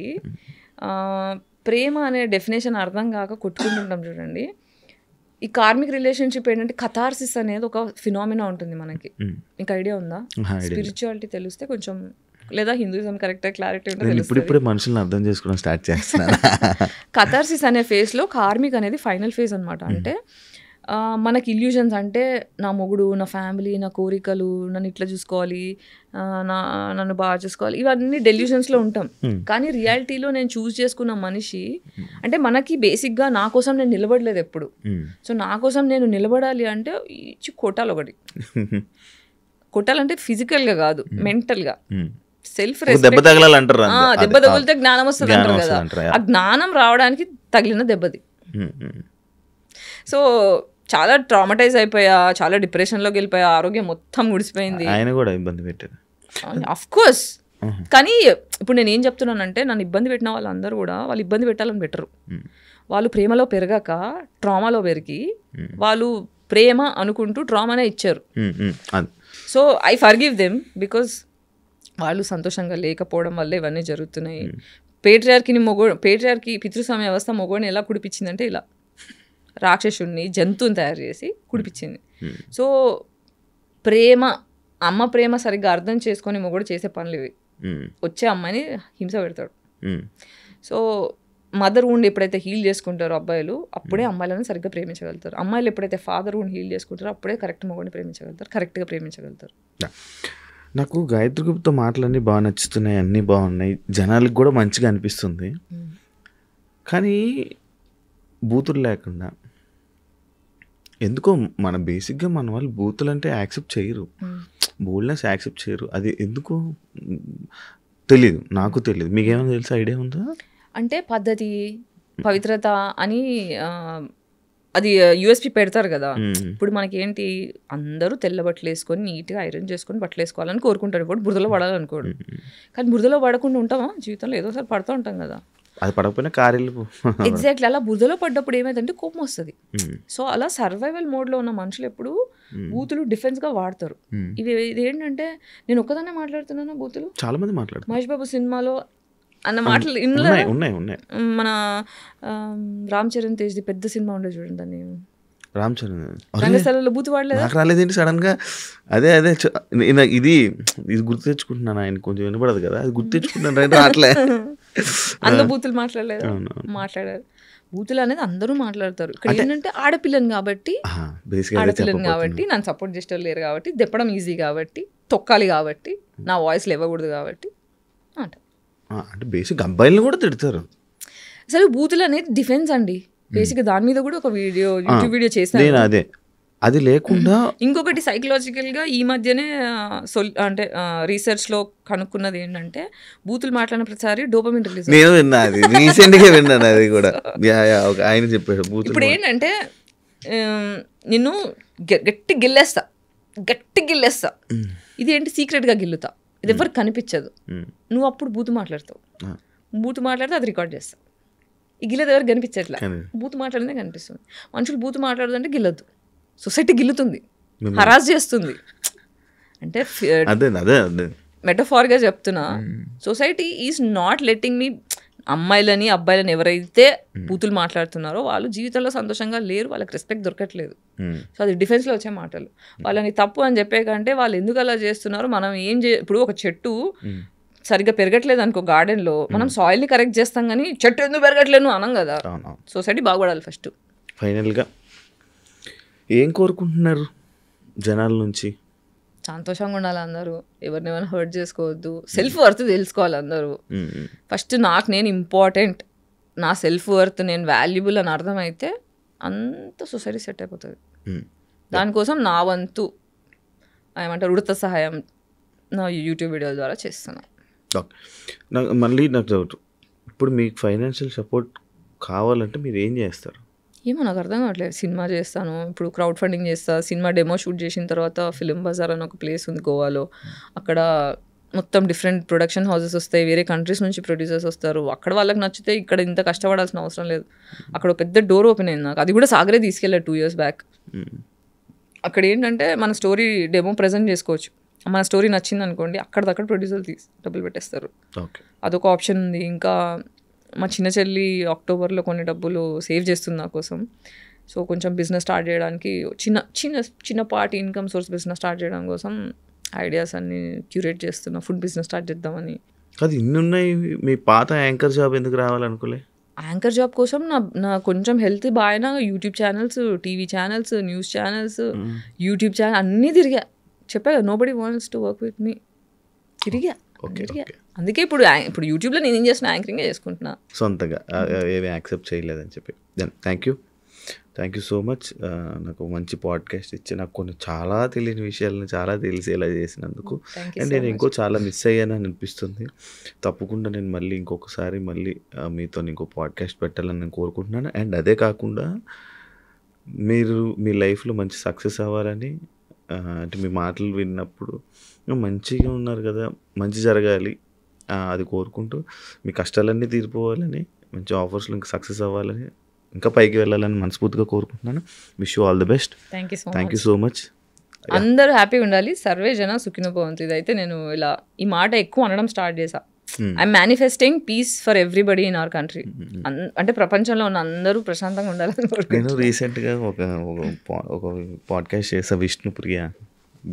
ప్రేమ అనే డెఫినేషన్ అర్థం కాక కొట్టుకుంటుంటాం చూడండి. ఈ కార్మిక్ రిలేషన్షిప్ ఏంటంటే కథార్సిస్ అనేది ఒక ఫినామినా ఉంటుంది మనకి. మీకు ఐడియా ఉందా? స్పిరిచువాలిటీ తెలిస్తే కొంచెం, లేదా హిందూయిజం కరెక్ట్ క్లారిటీ ఉంటే ఇప్పుడు మనుషులను అర్థం చేసుకోవడం స్టార్ట్ చేస్తున్నాను. కథార్సిస్ అనే ఫేజ్లో కార్మిక్ అనేది ఫైనల్ ఫేజ్ అనమాట. అంటే మనకి ఇల్యూజన్స్, అంటే నా మొగుడు, నా ఫ్యామిలీ, నా కోరికలు, నన్ను ఇట్లా చూసుకోవాలి, నన్ను బాగా చూసుకోవాలి, ఇవన్నీ డెల్యూషన్స్లో ఉంటాం. కానీ రియాలిటీలో నేను చూస్ చేసుకున్న మనిషి అంటే మనకి బేసిక్గా నా కోసం నేను నిలబడలేదు ఎప్పుడు. సో నా కోసం నేను నిలబడాలి అంటే ఇచ్చి కొట్టాలి. ఒకటి కొట్టాలంటే ఫిజికల్గా కాదు, మెంటల్గా. Self respect. దెబ్బ తగిలితే జ్ఞానం వస్తుంది అంటారు కదా, ఆ జ్ఞానం రావడానికి తగిలిన దెబ్బది. సో చాలా ట్రామటైజ్ అయిపోయా, చాలా డిప్రెషన్లోకి వెళ్ళిపోయా, ఆరోగ్యం మొత్తం గుడిసిపోయింది. ఆయన కూడా ఇబ్బంది పెట్టారు అఫ్ కోర్స్. కానీ ఇప్పుడు నేను ఏం చెప్తున్నానంటే, నన్ను ఇబ్బంది పెట్టిన వాళ్ళందరూ కూడా వాళ్ళు ఇబ్బంది పెట్టాలని పెట్టరు. వాళ్ళు ప్రేమలో పెరగాక ట్రామాలో పెరిగి వాళ్ళు ప్రేమ అనుకుంటూ ట్రామానే ఇచ్చారు. So I forgive them because వాళ్ళు సంతోషంగా లేకపోవడం వల్ల ఇవన్నీ జరుగుతున్నాయి. పేట్రియార్కి పితృస్వామ్య వ్యవస్థ మొగోడిని ఎలా కుడిపించిందంటే ఇలా రాక్షసుడిని, జంతువుని తయారు చేసి కుడిపించింది. సో ప్రేమ, అమ్మ ప్రేమ సరిగ్గా అర్థం చేసుకొని మొగోడు చేసే పనులు ఇవి. వచ్చే అమ్మాయిని హింస పెడతాడు. సో మదర్ ఉండి ఎప్పుడైతే హీల్ చేసుకుంటారో అబ్బాయిలు, అప్పుడే అమ్మాయిలను సరిగ్గా ప్రేమించగలుగుతారు. అమ్మాయిలు ఎప్పుడైతే ఫాదర్ ఉండి హీల్ చేసుకుంటారో అప్పుడే కరెక్ట్ మొగోడిని ప్రేమించగలుగుతారు, కరెక్ట్గా ప్రేమించగలుగుతారు. నాకు గాయత్రి గ్రూప్తో మాటలన్నీ బాగా నచ్చుతున్నాయి, అన్నీ బాగున్నాయి, జనాలకు కూడా మంచిగా అనిపిస్తుంది. కానీ బూతులు లేకుండా ఎందుకో మన బేసిక్గా మన వాళ్ళు బూతులు అంటే యాక్సెప్ట్ చేయరు, బోల్డ్నెస్ యాక్సెప్ట్ చేయరు. అది ఎందుకో తెలీదు, నాకు తెలియదు. మీకేమైనా తెలుసా? ఐడియా ఉందా? అంటే పద్ధతి, పవిత్రత అని అది యూఎస్పీ పెడతారు కదా. ఇప్పుడు మనకి ఏంటి, అందరూ తెల్ల బట్టలు వేసుకొని నీట్గా ఐరన్ చేసుకొని బట్టలు వేసుకోవాలని కోరుకుంటారు. ఇప్పుడు బురదలో పడాలనుకోడు. కానీ బురదలో పడకుండా ఉంటామా జీవితంలో? ఏదో ఒకసారి పడుతూ ఉంటాం కదా. అది పడకపోయినా కారీలు. ఎగ్జాక్ట్లీ. అలా బురదలో పడ్డప్పుడు ఏమైందంటే కోపం వస్తుంది. సో అలా సర్వైవల్ మోడ్లో ఉన్న మనుషులు ఎప్పుడు బూతులు డిఫెన్స్గా వాడతారు. ఇది ఏంటంటే నేను ఒక్కదాన్నే మాట్లాడుతున్నాను, బూతులు చాలా మంది మాట్లాడుతారు. మహేష్ బాబు సినిమాలో అన్న మాటలు ఉన్నాయి. మన రామ్ చరణ్ తేజ్ది పెద్ద సినిమా ఉండే చూడండి, దాన్ని రామ్ చరణ్ రంగస్థలంలో బూతు వాడలేదు. నాకు రాలేదేంటి సడన్ గా? అదే ఇది గుర్తు తెచ్చుకుంటున్నాను. ఆయన కొంచెం వినపడదు కదా, అది గుర్తు తెచ్చుకుంటున్నాను. అట్లే అందులో బూతులు మాట్లాడారు. బూతులు అనేది అందరూ మాట్లాడతారు. ఇక్కడ ఏంటంటే ఆడపిల్లని కాబట్టి నన్ను సపోర్ట్ చేసేవాళ్ళు లేరు కాబట్టి, దెప్పడం ఈజీ కాబట్టి, తొక్కాలి కాబట్టి, నా వాయిస్ లేవకూడదు కాబట్టి అంటే బేసిక్ అబ్బాయిలను కూడా తిడతారు. అసలు బూతులు అనేది డిఫెన్స్ అండి. బేసిక్ దాని మీద కూడా ఒక యూట్యూబ్ వీడియో చేశాను. అదే అది లేకుండా ఇంకొకటి సైకలాజికల్గా ఈ మధ్యనే అంటే రీసెర్చ్లో కనుక్కున్నది ఏంటంటే, బూతులు మాట్లాడిన ప్రతిసారి డోపమిన్ రిలీజ్. నేను విన్నా, అది రీసెంట్గా విన్నాను. అది కూడా ఆయన చెప్పాడు. ఇప్పుడు ఏంటంటే నిన్ను గట్టి గిల్లేస్తా. ఇది ఏంటి, సీక్రెట్గా గిల్లుతా, ఇది ఎవరికి కనిపించదు. నువ్వు అప్పుడు బూతు మాట్లాడతావు. బూతు మాట్లాడితే అది రికార్డ్ చేస్తావు. ఈ గిల్లదు ఎవరికి కనిపించట్లా, బూతు మాట్లాడిందే కనిపిస్తుంది. మనుషులు బూతు మాట్లాడదంటే గిల్లద్దు, సొసైటీ గిల్లుతుంది, హరాస్ చేస్తుంది. అంటే మెటఫార్గా చెప్తున్నా, సొసైటీ ఈజ్ నాట్ లెట్టింగ్ మీ. అమ్మాయిలని అబ్బాయిలని ఎవరైతే బూతులు మాట్లాడుతున్నారో వాళ్ళు జీవితంలో సంతోషంగా లేరు, వాళ్ళకి రెస్పెక్ట్ దొరకట్లేదు. సో అది డిఫెన్స్లో వచ్చే మాటలు. వాళ్ళని తప్పు అని చెప్పే కంటే వాళ్ళు ఎందుకు అలా చేస్తున్నారో మనం ఇప్పుడు ఒక చెట్టు సరిగ్గా పెరగట్లేదు అనుకో గార్డెన్లో, మనం సాయిల్ని కరెక్ట్ చేస్తాం కానీ చెట్టు ఎందుకు పెరగట్లేదు అనం కదా. సొసైటీ బాగుపడాలి ఫస్ట్. ఫైనల్గా ఏం కోరుకుంటున్నారు జనాల నుంచి? సంతోషంగా ఉండాలి అందరూ, ఎవరిని హర్ట్ చేసుకోవద్దు, సెల్ఫ్ వర్త్ తెలుసుకోవాలి అందరూ. ఫస్ట్ నాకు నేను ఇంపార్టెంట్, నా సెల్ఫ్ వర్త్, నేను వాల్యుబుల్ అని అర్థమైతే అంత సొసైటీ సెట్ అయిపోతుంది. దానికోసం నా వంతు ఏమంటారు ఉడత సహాయం నా యూట్యూబ్ వీడియోల ద్వారా చేస్తున్నా. ఓకే, నాకు డౌట్, ఇప్పుడు మీకు ఫైనాన్షియల్ సపోర్ట్ కావాలంటే మీరు ఏం చేస్తారు? ఏమో నాకు అర్థం కావట్లేదు. సినిమా చేస్తాను, ఇప్పుడు క్రౌడ్ ఫండింగ్ చేస్తాను. సినిమా డెమో షూట్ చేసిన తర్వాత ఫిలిం బజార్ అని ఒక ప్లేస్ ఉంది గోవాలో. అక్కడ మొత్తం డిఫరెంట్ ప్రొడక్షన్ హౌసెస్ వస్తాయి, వేరే కంట్రీస్ నుంచి ప్రొడ్యూసర్స్ వస్తారు. అక్కడ వాళ్ళకి నచ్చితే ఇక్కడ ఇంత కష్టపడాల్సిన అవసరం లేదు. అక్కడ పెద్ద డోర్ ఓపెన్ అయింది నాకు. అది కూడా సాగరే తీసుకెళ్ళాడు 2 years బ్యాక్. అక్కడ ఏంటంటే మన స్టోరీ డెమో ప్రజెంట్ చేసుకోవచ్చు. మన స్టోరీ నచ్చింది అనుకోండి, అక్కడిదక్కడ ప్రొడ్యూసర్ డబ్బులు పెట్టేస్తారు. అదొక ఆప్షన్ ఉంది. ఇంకా మా చిన్న చెల్లి అక్టోబర్లో కొన్ని డబ్బులు సేవ్ చేస్తుంది నా కోసం. సో కొంచెం బిజినెస్ స్టార్ట్ చేయడానికి చిన్నపాటి ఇన్కమ్ సోర్స్ బిజినెస్ స్టార్ట్ చేయడం కోసం ఐడియాస్ అన్ని క్యూరేట్ చేస్తున్నా. ఫుడ్ బిజినెస్ స్టార్ట్ చేద్దామని. అది ఇన్ని ఉన్నాయి, మీ పాత యాంకర్ జాబ్ ఎందుకు రావాలనుకోలే? యాంకర్ జాబ్ కోసం నా కొంచెం హెల్త్ బాగా YouTube channels, TV channels, news channels, YouTube channel అన్నీ తిరిగా. చెప్పా కదా, nobody wants to work with me. తిరిగా. అందుకే ఇప్పుడు యూట్యూబ్లో నేను ఏం చేస్తున్నా, యాంకరింగే చేసుకుంటున్నా సొంతగా, ఏమి యాక్సెప్ట్ చేయలేదని చెప్పి. Then thank you so much. నాకు మంచి పాడ్కాస్ట్ ఇచ్చి నాకు కొన్ని చాలా తెలియని విషయాలను చాలా తెలిసేలా చేసినందుకు. అండ్ నేను ఇంకో చాలా మిస్ అయ్యానని అనిపిస్తుంది. తప్పకుండా నేను మళ్ళీ ఇంకొకసారి మీతో ఇంకో పాడ్కాస్ట్ పెట్టాలని నేను కోరుకుంటున్నాను. అండ్ అదే కాకుండా మీరు మీ లైఫ్లో మంచి సక్సెస్ అవ్వాలని, అంటే మీ మాటలు విన్నప్పుడు మంచిగా ఉన్నారు కదా, మంచి జరగాలి అది కోరుకుంటూ, మీ కష్టాలన్నీ తీరిపోవాలని, మంచి ఆఫర్స్లో ఇంకా సక్సెస్ అవ్వాలని, ఇంకా పైకి వెళ్ళాలని మనస్ఫూర్తిగా కోరుకుంటున్నాను. Wish you all the best. Thank you so much. అందరూ హ్యాపీగా ఉండాలి. సర్వే జన సుఖినో భవంతు. ఇదైతే నేను ఇలా ఈ మాట ఎక్కువ అనడం స్టార్ట్ చేశా. I'm manifesting peace for everybody in our country. అంటే ప్రపంచంలో ఉన్న అందరూ ప్రశాంతంగా ఉండాలని. నేను రీసెంట్గా ఒక పాడ్కాస్ట్ చేసా, విష్ణుప్రియ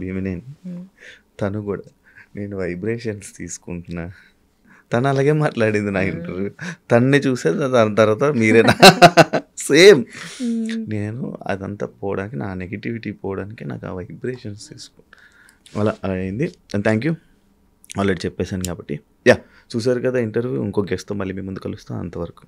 భీమినేని. తను కూడా నేను వైబ్రేషన్స్ తీసుకుంటున్నా, తను అలాగే మాట్లాడింది నా ఇంటర్వ్యూ. తన్ని చూసే దాని తర్వాత మీరేనా సేమ్. నేను అదంతా పోవడానికి, నా నెగిటివిటీ పోవడానికి నాకు ఆ వైబ్రేషన్స్ తీసుకుంటా అలా అయింది. థ్యాంక్ యూ, ఆల్రెడీ చెప్పేశాను కాబట్టి. చూసారు కదా ఇంటర్వ్యూ. ఇంకో గెస్ట్తో మళ్ళీ మీ ముందు కలుస్తాను. అంతవరకు